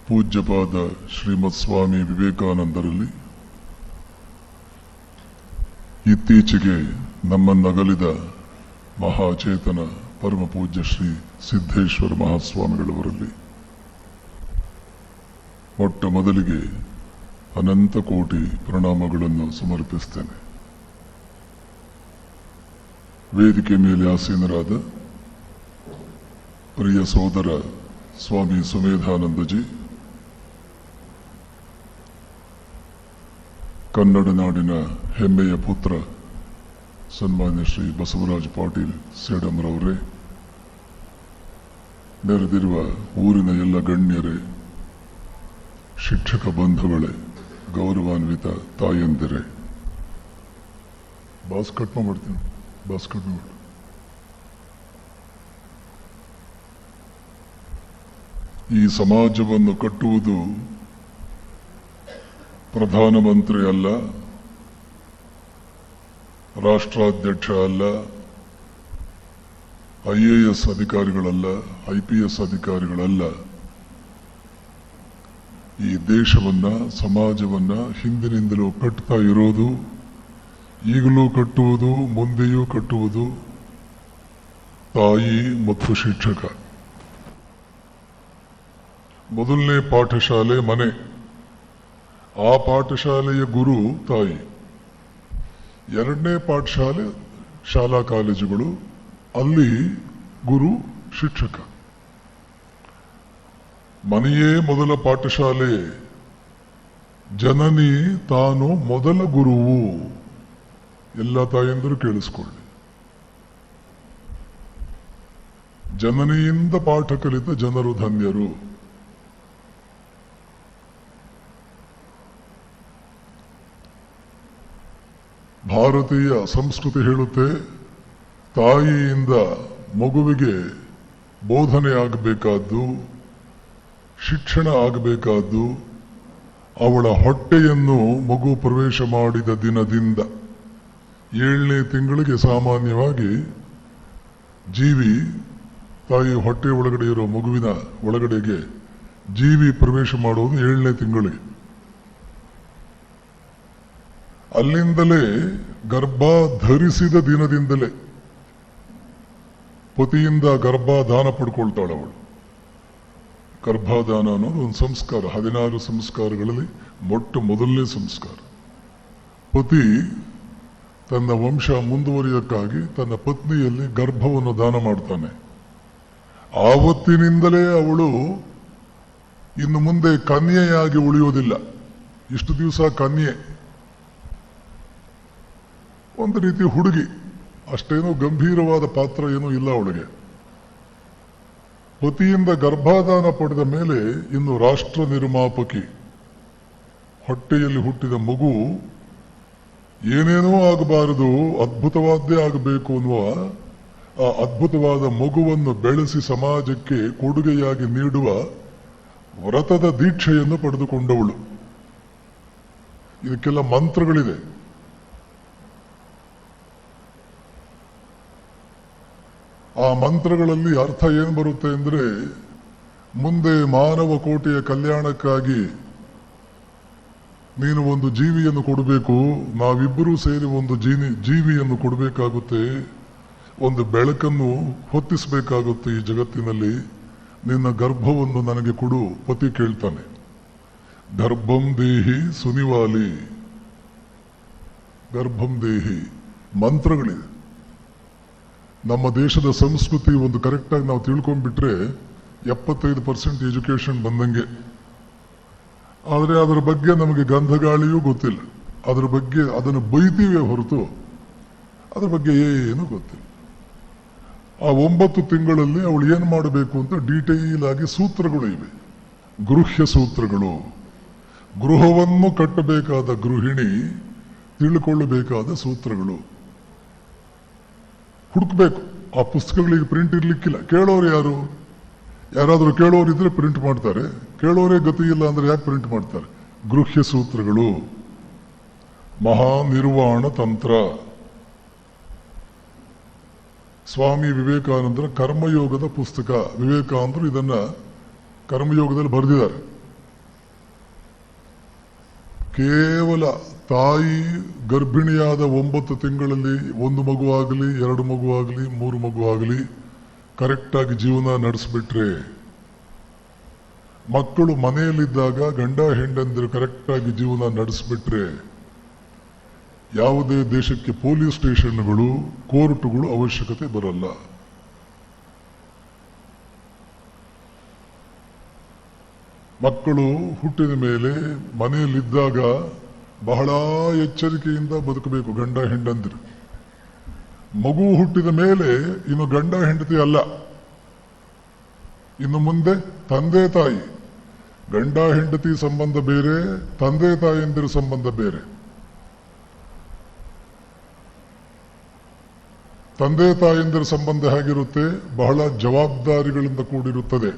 ಪೂಜ್ಯಪಾದ ಶ್ರೀಮತ್ ಸ್ವಾಮಿ ವಿವೇಕಾನಂದರಲ್ಲಿ ಇತ್ತೀಚೆಗೆ ನಮ್ಮನ್ನಗಲಿದ ಮಹಾಚೇತನ ಪರಮ ಪೂಜ್ಯ ಶ್ರೀ ಸಿದ್ದೇಶ್ವರ ಮಹಾಸ್ವಾಮಿಗಳವರಲ್ಲಿ ಮೊಟ್ಟ ಮೊದಲಿಗೆ ಅನಂತ ಕೋಟಿ ಪ್ರಣಾಮಗಳನ್ನು ಸಮರ್ಪಿಸುತ್ತೇನೆ. ವೇದಿಕೆ ಮೇಲೆ ಆಸೀನರಾದ ಪ್ರಿಯ ಸೋದರ ಸ್ವಾಮಿ ಸುಮೇಧಾನಂದಜಿ, ಕನ್ನಡ ನಾಡಿನ ಹೆಮ್ಮೆಯ ಪುತ್ರ ಸನ್ಮಾನ್ಯ ಶ್ರೀ ಬಸವರಾಜ ಪಾಟೀಲ್ ಸೇಡಂರವರೇ, ನೆರೆದಿರುವ ಊರಿನ ಎಲ್ಲ ಗಣ್ಯರೇ, ಶಿಕ್ಷಕ ಬಂಧುಗಳೇ, ಗೌರವಾನ್ವಿತ ತಾಯಂದಿರೇ, ಬಾಸ್ಕಟ್ ಮಾಡ್ತೀನಿ. ಈ ಸಮಾಜವನ್ನು ಕಟ್ಟುವುದು ಪ್ರಧಾನಮಂತ್ರಿ ಅಲ್ಲ, ರಾಷ್ಟ್ರಾಧ್ಯಕ್ಷ ಅಲ್ಲ, IAS ಅಧಿಕಾರಿಗಳಲ್ಲ, IPS ಅಧಿಕಾರಿಗಳಲ್ಲ. ಈ ದೇಶವನ್ನ, ಸಮಾಜವನ್ನ ಹಿಂದಿನಿಂದಲೂ ಕಟ್ತಾ ಇರೋದು, ಈಗಲೂ ಕಟ್ಟುವುದು, ಮುಂದೆಯೂ ಕಟ್ಟುವುದು ತಾಯಿ ಮತ್ತು ಶಿಕ್ಷಕ. ಮೊದಲನೇ ಪಾಠಶಾಲೆ ಮನೆ, ಆ ಪಾಠಶಾಲೆಯ ಗುರು ತಾಯಿ. ಎರಡನೇ ಪಾಠಶಾಲೆ ಶಾಲಾ ಕಾಲೇಜುಗಳು, ಅಲ್ಲಿ ಗುರು ಶಿಕ್ಷಕ. ಮನೆಯೇ ಮೊದಲ ಪಾಠಶಾಲೆ, ಜನನಿ ತಾನು ಮೊದಲ ಗುರುವು. ಎಲ್ಲ ತಾಯಂದರು ಕೇಳಿಸ್ಕೊಳ್ಳಿ. ಜನನಿಯಿಂದ ಪಾಠ ಕಲಿತ ಜನರು ಧನ್ಯರು. ಭಾರತೀಯ ಸಂಸ್ಕೃತಿ ಹೇಳುತ್ತೆ, ತಾಯಿಯಿಂದ ಮಗುವಿಗೆ ಬೋಧನೆ ಆಗಬೇಕಾದ್ದು, ಶಿಕ್ಷಣ ಆಗಬೇಕಾದ್ದು ಅವಳ ಹೊಟ್ಟೆಯನ್ನು ಮಗು ಪ್ರವೇಶ ಮಾಡಿದ ದಿನದಿಂದ. 7ನೇ ತಿಂಗಳಿಗೆ ಸಾಮಾನ್ಯವಾಗಿ ಜೀವಿ, ತಾಯಿ ಹೊಟ್ಟೆ ಒಳಗಡೆ ಇರೋ ಮಗುವಿನ ಒಳಗಡೆಗೆ ಜೀವಿ ಪ್ರವೇಶ ಮಾಡೋದು 7ನೇ ತಿಂಗಳಿಗೆ. ಅಲ್ಲಿಂದಲೇ ಗರ್ಭ ಧರಿಸಿದ ದಿನದಿಂದಲೇ ಪತಿಯಿಂದ ಗರ್ಭಾಧಾನ ಪಡ್ಕೊಳ್ತಾಳವಳು. ಗರ್ಭಾಧಾನ ಅನ್ನೋದು ಒಂದು ಸಂಸ್ಕಾರ, 16 ಸಂಸ್ಕಾರಗಳಲ್ಲಿ ಮೊಟ್ಟ ಮೊದಲನೇ ಸಂಸ್ಕಾರ. ಪತಿ ತನ್ನ ವಂಶ ಮುಂದುವರಿಯಕ್ಕಾಗಿ ತನ್ನ ಪತ್ನಿಯಲ್ಲಿ ಗರ್ಭವನ್ನು ದಾನ ಮಾಡ್ತಾನೆ. ಆವತ್ತಿನಿಂದಲೇ ಅವಳು ಇನ್ನು ಮುಂದೆ ಕನ್ಯೆಯಾಗಿ ಉಳಿಯೋದಿಲ್ಲ. ಇಷ್ಟು ದಿವಸ ಕನ್ಯೆ, ಒಂದು ರೀತಿ ಹುಡುಗಿ, ಅಷ್ಟೇನೋ ಗಂಭೀರವಾದ ಪಾತ್ರ ಏನೂ ಇಲ್ಲ ಅವಳಿಗೆ. ಪತಿಯಿಂದ ಗರ್ಭಾಧಾನ ಪಡೆದ ಮೇಲೆ ಇನ್ನು ರಾಷ್ಟ್ರ ನಿರ್ಮಾಪಕಿ. ಹೊಟ್ಟೆಯಲ್ಲಿ ಹುಟ್ಟಿದ ಮಗು ಏನೇನೋ ಆಗಬಾರದು, ಅದ್ಭುತವಾದ್ದೇ ಆಗಬೇಕು ಅನ್ನುವ ಆ ಅದ್ಭುತವಾದ ಮಗುವನ್ನು ಬೆಳೆಸಿ ಸಮಾಜಕ್ಕೆ ಕೊಡುಗೆಯಾಗಿ ನೀಡುವ ವ್ರತದ ದೀಕ್ಷೆಯನ್ನು ಪಡೆದುಕೊಂಡವಳು. ಇದಕ್ಕೆಲ್ಲ ಮಂತ್ರಗಳಿದೆ. ಆ ಮಂತ್ರಗಳಲ್ಲಿ ಅರ್ಥ ಏನು ಬರುತ್ತೆ ಅಂದ್ರೆ, ಮುಂದೆ ಮಾನವ ಕೋಟಿಯ ಕಲ್ಯಾಣಕ್ಕಾಗಿ ನೀನು ಒಂದು ಜೀವಿಯನ್ನು ಕೊಡಬೇಕು, ನಾವಿಬ್ಬರೂ ಸೇರಿ ಒಂದು ಜೀವಿಯನ್ನು ಕೊಡಬೇಕಾಗುತ್ತೆ, ಒಂದು ಬೆಳಕನ್ನು ಹೊತ್ತಿಸಬೇಕಾಗುತ್ತೆ ಈ ಜಗತ್ತಿನಲ್ಲಿ. ನಿನ್ನ ಗರ್ಭವನ್ನು ನನಗೆ ಕೊಡು, ಪತಿ ಕೇಳ್ತಾನೆ. ಗರ್ಭಂ ದೇಹಿ ಸುನಿವಾಲಿ, ಗರ್ಭಂ ದೇಹಿ. ಮಂತ್ರಗಳಿದೆ. ನಮ್ಮ ದೇಶದ ಸಂಸ್ಕೃತಿ ಒಂದು ಕರೆಕ್ಟಾಗಿ ನಾವು ತಿಳ್ಕೊಂಡ್ಬಿಟ್ರೆ 75% ಎಜುಕೇಶನ್ ಬಂದಂಗೆ. ಆದರೆ ಅದರ ಬಗ್ಗೆ ನಮಗೆ ಗಂಧಗಾಳಿಯೂ ಗೊತ್ತಿಲ್ಲ. ಅದರ ಬಗ್ಗೆ ಅದನ್ನು ಬೈತೀವೇ ಹೊರತು ಅದರ ಬಗ್ಗೆ ಏನು ಗೊತ್ತಿಲ್ಲ. ಆ 9 ತಿಂಗಳಲ್ಲಿ ಅವಳು ಏನು ಮಾಡಬೇಕು ಅಂತ ಡೀಟೇಲ್ ಆಗಿ ಸೂತ್ರಗಳು ಇವೆ. ಗೃಹ್ಯ ಸೂತ್ರಗಳು. ಗೃಹವನ್ನು ಕಟ್ಟಬೇಕಾದ ಗೃಹಿಣಿ ತಿಳ್ಕೊಳ್ಳಬೇಕಾದ ಸೂತ್ರಗಳು ಹುಡುಕ್ಬೇಕು. ಆ ಪುಸ್ತಕಗಳಿಗೆ ಪ್ರಿಂಟ್ ಇರ್ಲಿಕ್ಕಿಲ್ಲ. ಕೇಳೋರು ಯಾರು? ಯಾರಾದರೂ ಕೇಳೋರು ಇದ್ರೆ ಪ್ರಿಂಟ್ ಮಾಡ್ತಾರೆ. ಕೇಳೋರೇ ಗತಿ ಇಲ್ಲ ಅಂದ್ರೆ ಯಾಕೆ ಪ್ರಿಂಟ್ ಮಾಡ್ತಾರೆ? ಗೃಹ್ಯ ಸೂತ್ರಗಳು. ಮಹಾನಿರ್ವಾಣ ತಂತ್ರ. ಸ್ವಾಮಿ ವಿವೇಕಾನಂದರ ಕರ್ಮಯೋಗದ ಪುಸ್ತಕ. ವಿವೇಕಾನಂದರು ಇದನ್ನ ಕರ್ಮಯೋಗದಲ್ಲಿ ಬರೆದಿದ್ದಾರೆ. ಕೇವಲ ತಾಯಿ ಗರ್ಭಿಣಿಯಾದ 9 ತಿಂಗಳಲ್ಲಿ 1 ಮಗುವಾಗಲಿ 2 ಮಗುವಾಗಲಿ 3 ಮಗುವಾಗಲಿ ಕರೆಕ್ಟಾಗಿ ಜೀವನ ನಡೆಸಿಬಿಟ್ರೆ, ಮಕ್ಕಳು ಮನೆಯಲ್ಲಿದ್ದಾಗ ಗಂಡ ಹೆಂಡಂದಿರು ಕರೆಕ್ಟಾಗಿ ಜೀವನ ನಡೆಸಿಬಿಟ್ರೆ, ಯಾವುದೇ ದೇಶಕ್ಕೆ ಪೊಲೀಸ್ ಸ್ಟೇಷನ್ಗಳು ಕೋರ್ಟ್ಗಳು ಅವಶ್ಯಕತೆ ಬರಲ್ಲ. ಮಕ್ಕಳು ಹುಟ್ಟಿದ ಮೇಲೆ ಮನೆಯಲ್ಲಿದ್ದಾಗ ಬಹಳ ಎಚ್ಚರಿಕೆಯಿಂದ ಬದುಕಬೇಕು ಗಂಡ ಹೆಂಡಂದಿರು. ಮಗು ಹುಟ್ಟಿದ ಮೇಲೆ ಇನ್ನು ಗಂಡ ಹೆಂಡತಿ ಅಲ್ಲ, ಇನ್ನು ಮುಂದೆ ತಂದೆ ತಾಯಿ. ಗಂಡ ಹೆಂಡತಿ ಸಂಬಂಧ ಬೇರೆ, ತಂದೆ ತಾಯಿಯಂದಿರ ಸಂಬಂಧ ಬೇರೆ. ತಂದೆ ತಾಯಿಯಂದಿರ ಸಂಬಂಧ ಹೇಗಿರುತ್ತೆ? ಬಹಳ ಜವಾಬ್ದಾರಿಗಳಿಂದ ಕೂಡಿರುತ್ತದೆ.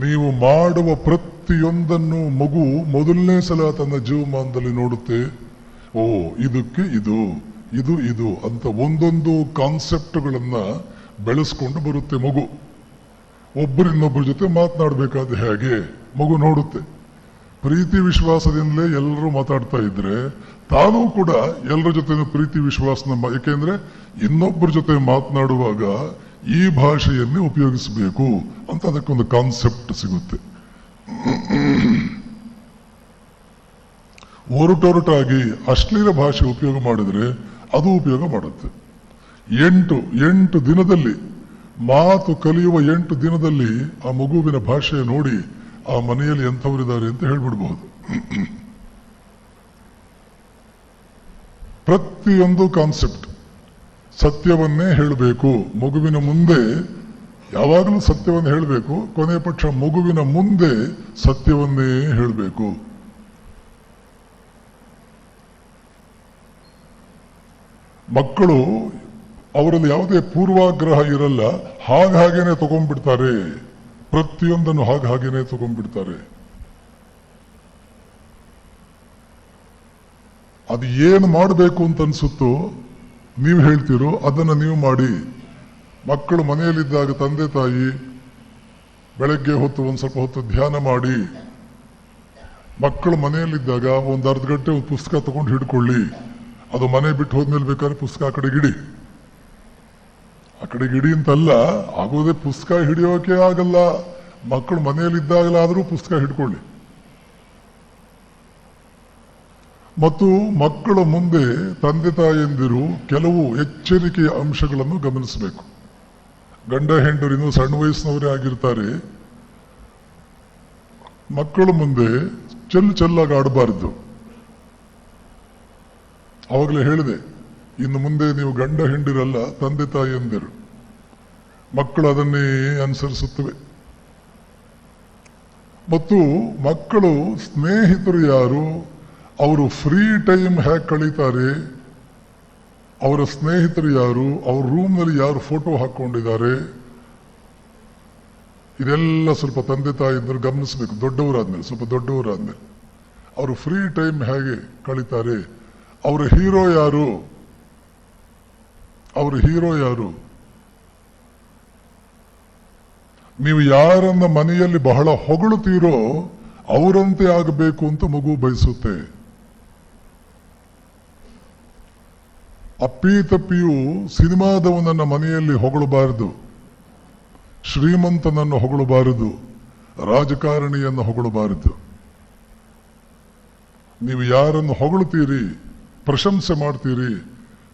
ನೀವು ಮಾಡುವ ಪ್ರತಿಯೊಂದನ್ನು ಮಗು ಮೊದಲನೇ ಸಲ ತನ್ನ ಜೀವಮಾನದಲ್ಲಿ ನೋಡುತ್ತೆ. ಓ, ಇದಕ್ಕೆ ಇದು ಇದು ಇದು ಅಂತ ಒಂದೊಂದು ಕಾನ್ಸೆಪ್ಟ್ಗಳನ್ನ ಬೆಳೆಸ್ಕೊಂಡು ಬರುತ್ತೆ ಮಗು. ಒಬ್ಬರಿನ್ನೊಬ್ಬರ ಜೊತೆ ಮಾತನಾಡಬೇಕಾದ ಹೇಗೆ ಮಗು ನೋಡುತ್ತೆ. ಪ್ರೀತಿ ವಿಶ್ವಾಸದಿಂದಲೇ ಎಲ್ಲರೂ ಮಾತಾಡ್ತಾ ಇದ್ರೆ ತಾನೂ ಕೂಡ ಎಲ್ಲರ ಜೊತೆ ಪ್ರೀತಿ ವಿಶ್ವಾಸನ, ಏಕೆಂದ್ರೆ ಇನ್ನೊಬ್ಬರ ಜೊತೆ ಮಾತನಾಡುವಾಗ ಈ ಭಾಷೆಯನ್ನೇ ಉಪಯೋಗಿಸಬೇಕು ಅಂತ ಅದಕ್ಕೊಂದು ಕಾನ್ಸೆಪ್ಟ್ ಸಿಗುತ್ತೆ. ಒರಟೊರಟಾಗಿ ಅಶ್ಲೀಲ ಭಾಷೆ ಉಪಯೋಗ ಮಾಡಿದ್ರೆ ಅದು ಉಪಯೋಗ ಮಾಡುತ್ತೆ. 8 ದಿನದಲ್ಲಿ ಮಾತು ಕಲಿಯುವ 8 ದಿನದಲ್ಲಿ ಆ ಮಗುವಿನ ಭಾಷೆ ನೋಡಿ ಆ ಮನೆಯಲ್ಲಿ ಎಂಥವರಿದ್ದಾರೆ ಅಂತ ಹೇಳ್ಬಿಡ್ಬಹುದು. ಪ್ರತಿಯೊಂದು ಕಾನ್ಸೆಪ್ಟ್ ಸತ್ಯವನ್ನೇ ಹೇಳಬೇಕು. ಮಗುವಿನ ಮುಂದೆ ಯಾವಾಗಲೂ ಸತ್ಯವನ್ನು ಹೇಳಬೇಕು. ಕೊನೆ ಪಕ್ಷ ಮಗುವಿನ ಮುಂದೆ ಸತ್ಯವನ್ನೇ ಹೇಳಬೇಕು. ಮಕ್ಕಳು ಅವರಲ್ಲಿ ಯಾವುದೇ ಪೂರ್ವಾಗ್ರಹ ಇರಲ್ಲ, ಹಾಗೇನೆ ತಗೊಂಡ್ಬಿಡ್ತಾರೆ. ಪ್ರತಿಯೊಂದನ್ನು ಹಾಗೇನೆ ತಗೊಂಡ್ಬಿಡ್ತಾರೆ. ಅದು ಏನು ಮಾಡಬೇಕು ಅಂತ ಅನ್ಸುತ್ತೋ ನೀವು ಹೇಳ್ತೀರೋ ಅದನ್ನು ನೀವು ಮಾಡಿ. ಮಕ್ಕಳು ಮನೆಯಲ್ಲಿದ್ದಾಗ ತಂದೆ ತಾಯಿ ಬೆಳಗ್ಗೆ ಹೊತ್ತು ಒಂದು ಸ್ವಲ್ಪ ಹೊತ್ತು ಧ್ಯಾನ ಮಾಡಿ. ಮಕ್ಕಳು ಮನೆಯಲ್ಲಿದ್ದಾಗ ಒಂದು ಅರ್ಧ ಗಂಟೆ ಒಂದು ಪುಸ್ತಕ ತಗೊಂಡು ಹಿಡ್ಕೊಳ್ಳಿ. ಅದು ಮನೆ ಬಿಟ್ಟು ಹೋದ್ಮೇಲೆ ಬೇಕಾದ್ರೆ ಪುಸ್ತಕ ಆ ಕಡೆ ಗಿಡಿ ಅಂತಲ್ಲ, ಆಗೋದೇ ಪುಸ್ತಕ ಹಿಡಿಯೋಕೆ ಆಗಲ್ಲ. ಮಕ್ಕಳು ಮನೆಯಲ್ಲಿದ್ದಾಗಲಾದರೂ ಪುಸ್ತಕ ಹಿಡ್ಕೊಳ್ಳಿ. ಮತ್ತು ಮಕ್ಕಳ ಮುಂದೆ ತಂದೆ ತಾಯಿಯಂದಿರು ಕೆಲವು ಎಚ್ಚರಿಕೆಯ ಅಂಶಗಳನ್ನು ಗಮನಿಸಬೇಕು. ಗಂಡ ಹೆಂಡರು ಇನ್ನೂ ಸಣ್ಣ ವಯಸ್ಸಿನವರೇ ಆಗಿರ್ತಾರೆ. ಮಕ್ಕಳ ಮುಂದೆ ಚೆಲ್ಲಾಗಿ ಆಡಬಾರ್ದು. ಅವಾಗಲೇ ಹೇಳಿದೆ, ಇನ್ನು ಮುಂದೆ ನೀವು ಗಂಡ ಹೆಂಡಿರಲ್ಲ, ತಂದೆ ತಾಯಿಯಂದಿರು. ಮಕ್ಕಳು ಅದನ್ನೇ ಅನುಸರಿಸುತ್ತವೆ. ಮತ್ತು ಮಕ್ಕಳು ಸ್ನೇಹಿತರು ಯಾರು, ಅವರು ಫ್ರೀ ಟೈಮ್ ಹೇಗೆ ಕಳೀತಾರೆ, ಅವರ ಸ್ನೇಹಿತರು ಯಾರು, ಅವ್ರ ರೂಮ್ನಲ್ಲಿ ಯಾರು ಫೋಟೋ ಹಾಕೊಂಡಿದ್ದಾರೆ, ಇದೆಲ್ಲ ಸ್ವಲ್ಪ ತಂದೆ ತಾಯಿಯಂದರು ಗಮನಿಸಬೇಕು. ಸ್ವಲ್ಪ ದೊಡ್ಡವರಾದ್ಮೇಲೆ ಅವರು ಫ್ರೀ ಟೈಮ್ ಹೇಗೆ ಕಳೀತಾರೆ, ಅವರ ಹೀರೋ ಯಾರು, ನೀವು ಯಾರನ್ನ ಮನೆಯಲ್ಲಿ ಬಹಳ ಹೊಗಳುತ್ತೀರೋ ಅವರಂತೆ ಆಗಬೇಕು ಅಂತ ಮಗು ಬಯಸುತ್ತೆ. ಅಪ್ಪಿತಪ್ಪಿಯೂ ಸಿನಿಮಾದವನನ್ನ ಮನೆಯಲ್ಲಿ ಹೊಗಳಬಾರದು, ಶ್ರೀಮಂತನನ್ನು ಹೊಗಳಬಾರದು, ರಾಜಕಾರಣಿಯನ್ನು ಹೊಗಳಬಾರದು. ನೀವು ಯಾರನ್ನು ಹೊಗಳುತ್ತೀರಿ, ಪ್ರಶಂಸೆ ಮಾಡ್ತೀರಿ,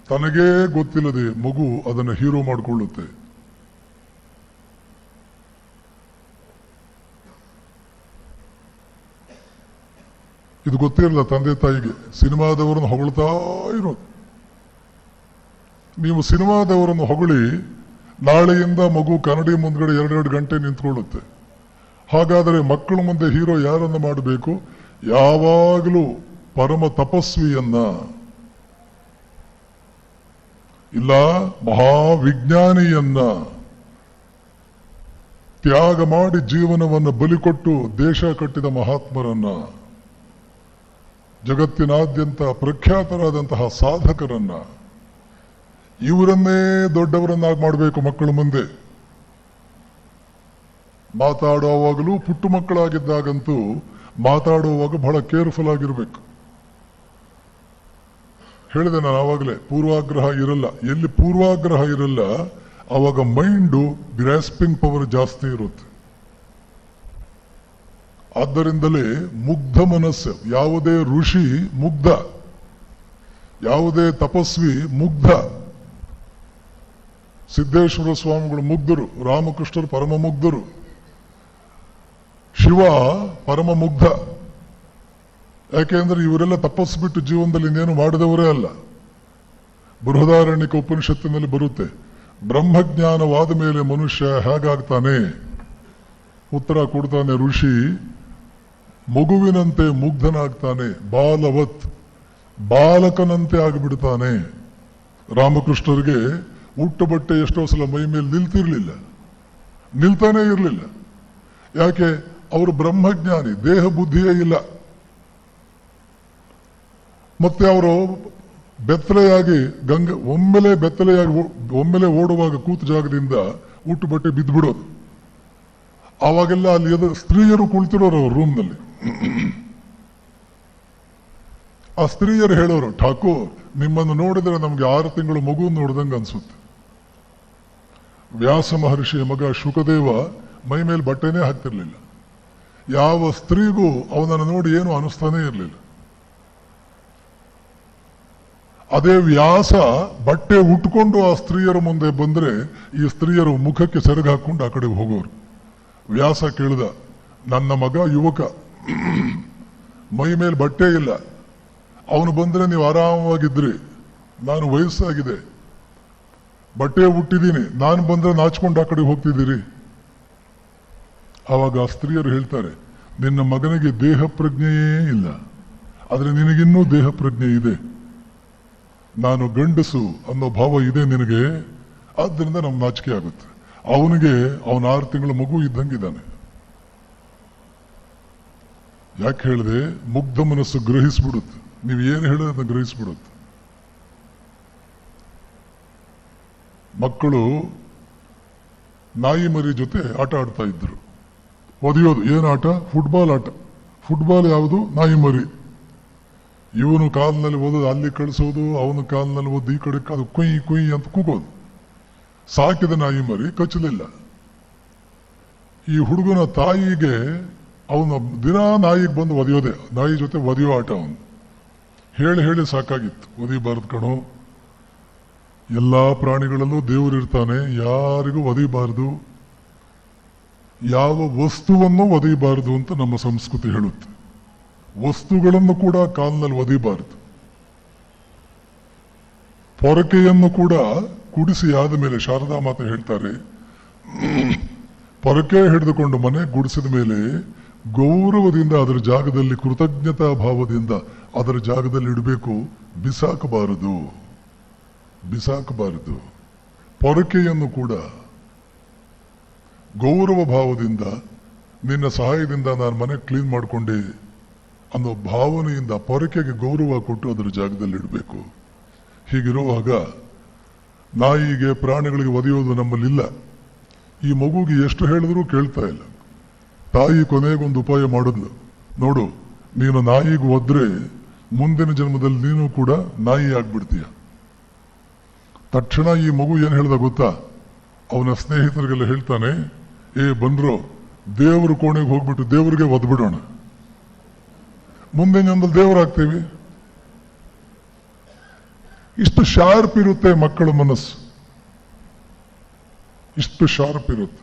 ತನಗೇ ಗೊತ್ತಿಲ್ಲದೆ ಮಗು ಅದನ್ನು ಹೀರೋ ಮಾಡಿಕೊಳ್ಳುತ್ತೆ. ಇದು ಗೊತ್ತಿರಲ್ಲ ತಂದೆ ತಾಯಿಗೆ. ಸಿನಿಮಾದವರನ್ನು ಹೊಗಳ್ತಾ ಇರೋದು. ನೀವು ಸಿನಿಮಾದವರನ್ನು ಹೊಗಳಿ ನಾಳೆಯಿಂದ ಮಗು ಕನ್ನಡಿ ಮುಂದ್ಗಡೆ 2 ಗಂಟೆ ನಿಂತ್ಕೊಳ್ಳುತ್ತೆ. ಹಾಗಾದರೆ ಮಕ್ಕಳ ಮುಂದೆ ಹೀರೋ ಯಾರನ್ನ ಮಾಡಬೇಕು? ಯಾವಾಗಲೂ ಪರಮ ತಪಸ್ವಿಯನ್ನ, ಇಲ್ಲ ಮಹಾವಿಜ್ಞಾನಿಯನ್ನ, ತ್ಯಾಗ ಮಾಡಿ ಜೀವನವನ್ನು ಬಲಿಕೊಟ್ಟು ದೇಶ ಕಟ್ಟಿದ ಮಹಾತ್ಮರನ್ನ, ಜಗತ್ತಿನಾದ್ಯಂತ ಪ್ರಖ್ಯಾತರಾದಂತಹ ಸಾಧಕರನ್ನ, ಇವರನ್ನೇ ದೊಡ್ಡವರನ್ನಾಗಿ ಮಾಡಬೇಕು ಮಕ್ಕಳ ಮುಂದೆ. ಮಾತಾಡುವಾಗಲೂ ಪುಟ್ಟು ಮಕ್ಕಳಾಗಿದ್ದಾಗಂತೂ ಮಾತಾಡುವಾಗ ಬಹಳ ಕೇರ್ಫುಲ್ ಆಗಿರ್ಬೇಕು. ಹೇಳಿದೆ ನಾನು ಆವಾಗಲೇ, ಪೂರ್ವಾಗ್ರಹ ಇರಲ್ಲ. ಎಲ್ಲಿ ಪೂರ್ವಾಗ್ರಹ ಇರಲ್ಲ ಅವಾಗ ಮೈಂಡು ಗ್ರಾಸ್ಪಿಂಗ್ ಪವರ್ ಜಾಸ್ತಿ ಇರುತ್ತೆ. ಆದ್ದರಿಂದಲೇ ಮುಗ್ಧ ಮನಸ್ಸು. ಯಾವುದೇ ಋಷಿ ಮುಗ್ಧ, ಯಾವುದೇ ತಪಸ್ವಿ ಮುಗ್ಧ. ಸಿದ್ದೇಶ್ವರ ಸ್ವಾಮಿಗಳು ಮುಗ್ಧರು, ರಾಮಕೃಷ್ಣರು ಪರಮ ಮುಗ್ಧರು, ಶಿವ ಪರಮ ಮುಗ್ಧ. ಯಾಕೆಂದ್ರೆ ಇವರೆಲ್ಲ ತಪಸ್ಸು ಬಿಟ್ಟು ಜೀವನದಲ್ಲಿ ಇನ್ನೇನು ಮಾಡಿದವರೇ ಅಲ್ಲ. ಬೃಹದಾರಣ್ಯಕ ಉಪನಿಷತ್ತಿನಲ್ಲಿ ಬರುತ್ತೆ, ಬ್ರಹ್ಮಜ್ಞಾನವಾದ ಮೇಲೆ ಮನುಷ್ಯ ಹೇಗಾಗ್ತಾನೆ? ಉತ್ತರ ಕೊಡ್ತಾನೆ ಋಷಿ, ಮಗುವಿನಂತೆ ಮುಗ್ಧನಾಗ್ತಾನೆ, ಬಾಲವತ್, ಬಾಲಕನಂತೆ ಆಗಿಬಿಡ್ತಾನೆ. ರಾಮಕೃಷ್ಣರಿಗೆ ಉಟ್ಟು ಬಟ್ಟೆ ಎಷ್ಟೋ ಸಲ ಮೈ ಮೇಲೆ ನಿಲ್ತಿರ್ಲಿಲ್ಲ, ನಿಲ್ತಾನೇ ಇರಲಿಲ್ಲ. ಯಾಕೆ? ಅವರು ಬ್ರಹ್ಮಜ್ಞಾನಿ, ದೇಹ ಬುದ್ಧಿಯೇ ಇಲ್ಲ. ಮತ್ತೆ ಅವರು ಬೆತ್ತಲೆಯಾಗಿ ಒಮ್ಮೆಲೆ ಓಡುವಾಗ ಕೂತ ಜಾಗದಿಂದ ಉಟ್ಟು ಬಟ್ಟೆ ಬಿದ್ದುಬಿಡೋದು. ಆವಾಗೆಲ್ಲ ಅಲ್ಲಿ ಸ್ತ್ರೀಯರು ಕುಳಿತಿರೋರು ಅವ್ರ ರೂಮ್ನಲ್ಲಿ. ಆ ಸ್ತ್ರೀಯರು ಹೇಳೋರು, ಠಾಕೂರ್ ನಿಮ್ಮನ್ನು ನೋಡಿದ್ರೆ ನಮ್ಗೆ 6 ತಿಂಗಳು ಮಗು ನೋಡ್ದಂಗೆ ಅನ್ಸುತ್ತೆ. ವ್ಯಾಸ ಮಹರ್ಷಿಯ ಮಗ ಶುಕದೇವ ಮೈ ಮೇಲೆ ಬಟ್ಟೆನೇ ಹಾಕ್ತಿರ್ಲಿಲ್ಲ. ಯಾವ ಸ್ತ್ರೀಗೂ ಅವನನ್ನು ನೋಡಿ ಏನು ಅನಿಸ್ತಾನೇ ಇರಲಿಲ್ಲ. ಅದೇ ವ್ಯಾಸ ಬಟ್ಟೆ ಉಟ್ಕೊಂಡು ಆ ಸ್ತ್ರೀಯರ ಮುಂದೆ ಬಂದ್ರೆ ಈ ಸ್ತ್ರೀಯರು ಮುಖಕ್ಕೆ ಸೆರಗು ಹಾಕೊಂಡು ಆ ಕಡೆ ಹೋಗೋರು. ವ್ಯಾಸ ಕೇಳಿದ, ನನ್ನ ಮಗ ಯುವಕ, ಮೈ ಮೇಲೆ ಬಟ್ಟೆ ಇಲ್ಲ, ಅವನು ಬಂದ್ರೆ ನೀವು ಆರಾಮವಾಗಿದ್ರಿ, ನಾನು ವಯಸ್ಸಾಗಿದೆ, ಬಟ್ಟೆ ಹುಟ್ಟಿದ್ದೀನಿ, ನಾನು ಬಂದ್ರೆ ನಾಚ್ಕೊಂಡು ಆ ಕಡೆ ಹೋಗ್ತಿದ್ದೀರಿ. ಆವಾಗ ಆ ಸ್ತ್ರೀಯರು ಹೇಳ್ತಾರೆ, ನಿನ್ನ ಮಗನಿಗೆ ದೇಹ ಪ್ರಜ್ಞೆಯೇ ಇಲ್ಲ, ಆದ್ರೆ ನಿನಗಿನ್ನೂ ದೇಹ ಪ್ರಜ್ಞೆ ಇದೆ, ನಾನು ಗಂಡಸು ಅನ್ನೋ ಭಾವ ಇದೆ ನಿನಗೆ, ಆದ್ದರಿಂದ ನಮ್ಗೆ ನಾಚಿಕೆ ಆಗುತ್ತೆ. ಅವನಿಗೆ ಅವನ 6 ತಿಂಗಳ ಮಗು ಇದ್ದಂಗಿದ್ದಾನೆ. ಯಾಕೆ ಹೇಳಿದೆ? ಮುಗ್ಧ ಮನಸ್ಸು ಗ್ರಹಿಸ್ಬಿಡುತ್ತೆ, ನೀವು ಏನು ಹೇಳೋದನ್ನ ಗ್ರಹಿಸ್ಬಿಡುತ್ತೆ. ಮಕ್ಕಳು ನಾಯಿ ಮರಿ ಜೊತೆ ಆಟ ಆಡ್ತಾ ಇದ್ರು. ಒದೆಯೋದು ಏನು ಆಟ? ಫುಟ್ಬಾಲ್ ಆಟ. ಫುಟ್ಬಾಲ್ ಯಾವುದು? ನಾಯಿ ಮರಿ. ಇವನು ಕಾಲಿನಲ್ಲಿ ಓದೋದು ಅಲ್ಲಿ ಕಳಿಸೋದು, ಅವನು ಕಾಲಿನಲ್ಲಿ ಓದಿ ಈ ಕಡೆ ಅದು ಕುಯ್ ಕುಯ್ ಅಂತ ಕೂಗೋದು. ಸಾಕಿದ ನಾಯಿ ಮರಿ ಕಚ್ಚಲಿಲ್ಲ. ಈ ಹುಡುಗನ ತಾಯಿಗೆ ಅವನು ದಿನ ನಾಯಿಗೆ ಬಂದು ಒದೆಯೋದೆ, ನಾಯಿ ಜೊತೆ ಒದೆಯೋ ಆಟ. ಅವನು ಹೇಳಿ ಹೇಳಿ ಸಾಕಾಗಿತ್ತು. ಒದಿಬಾರ್ದು ಕಣೋ, ಎಲ್ಲಾ ಪ್ರಾಣಿಗಳಲ್ಲೂ ದೇವರಿರ್ತಾನೆ, ಯಾರಿಗೂ ಒದಿಬಾರದು, ಯಾವ ವಸ್ತುವನ್ನು ಒದಿಬಾರದು ಅಂತ ನಮ್ಮ ಸಂಸ್ಕೃತಿ ಹೇಳುತ್ತೆ. ವಸ್ತುಗಳನ್ನು ಕೂಡ ಕಾಲಿನಲ್ಲಿ ಒದಿಬಾರದು. ಪೊರಕೆಯನ್ನು ಕೂಡ ಗುಡಿಸಿ ಆದ ಮೇಲೆ ಶಾರದಾ ಮಾತೆ ಹೇಳ್ತಾರೆ, ಪೊರಕೆ ಹಿಡಿದುಕೊಂಡು ಮನೆ ಗುಡಿಸಿದ ಮೇಲೆ ಗೌರವದಿಂದ ಅದರ ಜಾಗದಲ್ಲಿ, ಕೃತಜ್ಞತಾ ಭಾವದಿಂದ ಅದರ ಜಾಗದಲ್ಲಿ ಇಡಬೇಕು, ಬಿಸಾಕಬಾರದು. ಪೊರಕೆಯನ್ನು ಕೂಡ ಗೌರವ ಭಾವದಿಂದ, ನಿನ್ನ ಸಹಾಯದಿಂದ ನಾನು ಮನೆ ಕ್ಲೀನ್ ಮಾಡಿಕೊಂಡೆ ಅನ್ನೋ ಭಾವನೆಯಿಂದ ಪೊರಕೆಗೆ ಗೌರವ ಕೊಟ್ಟು ಅದರ ಜಾಗದಲ್ಲಿ ಇಡಬೇಕು. ಹೀಗಿರುವಾಗ ನಾಯಿಗೆ, ಪ್ರಾಣಿಗಳಿಗೆ ಒದೆಯೋದು ನಮ್ಮಲ್ಲಿಲ್ಲ. ಈ ಮಗುಗೆ ಎಷ್ಟು ಹೇಳಿದ್ರೂ ಕೇಳ್ತಾ ಇಲ್ಲ. ತಾಯಿ ಕೊನೆಗೊಂದು ಉಪಾಯ ಮಾಡಿದ್ಲು, ನೋಡು ನೀನು ನಾಯಿಗೆ ಒದ್ರೆ ಮುಂದಿನ ಜನ್ಮದಲ್ಲಿ ನೀನು ಕೂಡ ನಾಯಿ ಆಗ್ಬಿಡ್ತೀಯ. ತಕ್ಷಣ ಈ ಮಗು ಏನ್ ಹೇಳ್ದ ಗೊತ್ತಾ? ಅವನ ಸ್ನೇಹಿತರಿಗೆಲ್ಲ ಹೇಳ್ತಾನೆ, ಬಂದ್ರು ದೇವ್ರ ಕೋಣೆಗೆ ಹೋಗ್ಬಿಟ್ಟು ದೇವ್ರಿಗೆ ಒದ್ಬಿಡೋಣ, ಮುಂದಿನ ಜನ್ಮದಲ್ಲಿ ದೇವರಾಗ್ತೀವಿ. ಇಷ್ಟು ಶಾರ್ಪ್ ಇರುತ್ತೆ ಮಕ್ಕಳ ಮನಸ್ಸು, ಇಷ್ಟು ಶಾರ್ಪ್ ಇರುತ್ತೆ.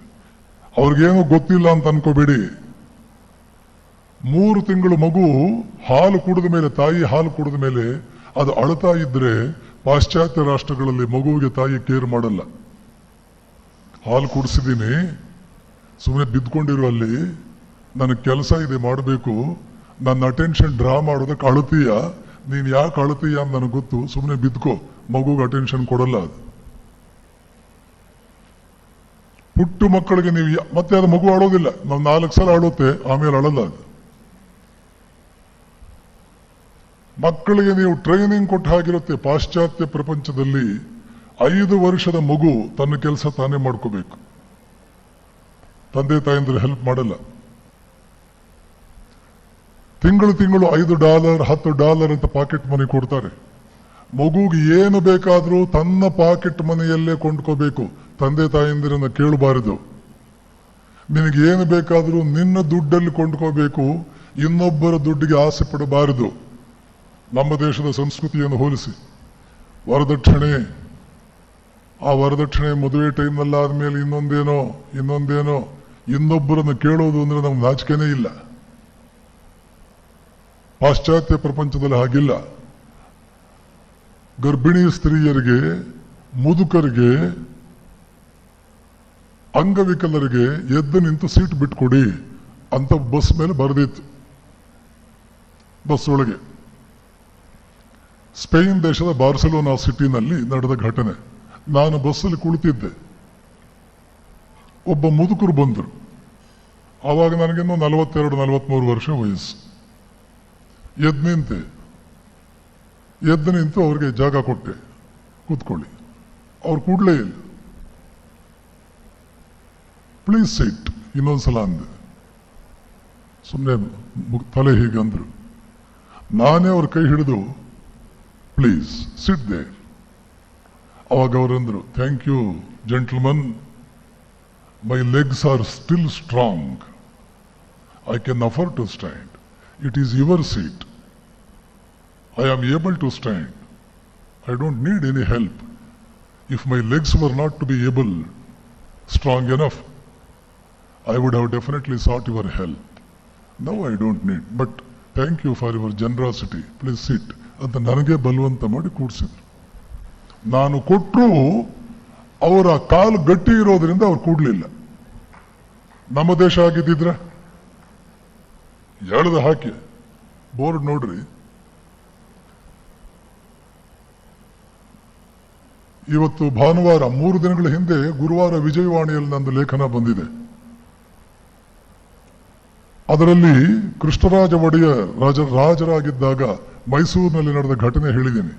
ಅವ್ರಿಗೇನು ಗೊತ್ತಿಲ್ಲ ಅಂತ ಅನ್ಕೋಬೇಡಿ. 3 ತಿಂಗಳು ಮಗು ಹಾಲು ಕುಡಿದ ಮೇಲೆ, ತಾಯಿ ಹಾಲು ಕುಡಿದ ಮೇಲೆ ಅದು ಅಳ್ತಾ ಇದ್ರೆ ಪಾಶ್ಚಾತ್ಯ ರಾಷ್ಟ್ರಗಳಲ್ಲಿ ಮಗುವಿಗೆ ತಾಯಿ ಕೇರ್ ಮಾಡಲ್ಲ. ಹಾಲು ಕುಡಿಸಿದ್ದೀನಿ, ಸುಮ್ಮನೆ ಬಿದ್ಕೊಂಡಿರು, ಅಲ್ಲಿ ನನಗೆ ಕೆಲಸ ಇದೆ ಮಾಡಬೇಕು, ನನ್ನ ಅಟೆನ್ಷನ್ ಡ್ರಾ ಮಾಡೋದಕ್ಕೆ ಅಳತೀಯ, ನೀನ್ ಯಾಕೆ ಅಳತೀಯ ಅಂತ ನನಗೆ ಗೊತ್ತು, ಸುಮ್ಮನೆ ಬಿದ್ಕೋ, ಮಗುಗೆ ಅಟೆನ್ಷನ್ ಕೊಡಲ್ಲ ಅದು. ಪುಟ್ಟು ಮಕ್ಕಳಿಗೆ ನೀವು ಮತ್ತೆ ಅದು ಮಗು ಆಡೋದಿಲ್ಲ, ನಾವು 4 ಸಲ ಆಡುತ್ತೆ, ಆಮೇಲೆ ಅಳಲ್ಲ ಅದು. ಮಕ್ಕಳಿಗೆ ನೀವು ಟ್ರೈನಿಂಗ್ ಕೊಟ್ಟು ಹಾಗಿರುತ್ತೆ. ಪಾಶ್ಚಾತ್ಯ ಪ್ರಪಂಚದಲ್ಲಿ 5 ವರ್ಷದ ಮಗು ತನ್ನ ಕೆಲಸ ತಾನೇ ಮಾಡ್ಕೋಬೇಕು, ತಂದೆ ತಾಯಂದ್ರೆ ಹೆಲ್ಪ್ ಮಾಡಲ್ಲ. ತಿಂಗಳು $5 $10 ಅಂತ ಪಾಕೆಟ್ ಮನಿ ಕೊಡ್ತಾರೆ. ಮಗುಗೆ ಏನು ಬೇಕಾದರೂ ತನ್ನ ಪಾಕೆಟ್ ಮನೆಯಲ್ಲೇ ಕೊಂಡ್ಕೋಬೇಕು, ತಂದೆ ತಾಯಂದಿರನ್ನ ಕೇಳಬಾರದು. ನಿನಗೆ ಏನು ಬೇಕಾದರೂ ನಿನ್ನ ದುಡ್ಡಲ್ಲಿ ಕೊಂಡ್ಕೋಬೇಕು, ಇನ್ನೊಬ್ಬರ ದುಡ್ಡಿಗೆ ಆಸೆ ಪಡಬಾರದು. ನಮ್ಮ ದೇಶದ ಸಂಸ್ಕೃತಿಯನ್ನು ಹೋಲಿಸಿ ವರದಕ್ಷಿಣೆ, ಆ ವರದಕ್ಷಿಣೆ ಮದುವೆ ಟೈಮ್ನಲ್ಲಿ ಆದ್ಮೇಲೆ ಇನ್ನೊಂದೇನೋ ಇನ್ನೊಬ್ಬರನ್ನು ಕೇಳೋದು ಅಂದ್ರೆ ನಮ್ಗೆ ನಾಚಿಕೆನೇ ಇಲ್ಲ. ಪಾಶ್ಚಾತ್ಯ ಪ್ರಪಂಚದಲ್ಲಿ ಹಾಗಿಲ್ಲ. ಗರ್ಭಿಣಿ ಸ್ತ್ರೀಯರಿಗೆ, ಮುದುಕರಿಗೆ, ಅಂಗವಿಕಲರಿಗೆ ಎದ್ದು ನಿಂತು ಸೀಟ್ ಬಿಟ್ಕೊಡಿ ಅಂತ ಬಸ್ ಮೇಲೆ ಬರೆದಿತ್ತು. ಬಸ್ ಒಳಗೆ ಸ್ಪೇನ್ ದೇಶದ ಬಾರ್ಸೆಲೋನಾ ಸಿಟಿನಲ್ಲಿ ನಡೆದ ಘಟನೆ. ನಾನು ಬಸ್ಸಲ್ಲಿ ಕುಳಿತಿದ್ದೆ. ಒಬ್ಬ ಮುದುಕರು ಬಂದರು. ಆವಾಗ ನನಗಿನ್ನೂ 42-43 ವರ್ಷ ವಯಸ್ಸು. ಎದ್ದು ನಿಂತು ಅವ್ರಿಗೆ ಜಾಗ ಕೊಟ್ಟೆ, ಕೂತ್ಕೊಳ್ಳಿ. ಅವ್ರು ಕೂಡ್ಲೇ ಇಲ್ಲ. ಪ್ಲೀಸ್ ಸಿಟ್ ಇನ್ನೊಂದ್ಸಲ ಅಂದೆ. ಸುಮ್ಮನೆ ತಲೆ ಹೀಗಂದ್ರು. ನಾನೇ ಅವ್ರ ಕೈ ಹಿಡಿದು ಪ್ಲೀಸ್ ಸಿಟ್ ದೇ. ಅವಾಗ ಅವರಂದ್ರು, thank you gentleman, my legs are still strong, I can afford to stand, it is your seat, I am able to stand. I don't need any help. If my legs were not to be strong enough, I would have definitely sought your help. Now I don't need. But thank you for your generosity. Please sit. ಅಂತ ನನಗೆ ಬಲವಂತ ಮಾಡಿ ಕೂಡಿಸಿದ್ರು. ನಾನು ಕೊಟ್ಟರು ಅವರ ಕಾಲು ಗಟ್ಟಿ ಇರೋದ್ರಿಂದ ಅವ್ರು ಕೂಡ್ಲಿಲ್ಲ. ನಮ್ಮ ದೇಶ ಆಗಿದ್ದಿದ್ರೆ ಎಳೆದು ಹಾಕಿ ಬೋರ್ಡ್ ನೋಡ್ರಿ. ಇವತ್ತು ಭಾನುವಾರ, 3 ದಿನಗಳ ಹಿಂದೆ ಗುರುವಾರ ವಿಜಯವಾಣಿಯಲ್ಲಿ ನಂದು ಲೇಖನ ಬಂದಿದೆ. ಅದರಲ್ಲಿ ಕೃಷ್ಣರಾಜ ಒಡೆಯರ್ ರಾಜರಾಗಿದ್ದಾಗ ಮೈಸೂರಿನಲ್ಲಿ ನಡೆದ ಘಟನೆ ಹೇಳಿದ್ದೀನಿ.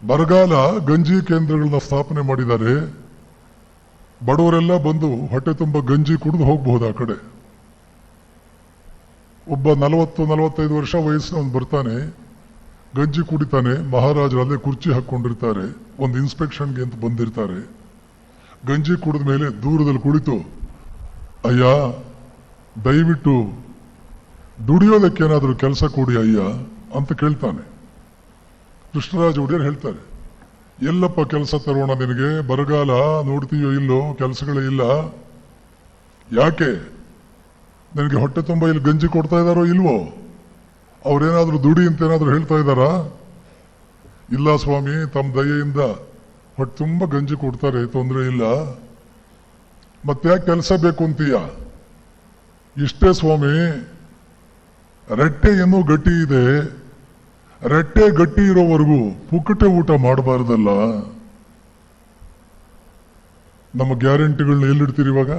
ಬರಗಾಲ, ಗಂಜಿ ಕೇಂದ್ರಗಳನ್ನ ಸ್ಥಾಪನೆ ಮಾಡಿದ್ದಾರೆ. ಬಡವರೆಲ್ಲ ಬಂದು ಹೊಟ್ಟೆ ತುಂಬ ಗಂಜಿ ಕುಡಿದು ಹೋಗಬಹುದು. ಆ ಕಡೆ ಒಬ್ಬ 40-45 ವರ್ಷ ವಯಸ್ಸಿನವನು ಬರ್ತಾನೆ, ಗಂಜಿ ಕುಡಿತಾನೆ. ಮಹಾರಾಜರು ಅಲ್ಲೇ ಕುರ್ಚಿ ಹಾಕೊಂಡಿರ್ತಾರೆ, ಒಂದು ಇನ್ಸ್ಪೆಕ್ಷನ್ಗೆ ಅಂತ ಬಂದಿರ್ತಾರೆ. ಗಂಜಿ ಕುಡಿದ ಮೇಲೆ ದೂರದಲ್ಲಿ ಕುಳಿತು, ಅಯ್ಯ ದಯವಿಟ್ಟು ದುಡಿಯೋದಕ್ಕೇನಾದ್ರೂ ಕೆಲಸ ಕೊಡಿ ಅಯ್ಯ ಅಂತ ಕೇಳ್ತಾನೆ. ಕೃಷ್ಣರಾಜ ಒಡೆಯರ್ ಹೇಳ್ತಾರೆ, ಎಲ್ಲಪ್ಪ ಕೆಲಸ ತರೋಣ ನಿನಗೆ, ಬರಗಾಲ ನೋಡ್ತೀಯೋ ಇಲ್ಲೋ, ಕೆಲಸಗಳೇ ಇಲ್ಲ. ಯಾಕೆ ನಿನಗೆ ಹೊಟ್ಟೆ ತುಂಬ ಇಲ್ಲಿ ಗಂಜಿ ಕೊಡ್ತಾ ಇದ್ದಾರೋ ಇಲ್ವೋ? ಅವ್ರೇನಾದ್ರೂ ದುಡಿ ಅಂತ ಏನಾದ್ರು ಹೇಳ್ತಾ ಇದ್ದಾರಾ? ಇಲ್ಲ ಸ್ವಾಮಿ, ತಮ್ಮ ದಯೆಯಿಂದ ಹೊಟ್ಟೆ ತುಂಬ ಗಂಜಿ ಕೊಡ್ತಾರೆ, ತೊಂದರೆ ಇಲ್ಲ. ಮತ್ತೆ ಯಾಕೆ ಕೆಲಸ ಬೇಕು ಅಂತೀಯ? ಇಷ್ಟೇ ಸ್ವಾಮಿ, ರೆಟ್ಟೆ ಇನ್ನೂ ಗಟ್ಟಿ ಇದೆ. ರೆಟ್ಟೆ ಗಟ್ಟಿ ಇರೋವರೆಗೂ ಪುಕ್ಕಟೆ ಊಟ ಮಾಡಬಾರ್ದಲ್ಲ. ನಮ್ಮ ಗ್ಯಾರಂಟಿಗಳನ್ನ ಎಲ್ಲಿಡ್ತೀರಿ ಇವಾಗ?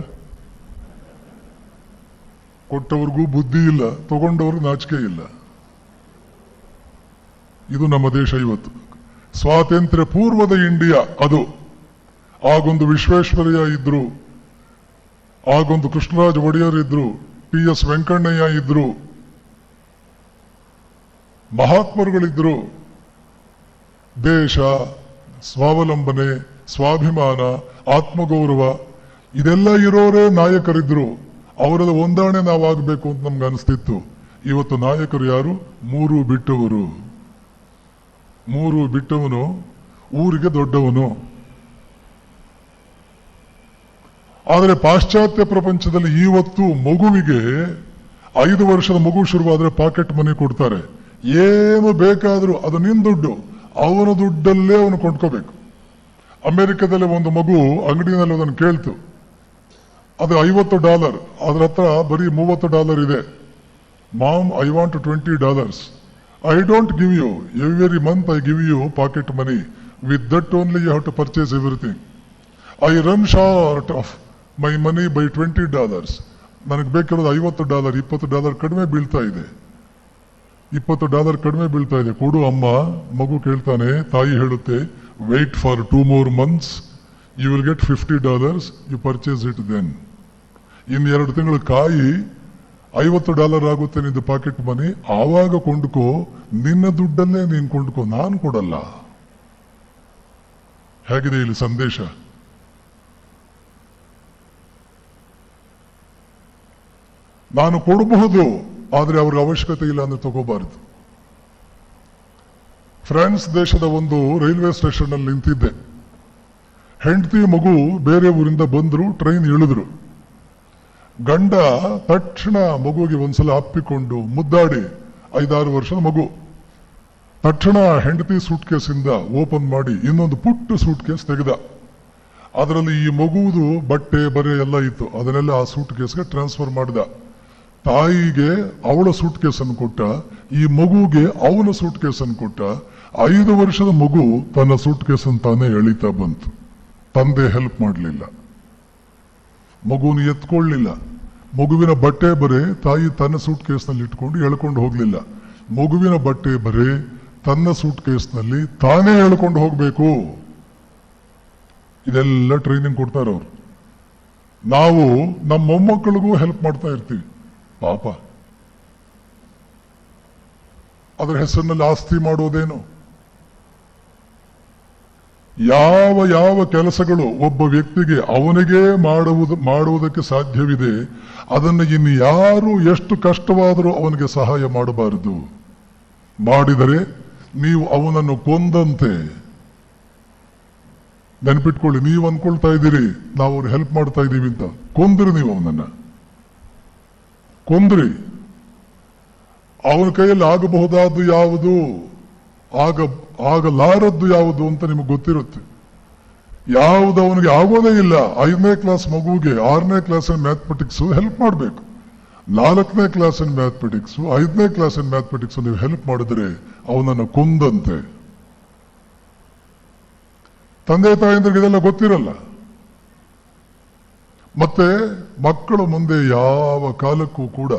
ಕೊಟ್ಟವ್ರಿಗೂ ಬುದ್ಧಿ ಇಲ್ಲ, ತಗೊಂಡವ್ರಿಗೆ ನಾಚಿಕೆ ಇಲ್ಲ. ಇದು ನಮ್ಮ ದೇಶ ಇವತ್ತು. ಸ್ವಾತಂತ್ರ್ಯ ಪೂರ್ವದ ಇಂಡಿಯಾ ಅದು. ಆಗೊಂದು ವಿಶ್ವೇಶ್ವರಯ್ಯ ಇದ್ರು, ಆಗೊಂದು ಕೃಷ್ಣರಾಜ ಒಡೆಯರ್ ಇದ್ರು, TS ವೆಂಕಣ್ಣಯ್ಯ ಇದ್ರು, ಮಹಾತ್ಮರುಗಳಿದ್ರು. ದೇಶ, ಸ್ವಾವಲಂಬನೆ, ಸ್ವಾಭಿಮಾನ, ಆತ್ಮಗೌರವ ಇದೆಲ್ಲ ಇರೋರೇ ನಾಯಕರಿದ್ರು. ಅವರೆಲ್ಲ ಹೊಂದಾಣೆ ನಾವಾಗಬೇಕು ಅಂತ ನಮ್ಗೆ ಅನಿಸ್ತಿತ್ತು. ಇವತ್ತು ನಾಯಕರು ಯಾರು? 3 ಬಿಟ್ಟವರು. 3 ಬಿಟ್ಟವನು ಊರಿಗೆ ದೊಡ್ಡವನು. ಆದರೆ ಪಾಶ್ಚಾತ್ಯ ಪ್ರಪಂಚದಲ್ಲಿ ಇವತ್ತು ಮಗುವಿಗೆ 5 ವರ್ಷದ ಮಗು ಶುರುವಾದ್ರೆ ಪಾಕೆಟ್ ಮನಿ ಕೊಡ್ತಾರೆ. ಏನು ಬೇಕಾದ್ರೂ ಅದು ನಿನ್ ದುಡ್ಡು, ಅವನ ದುಡ್ಡಲ್ಲೇ ಅವನು ಕೊಂಡ್ಕೋಬೇಕು. ಅಮೆರಿಕದಲ್ಲಿ ಒಂದು ಮಗು ಅಂಗಡಿನಲ್ಲಿ ಅದನ್ನು ಕೇಳ್ತು, ಅದು $50, ಅದ್ರ ಹತ್ರ ಬರೀ $30 ಇದೆ. Mom, I want $20. I don't give you. Every month I give you pocket money. With that only you have to purchase everything. I run short of my money by $20. ನನಗೆ ಬೇಕಿರೋದು $50, $20 ಕಡಿಮೆ ಬೀಳ್ತಾ ಇದೆ. $20 ಕಡಿಮೆ ಬೀಳ್ತಾ ಇದೆ, ಕೊಡು ಅಮ್ಮ. ಮಗು ಕೇಳ್ತಾನೆ, ತಾಯಿ ಹೇಳುತ್ತೆ, wait for 2 more months, you will get $50, you purchase it then. ಇನ್ನು 2 ತಿಂಗಳು ಕಾಯಿ, $50 ಆಗುತ್ತೆ ನಿಂದು ಪಾಕೆಟ್ ಮನಿ, ಆವಾಗ ಕೊಂಡ್ಕೋ, ನಿನ್ನ ದುಡ್ಡಲ್ಲೇ ನೀನು ಕೊಂಡ್ಕೋ, ನಾನು ಕೊಡಲ್ಲ. ಹೇಗಿದೆ ಇಲ್ಲಿ ಸಂದೇಶ? ನಾನು ಕೊಡಬಹುದು, ಆದರೆ ಅವ್ರಿಗೆ ಅವಶ್ಯಕತೆ ಇಲ್ಲ ಅಂದ್ರೆ ತಗೋಬಾರದು. ಫ್ರಾನ್ಸ್ ದೇಶದ ಒಂದು ರೈಲ್ವೆ ಸ್ಟೇಷನ್ ಅಲ್ಲಿ ನಿಂತಿದ್ದೆ. ಹೆಂಡತಿ ಮಗು ಬೇರೆ ಊರಿಂದ ಬಂದ್ರು, ಟ್ರೈನ್ ಇಳಿದ್ರು. ಗಂಡ ತಕ್ಷಣ ಮಗುವಿಗೆ ಒಂದ್ಸಲ ಅಪ್ಪಿಕೊಂಡು ಮುದ್ದಾಡಿ, 5-6 ವರ್ಷದ ಮಗು. ತಕ್ಷಣ ಹೆಂಡತಿ ಸೂಟ್ ಕೇಸಿಂದ ಓಪನ್ ಮಾಡಿ ಇನ್ನೊಂದು ಪುಟ್ಟ ಸೂಟ್ ಕೇಸ್ ತೆಗೆದ. ಅದರಲ್ಲಿ ಈ ಮಗುವುದು ಬಟ್ಟೆ ಬರೆ ಎಲ್ಲ ಇತ್ತು. ಅದನ್ನೆಲ್ಲ ಆ ಸೂಟ್ ಕೇಸ್ಗೆ ಟ್ರಾನ್ಸ್ಫರ್ ಮಾಡಿದ. ತಾಯಿಗೆ ಅವಳ ಸೂಟ್ ಕೇಸನ್ನು ಕೊಟ್ಟ, ಈ ಮಗುಗೆ ಅವನ ಸೂಟ್ ಕೇಸನ್ನು ಕೊಟ್ಟ. 5 ವರ್ಷದ ಮಗು ತನ್ನ ಸೂಟ್ ಕೇಸನ್ನು ತಾನೇ ಎಳಿತಾ ಬಂತು. ತಂದೆ ಹೆಲ್ಪ್ ಮಾಡಲಿಲ್ಲ, ಮಗುವನ್ನು ಎತ್ಕೊಳ್ಳಿಲ್ಲ. ಮಗುವಿನ ಬಟ್ಟೆ ಬರೆ ತಾಯಿ ತನ್ನ ಸೂಟ್ ಕೇಸ್ನಲ್ಲಿ ಇಟ್ಕೊಂಡು ಎಳ್ಕೊಂಡು ಹೋಗ್ಲಿಲ್ಲ. ಮಗುವಿನ ಬಟ್ಟೆ ಬರೆ ತನ್ನ ಸೂಟ್ ಕೇಸ್ನಲ್ಲಿ ತಾನೇ ಎಳ್ಕೊಂಡು ಹೋಗ್ಬೇಕು. ಇದೆಲ್ಲ ಟ್ರೈನಿಂಗ್ ಕೊಡ್ತಾರೆ ಅವರು. ನಾವು ನಮ್ಮ ಮೊಮ್ಮಕ್ಕಳಿಗೂ ಹೆಲ್ಪ್ ಮಾಡ್ತಾ ಇರ್ತೀವಿ. ಪಾಪ, ಅದರ ಹೆಸರಿನಲ್ಲಿ ಆಸ್ತಿ ಮಾಡೋದೇನು? ಯಾವ ಯಾವ ಕೆಲಸಗಳು ಒಬ್ಬ ವ್ಯಕ್ತಿಗೆ ಅವನಿಗೆ ಮಾಡುವುದಕ್ಕೆ ಸಾಧ್ಯವಿದೆ, ಅದನ್ನು ಇನ್ನು ಯಾರು ಎಷ್ಟು ಕಷ್ಟವಾದರೂ ಅವನಿಗೆ ಸಹಾಯ ಮಾಡಬಾರದು. ಮಾಡಿದರೆ ನೀವು ಅವನನ್ನು ಕೊಂದಂತೆ. ನೆನಪಿಟ್ಕೊಳ್ಳಿ, ನೀವು ಅನ್ಕೊಳ್ತಾ ಇದ್ದೀರಿ ನಾವು ಅವ್ರಿಗೆ ಹೆಲ್ಪ್ ಮಾಡ್ತಾ ಇದ್ದೀವಿ ಅಂತ. ಕೊಂದ್ರಿ, ನೀವು ಅವನನ್ನ ಕೊಂದ್ರಿ. ಅವನ ಕೈಯಲ್ಲಿ ಆಗಬಹುದಾದ್ದು ಯಾವುದು, ಆಗಲಾರದ್ದು ಯಾವುದು ಅಂತ ನಿಮಗೆ ಗೊತ್ತಿರುತ್ತೆ. ಯಾವುದು ಅವನಿಗೆ ಆಗೋದೇ ಇಲ್ಲ. 5ನೇ ಕ್ಲಾಸ್ ಮಗುವಿಗೆ 6ನೇ ಕ್ಲಾಸಿನ ಮ್ಯಾಥಮೆಟಿಕ್ಸ್ ಹೆಲ್ಪ್ ಮಾಡಬೇಕು. 4ನೇ ಕ್ಲಾಸಿನ ಮ್ಯಾಥಮೆಟಿಕ್ಸ್, 5ನೇ ಕ್ಲಾಸಿನ ಮ್ಯಾಥಮೆಟಿಕ್ಸ್ ನೀವು ಹೆಲ್ಪ್ ಮಾಡಿದ್ರೆ ಅವನನ್ನು ಕೊಂದಂತೆ. ತಂದೆ ತಾಯಂದ್ರಿಗೆ ಇದೆಲ್ಲ ಗೊತ್ತಿರಲ್ಲ. ಮತ್ತೆ ಮಕ್ಕಳ ಮುಂದೆ ಯಾವ ಕಾಲಕ್ಕೂ ಕೂಡ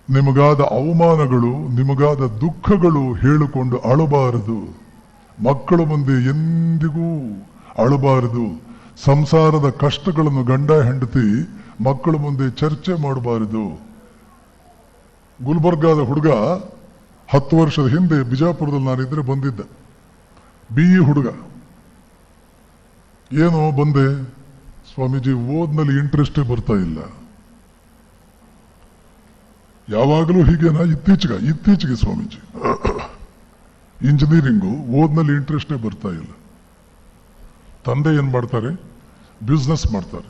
ನಿಮಗಾದ ಅವಮಾನಗಳು, ನಿಮಗಾದ ದುಃಖಗಳು ಹೇಳಿಕೊಂಡು ಅಳಬಾರದು. ಮಕ್ಕಳ ಮುಂದೆ ಎಂದಿಗೂ ಅಳಬಾರದು. ಸಂಸಾರದ ಕಷ್ಟಗಳನ್ನು ಗಂಡ ಹೆಂಡತಿ ಮಕ್ಕಳ ಮುಂದೆ ಚರ್ಚೆ ಮಾಡಬಾರದು. ಗುಲ್ಬರ್ಗಾದ ಹುಡುಗ 10 ವರ್ಷದ ಹಿಂದೆ ಬಿಜಾಪುರದಲ್ಲಿ ನಾನಿದ್ರೆ ಬಂದಿದ್ದ. BE ಹುಡುಗ. ಏನೋ ಬಂದೆ, ಸ್ವಾಮೀಜಿ ಓದ್ನಲ್ಲಿ ಇಂಟ್ರೆಸ್ಟೇ ಬರ್ತಾ ಇಲ್ಲ. ಯಾವಾಗಲೂ ಹೀಗೇನಾ? ಇತ್ತೀಚೆಗೆ ಸ್ವಾಮೀಜಿ ಇಂಜಿನಿಯರಿಂಗು ಓದ್ನಲ್ಲಿ ಇಂಟ್ರೆಸ್ಟೇ ಬರ್ತಾ ಇಲ್ಲ. ತಂದೆ ಏನ್ ಮಾಡ್ತಾರೆ? ಬಿಸ್ನೆಸ್ ಮಾಡ್ತಾರೆ.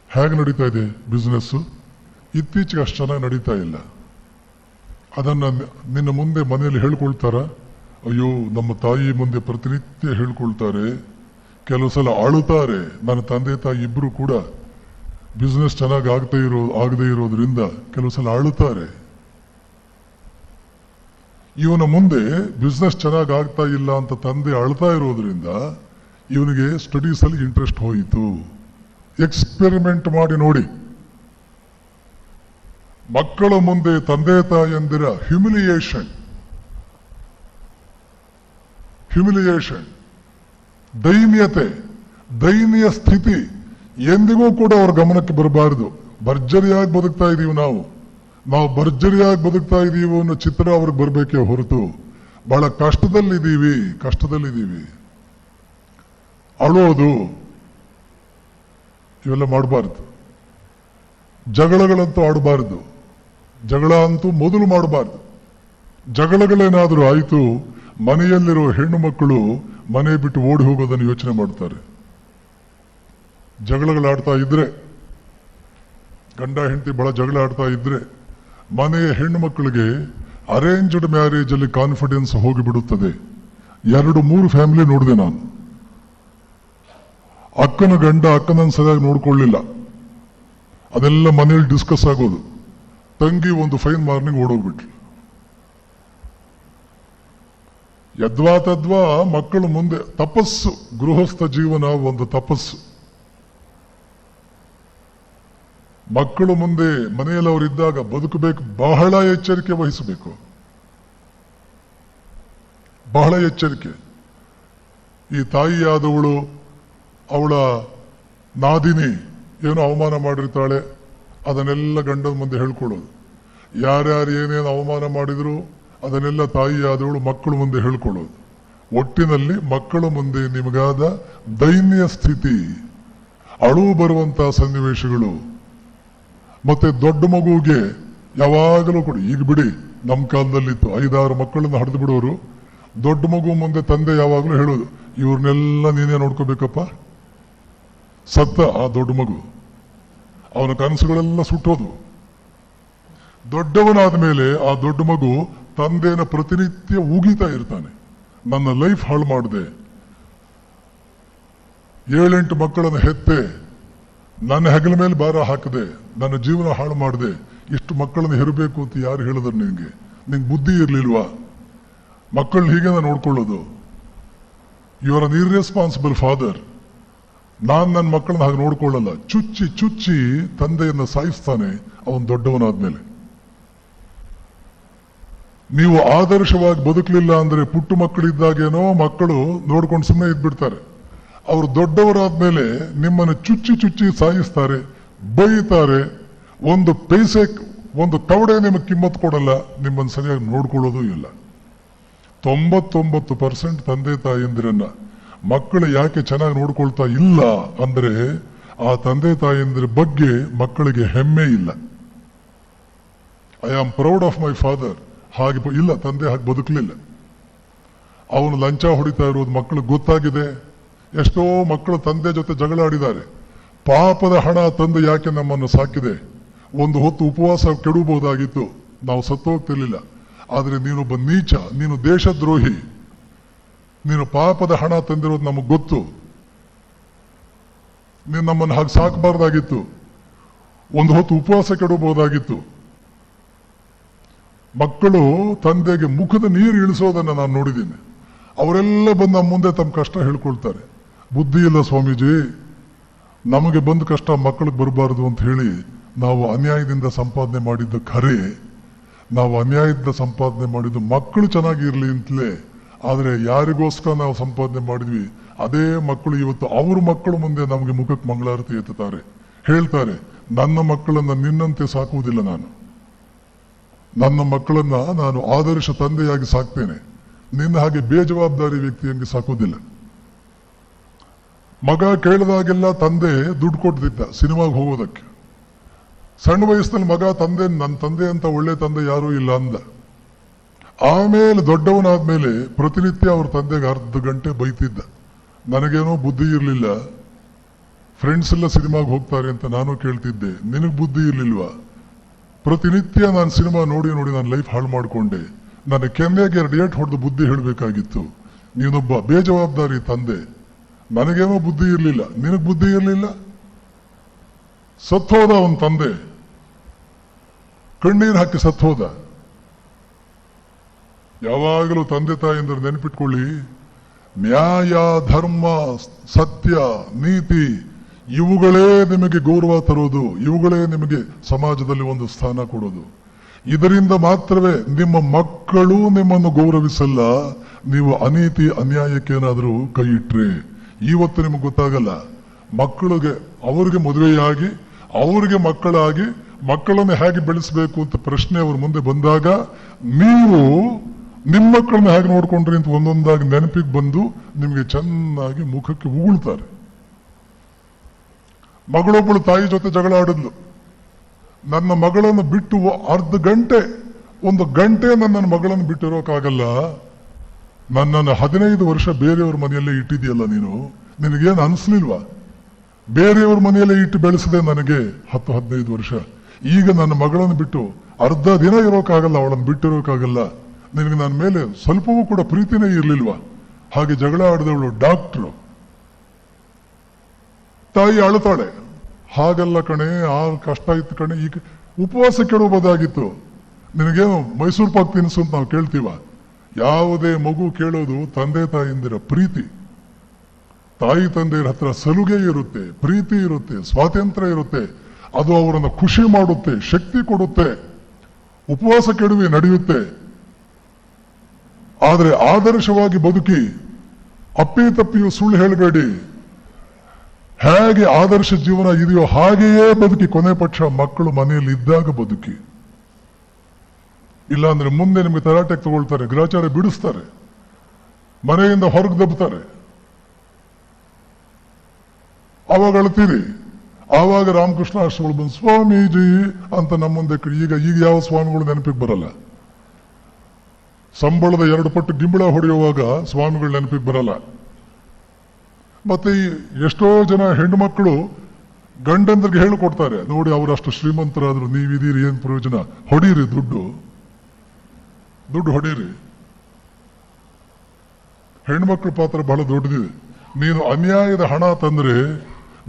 ಹೇಗೆ ನಡೀತಾ ಇದೆ ಬಿಸ್ನೆಸ್? ಇತ್ತೀಚೆಗೆ ಅಷ್ಟು ಚೆನ್ನಾಗಿ ನಡೀತಾ ಇಲ್ಲ. ಅದನ್ನ ನಿನ್ನ ಮುಂದೆ ಮನೆಯಲ್ಲಿ ಹೇಳ್ಕೊಳ್ತಾರ? ಅಯ್ಯೋ, ನಮ್ಮ ತಾಯಿ ಮುಂದೆ ಪ್ರತಿನಿತ್ಯ ಹೇಳ್ಕೊಳ್ತಾರೆ. ಕೆಲವು ಸಲ ಅಳುತ್ತಾರೆ. ನನ್ನ ತಂದೆ ತಾಯಿ ಇಬ್ರು ಕೂಡ ಬಿಸ್ನೆಸ್ ಚೆನ್ನಾಗಿ ಆಗದೇ ಇರೋದ್ರಿಂದ ಕೆಲವು ಸಲ ಅಳುತ್ತಾರೆ. ಇವನ ಮುಂದೆ ಬಿಸ್ನೆಸ್ ಚೆನ್ನಾಗಿ ಆಗ್ತಾ ಇಲ್ಲ ಅಂತ ತಂದೆ ಅಳ್ತಾ ಇರೋದ್ರಿಂದ ಇವನಿಗೆ ಸ್ಟಡೀಸ್ ಅಲ್ಲಿ ಇಂಟ್ರೆಸ್ಟ್ ಹೋಯಿತು. ಎಕ್ಸ್ಪೆರಿಮೆಂಟ್ ಮಾಡಿ ನೋಡಿ. ಮಕ್ಕಳ ಮುಂದೆ ತಂದೆ ತಾಯಂದಿರ ಹ್ಯುಮಿಲಿಯೇಷನ್, ದೈನ್ಯ ಸ್ಥಿತಿ ಎಂದಿಗೂ ಕೂಡ ಅವ್ರ ಗಮನಕ್ಕೆ ಬರಬಾರದು. ಭರ್ಜರಿಯಾಗಿ ಬದುಕ್ತಾ ಇದೀವಿ ನಾವು ಭರ್ಜರಿಯಾಗಿ ಬದುಕ್ತಾ ಇದೀವಿ ಅನ್ನೋ ಚಿತ್ರ ಅವ್ರಿಗೆ ಬರಬೇಕೇ ಹೊರತು ಬಹಳ ಕಷ್ಟದಲ್ಲಿದ್ದೀವಿ. ಅಳೋದು ಇವೆಲ್ಲ ಮಾಡಬಾರ್ದು. ಜಗಳಗಳಂತೂ ಆಡಬಾರ್ದು. ಜಗಳ ಅಂತೂ ಮೊದಲು ಮಾಡಬಾರ್ದು. ಜಗಳಗಳೇನಾದರೂ ಆಯಿತು, ಮನೆಯಲ್ಲಿರೋ ಹೆಣ್ಣು ಮಕ್ಕಳು ಮನೆ ಬಿಟ್ಟು ಓಡಿ ಹೋಗೋದನ್ನು ಯೋಚನೆ ಮಾಡ್ತಾರೆ. ಜಗಳಗಳಾಡ್ತಾ ಇದ್ರೆ, ಗಂಡ ಹೆಂಡತಿ ಬಹಳ ಜಗಳ ಆಡ್ತಾ ಇದ್ರೆ, ಮನೆಯ ಹೆಣ್ಣು ಮಕ್ಕಳಿಗೆ ಅರೇಂಜ್ಡ್ ಮ್ಯಾರೇಜ್ ಅಲ್ಲಿ ಕಾನ್ಫಿಡೆನ್ಸ್ ಹೋಗಿಬಿಡುತ್ತದೆ. 2-3 ಫ್ಯಾಮಿಲಿ ನೋಡಿದೆ ನಾನು. ಅಕ್ಕನ ಗಂಡ ಅಕ್ಕನನ್ನು ಸರಿಯಾಗಿ ನೋಡ್ಕೊಳ್ಳಿಲ್ಲ. ಅದೆಲ್ಲ ಮನೆಯಲ್ಲಿ ಡಿಸ್ಕಸ್ ಆಗೋದು. ತಂಗಿ ಒಂದು ಫೈನ್ ಮಾರ್ನಿಂಗ್ ಓಡೋಗ್ಬಿಟ್ಲು. ಯದ್ವಾ ತದ್ವಾ ಮಕ್ಕಳು ಮುಂದೆ ತಪಸ್ಸು. ಗೃಹಸ್ಥ ಜೀವನ ಒಂದು ತಪಸ್ಸು. ಮಕ್ಕಳು ಮುಂದೆ ಮನೆಯಲ್ಲಿ ಅವರಿದ್ದಾಗ ಬದುಕಬೇಕು, ಬಹಳ ಎಚ್ಚರಿಕೆ ವಹಿಸಬೇಕು. ಬಹಳ ಎಚ್ಚರಿಕೆ. ಈ ತಾಯಿಯಾದವಳು, ಅವಳ ನಾದಿನಿ ಏನೋ ಅವಮಾನ ಮಾಡಿರ್ತಾಳೆ, ಅದನ್ನೆಲ್ಲ ಗಂಡನ ಮುಂದೆ ಹೇಳ್ಕೊಳ್ಳೋದು. ಯಾರ್ಯಾರು ಏನೇನು ಅವಮಾನ ಮಾಡಿದ್ರು ಅದನ್ನೆಲ್ಲ ತಾಯಿ ಆದವಳು ಮಕ್ಕಳು ಮುಂದೆ ಹೇಳ್ಕೊಳ್ಳೋದು. ಒಟ್ಟಿನಲ್ಲಿ ಮಕ್ಕಳ ಮುಂದೆ ನಿಮಗಾದ ದೈನ್ಯ ಸ್ಥಿತಿ, ಅಳು ಬರುವಂತಹ ಸನ್ನಿವೇಶಗಳು. ಮತ್ತೆ ದೊಡ್ಡ ಮಗುವಿಗೆ ಯಾವಾಗಲೂ ಕೂಡ, ಈಗ ಬಿಡಿ ನಮ್ಮ ಕಾಲದಲ್ಲಿತ್ತು 5-6 ಮಕ್ಕಳನ್ನ ಹಡ್ದು ಬಿಡೋರು. ದೊಡ್ಡ ಮಗು ಮುಂದೆ ತಂದೆ ಯಾವಾಗಲೂ ಹೇಳೋದು, ಇವ್ರನ್ನೆಲ್ಲ ನೀನೇ ನೋಡ್ಕೋಬೇಕಪ್ಪ. ಸತ್ತ ಆ ದೊಡ್ಡ ಮಗು, ಅವನ ಕನಸುಗಳೆಲ್ಲ ಸುಟ್ಟೋದು. ದೊಡ್ಡವನಾದ ಮೇಲೆ ಆ ದೊಡ್ಡ ಮಗು ತಂದೆನ ಪ್ರತಿನಿತ್ಯ ಉಗಿತಾ ಇರ್ತಾನೆ, ನನ್ನ ಲೈಫ್ ಹಾಳು ಮಾಡಿದೆ, 7-8 ಮಕ್ಕಳನ್ನು ಹೆತ್ತೆ, ನನ್ನ ಹೆಗಲ ಮೇಲೆ ಭಾರ ಹಾಕದೆ, ನನ್ನ ಜೀವನ ಹಾಳು ಮಾಡಿದೆ, ಇಷ್ಟು ಮಕ್ಕಳನ್ನು ಹೆರಬೇಕು ಅಂತ ಯಾರು ಹೇಳಿದ್ರು ನಿಂಗೆ ಬುದ್ಧಿ ಇರ್ಲಿಲ್ವಾ? ಮಕ್ಕಳನ್ನ ಹೀಗೆ ನೋಡ್ಕೊಳ್ಳೋದು. You are an irresponsible father. ನನ್ನ ಮಕ್ಕಳನ್ನ ಹಾಗೆ ನೋಡ್ಕೊಳ್ಳಲ್ಲ. ಚುಚ್ಚಿ ಚುಚ್ಚಿ ತಂದೆಯನ್ನ ಸಾಯಿಸ್ತಾನೆ ಅವನು ದೊಡ್ಡವನಾದ್ಮೇಲೆ. ನೀವು ಆದರ್ಶವಾಗಿ ಬದುಕಲಿಲ್ಲ ಅಂದ್ರೆ ಪುಟ್ಟ ಮಕ್ಕಳಿದ್ದಾಗೇನೋ ಮಕ್ಕಳು ನೋಡ್ಕೊಂಡು ಸುಮ್ಮನೆ ಇದ್ಬಿಡ್ತಾರೆ. ಅವರು ದೊಡ್ಡವರಾದ್ಮೇಲೆ ನಿಮ್ಮನ್ನು ಚುಚ್ಚಿ ಚುಚ್ಚಿ ಸಾಯಿಸ್ತಾರೆ, ಬೈತಾರೆ. ಒಂದು ಪೈಸೆ, ಒಂದು ಕವಡೆ ನಿಮಗೆ ಕಿಮ್ಮತ್ ಕೊಡಲ್ಲ, ನಿಮ್ಮನ್ನು ಸರಿಯಾಗಿ ನೋಡ್ಕೊಳ್ಳೋದು ಇಲ್ಲ. 99% ತಂದೆ ತಾಯಂದಿರನ್ನ ಮಕ್ಕಳು ಯಾಕೆ ಚೆನ್ನಾಗಿ ನೋಡ್ಕೊಳ್ತಾ ಇಲ್ಲ ಅಂದ್ರೆ ಆ ತಂದೆ ತಾಯಂದಿರ ಬಗ್ಗೆ ಮಕ್ಕಳಿಗೆ ಹೆಮ್ಮೆ ಇಲ್ಲ. I am proud of my father. ಹಾಗೆ ಇಲ್ಲ, ತಂದೆ ಹಾಗೆ ಬದುಕಲಿಲ್ಲ. ಅವನು ಲಂಚ ಹೊಡಿತಾ ಇರೋದು ಮಕ್ಕಳಿಗೆ ಗೊತ್ತಾಗಿದೆ. ಎಷ್ಟೋ ಮಕ್ಕಳು ತಂದೆ ಜೊತೆ ಜಗಳ ಆಡಿದ್ದಾರೆ. ಪಾಪದ ಹಣ ತಂದು ಯಾಕೆ ನಮ್ಮನ್ನು ಸಾಕಿದೆ? ಒಂದು ಹೊತ್ತು ಉಪವಾಸ ಕೆಡಬಹುದಾಗಿತ್ತು, ನಾವು ಸತ್ತೋಗ್ತಿರ್ಲಿಲ್ಲ. ಆದ್ರೆ ನೀನೊಬ್ಬ ನೀಚ, ನೀನು ದೇಶದ್ರೋಹಿ, ನೀನು ಪಾಪದ ಹಣ ತಂದಿರೋದು ನಮಗೆ ಗೊತ್ತು, ನೀನು ನಮ್ಮನ್ನು ಹಾಗೆ ಸಾಕಬಾರ್ದಾಗಿತ್ತು, ಒಂದು ಹೊತ್ತು ಉಪವಾಸ ಕೆಡಬಹುದಾಗಿತ್ತು. ಮಕ್ಕಳು ತಂದೆಗೆ ಮುಖದ ನೀರು ಇಳಿಸೋದನ್ನ ನಾನು ನೋಡಿದ್ದೀನಿ. ಅವರೆಲ್ಲ ಬಂದು ನಮ್ಮ ಮುಂದೆ ತಮ್ಮ ಕಷ್ಟ ಹೇಳ್ಕೊಳ್ತಾರೆ. ಬುದ್ಧಿ ಇಲ್ಲ ಸ್ವಾಮೀಜಿ, ನಮಗೆ ಬಂದ ಕಷ್ಟ ಮಕ್ಕಳಿಗೆ ಬರಬಾರದು ಅಂತ ಹೇಳಿ ನಾವು ಅನ್ಯಾಯದಿಂದ ಸಂಪಾದನೆ ಮಾಡಿದ್ದ ಖರೆ. ನಾವು ಅನ್ಯಾಯದಿಂದ ಸಂಪಾದನೆ ಮಾಡಿದ್ದು ಮಕ್ಕಳು ಚೆನ್ನಾಗಿರ್ಲಿ ಅಂತಲೇ. ಆದರೆ ಯಾರಿಗೋಸ್ಕರ ನಾವು ಸಂಪಾದನೆ ಮಾಡಿದ್ವಿ ಅದೇ ಮಕ್ಕಳು ಇವತ್ತು ಅವ್ರ ಮಕ್ಕಳು ಮುಂದೆ ನಮಗೆ ಮುಖಕ್ಕೆ ಮಂಗಳಾರತಿ ಎತ್ತುತ್ತಾರೆ, ಹೇಳ್ತಾರೆ, ನನ್ನ ಮಕ್ಕಳನ್ನ ನಿನ್ನಂತೆ ಸಾಕುವುದಿಲ್ಲ, ನನ್ನ ಮಕ್ಕಳನ್ನ ನಾನು ಆದರ್ಶ ತಂದೆಯಾಗಿ ಸಾಕ್ತೇನೆ, ನಿನ್ನ ಹಾಗೆ ಬೇಜವಾಬ್ದಾರಿ ವ್ಯಕ್ತಿಯಾಗಿ ಸಾಕೋದಿಲ್ಲ. ಮಗ ಕೇಳಿದಾಗೆಲ್ಲ ತಂದೆ ದುಡ್ಡು ಕೊಡ್ತಿದ್ದ ಸಿನಿಮಾಗೆ ಹೋಗೋದಕ್ಕೆ. ಸಣ್ಣ ವಯಸ್ಸಿನಲ್ಲಿ ಮಗ ನನ್ನ ತಂದೆ ಅಂತ ಒಳ್ಳೆ ತಂದೆ ಯಾರೂ ಇಲ್ಲ ಅಂದ. ಆಮೇಲೆ ದೊಡ್ಡವನಾದ್ಮೇಲೆ ಪ್ರತಿನಿತ್ಯ ಅವ್ರ ತಂದೆಗೆ ಅರ್ಧ ಗಂಟೆ ಬೈತಿದ್ದ. ನನಗೇನೋ ಬುದ್ಧಿ ಇರಲಿಲ್ಲ, ಫ್ರೆಂಡ್ಸ್ ಎಲ್ಲ ಸಿನಿಮಾಗೆ ಹೋಗ್ತಾರೆ ಅಂತ ನಾನು ಕೇಳ್ತಿದ್ದೆ, ನಿನಗೆ ಬುದ್ಧಿ ಇರ್ಲಿಲ್ವಾ? ಪ್ರತಿನಿತ್ಯ ನಾನು ಸಿನಿಮಾ ನೋಡಿ ನೋಡಿ ನಾನು ಲೈಫ್ ಹಾಳು ಮಾಡಿಕೊಂಡೆ, ನನ್ನ ಕೆನ್ನೆಗೆ 2 ಏಟು ಹೊಡೆದು ಬುದ್ಧಿ ಹೇಳಬೇಕಾಗಿತ್ತು. ನೀನೊಬ್ಬ ಬೇಜವಾಬ್ದಾರಿ ತಂದೆ, ನನಗೇನೋ ಬುದ್ಧಿ ಇರಲಿಲ್ಲ, ನಿನಗೆ ಬುದ್ಧಿ ಇರಲಿಲ್ಲ. ಸತ್ತೋದ ಅವನ ತಂದೆ, ಕಣ್ಣೀರು ಹಾಕಿ ಸತ್ತೋದ. ಯಾವಾಗಲೂ ತಂದೆ ತಾಯಿಯಿಂದ ನೆನಪಿಟ್ಕೊಳ್ಳಿ, ನ್ಯಾಯ, ಧರ್ಮ, ಸತ್ಯ, ನೀತಿ ಇವುಗಳೇ ನಿಮಗೆ ಗೌರವ ತರೋದು, ಇವುಗಳೇ ನಿಮಗೆ ಸಮಾಜದಲ್ಲಿ ಒಂದು ಸ್ಥಾನ ಕೊಡೋದು. ಇದರಿಂದ ಮಾತ್ರವೇ ನಿಮ್ಮ ಮಕ್ಕಳು ನಿಮ್ಮನ್ನು ಗೌರವಿಸಲ್ಲ. ನೀವು ಅನೀತಿ ಅನ್ಯಾಯಕ್ಕೇನಾದರೂ ಕೈ ಇಟ್ರೆ ಇವತ್ತು ನಿಮಗೆ ಗೊತ್ತಾಗಲ್ಲ. ಮಕ್ಕಳಿಗೆ ಅವ್ರಿಗೆ ಮದುವೆಯಾಗಿ ಅವ್ರಿಗೆ ಮಕ್ಕಳಾಗಿ ಮಕ್ಕಳನ್ನು ಹೇಗೆ ಬೆಳೆಸಬೇಕು ಅಂತ ಪ್ರಶ್ನೆ ಅವ್ರ ಮುಂದೆ ಬಂದಾಗ ನೀವು ನಿಮ್ಮ ಮಕ್ಕಳನ್ನ ಹೇಗೆ ನೋಡ್ಕೊಂಡ್ರಿ ಅಂತ ಒಂದೊಂದಾಗಿ ನೆನಪಿಗೆ ಬಂದು ನಿಮಗೆ ಚೆನ್ನಾಗಿ ಮುಖಕ್ಕೆ ಉಗುಳ್ತಾರೆ. ಮಗಳೊಬ್ಬಳು ತಾಯಿ ಜೊತೆ ಜಗಳ ಆಡಿದ್ಲು. ನನ್ನ ಮಗಳನ್ನು ಬಿಟ್ಟು ಅರ್ಧ ಗಂಟೆ, 1 ಗಂಟೆ ನನ್ನ ಮಗಳನ್ನು ಬಿಟ್ಟಿರೋಕ್ಕಾಗಲ್ಲ, ನನ್ನನ್ನು 15 ವರ್ಷ ಬೇರೆಯವ್ರ ಮನೆಯಲ್ಲೇ ಇಟ್ಟಿದೆಯಲ್ಲ ನೀನು, ನಿನಗೇನು ಅನಿಸ್ಲಿಲ್ವಾ? ಬೇರೆಯವ್ರ ಮನೆಯಲ್ಲೇ ಇಟ್ಟು ಬೆಳೆಸದೆ ನನಗೆ 10-15 ವರ್ಷ. ಈಗ ನನ್ನ ಮಗಳನ್ನು ಬಿಟ್ಟು ಅರ್ಧ ದಿನ ಇರೋಕ್ಕಾಗಲ್ಲ, ಅವಳನ್ನು ಬಿಟ್ಟಿರೋಕ್ಕಾಗಲ್ಲ, ನಿನಗೆ ನನ್ನ ಮೇಲೆ ಸ್ವಲ್ಪವೂ ಕೂಡ ಪ್ರೀತಿನೇ ಇರ್ಲಿಲ್ವಾ? ಹಾಗೆ ಜಗಳ ಆಡಿದವಳು ಡಾಕ್ಟ್ರು. ತಾಯಿ ಅಳುತ್ತಾಳೆ, ಹಾಗಲ್ಲ ಕಣೆ, ಆ ಕಷ್ಟ ಇತ್ತು ಕಣೆ, ಈಗ ಉಪವಾಸ ಕೆಡಬಹುದಾಗಿತ್ತು, ನಿನಗೇನು ಮೈಸೂರು ಪಾಕ್ ತಿನ್ಸು ಅಂತ ನಾವು ಕೇಳ್ತೀವ? ಯಾವುದೇ ಮಗು ಕೇಳೋದು ತಂದೆ ತಾಯಿಂದಿರ ಪ್ರೀತಿ. ತಾಯಿ ತಂದೆಯರ ಹತ್ರ ಸಲುಗೆ ಇರುತ್ತೆ, ಪ್ರೀತಿ ಇರುತ್ತೆ, ಸ್ವಾತಂತ್ರ್ಯ ಇರುತ್ತೆ. ಅದು ಅವರನ್ನು ಖುಷಿ ಮಾಡುತ್ತೆ, ಶಕ್ತಿ ಕೊಡುತ್ತೆ. ಉಪವಾಸ ಕೆಡುವೆ ನಡೆಯುತ್ತೆ. ಆದರೆ ಆದರ್ಶವಾಗಿ ಬದುಕಿ, ಅಪ್ಪಿ ತಪ್ಪಿಯು ಸುಳ್ಳು ಹೇಳಬೇಡಿ. ಹೇಗೆ ಆದರ್ಶ ಜೀವನ ಇದೆಯೋ ಹಾಗೆಯೇ ಬದುಕಿ, ಕೊನೆ ಪಕ್ಷ ಮಕ್ಕಳು ಮನೆಯಲ್ಲಿ ಇದ್ದಾಗ ಬದುಕಿ. ಇಲ್ಲಾಂದ್ರೆ ಮುಂದೆ ನಿಮಗೆ ತರಾಟೆಗೆ ತಗೊಳ್ತಾರೆ, ಗ್ರಾಚಾರ ಬಿಡಿಸ್ತಾರೆ, ಮನೆಯಿಂದ ಹೊರಗೆ ದಬ್ತಾರೆ, ಅವಾಗ ಅಳ್ತೀರಿ. ಆವಾಗ ರಾಮಕೃಷ್ಣ ಆಶ್ರಮಗಳು ಬಂದು ಸ್ವಾಮೀಜಿ ಅಂತ ನಮ್ಮ ಮುಂದೆ ಈಗ ಯಾವ ಸ್ವಾಮಿಗಳು ನೆನಪಿಗೆ ಬರಲ್ಲ. ಸಂಬಳದ 2 ಪಟ್ಟು ಗಿಂಬಳ ಹೊಡೆಯುವಾಗ ಸ್ವಾಮಿಗಳು ನೆನಪಿಗೆ ಬರಲ್ಲ. ಮತ್ತೆ ಎಷ್ಟೋ ಜನ ಹೆಣ್ಣು ಮಕ್ಕಳು ಗಂಡಂದ್ರಿಗೆ ಹೇಳಿಕೊಡ್ತಾರೆ, ನೋಡಿ ಅವರಷ್ಟು ಶ್ರೀಮಂತರಾದ್ರು, ನೀವಿದೀರಿ, ಏನ್ ಪ್ರಯೋಜನ, ಹೊಡೀರಿ, ದುಡ್ಡು ಹೊಡೀರಿ. ಹೆಣ್ಮಕ್ಳ ಪಾತ್ರ ಬಹಳ ದೊಡ್ಡದಿದೆ. ನೀನು ಅನ್ಯಾಯದ ಹಣ ತಂದ್ರೆ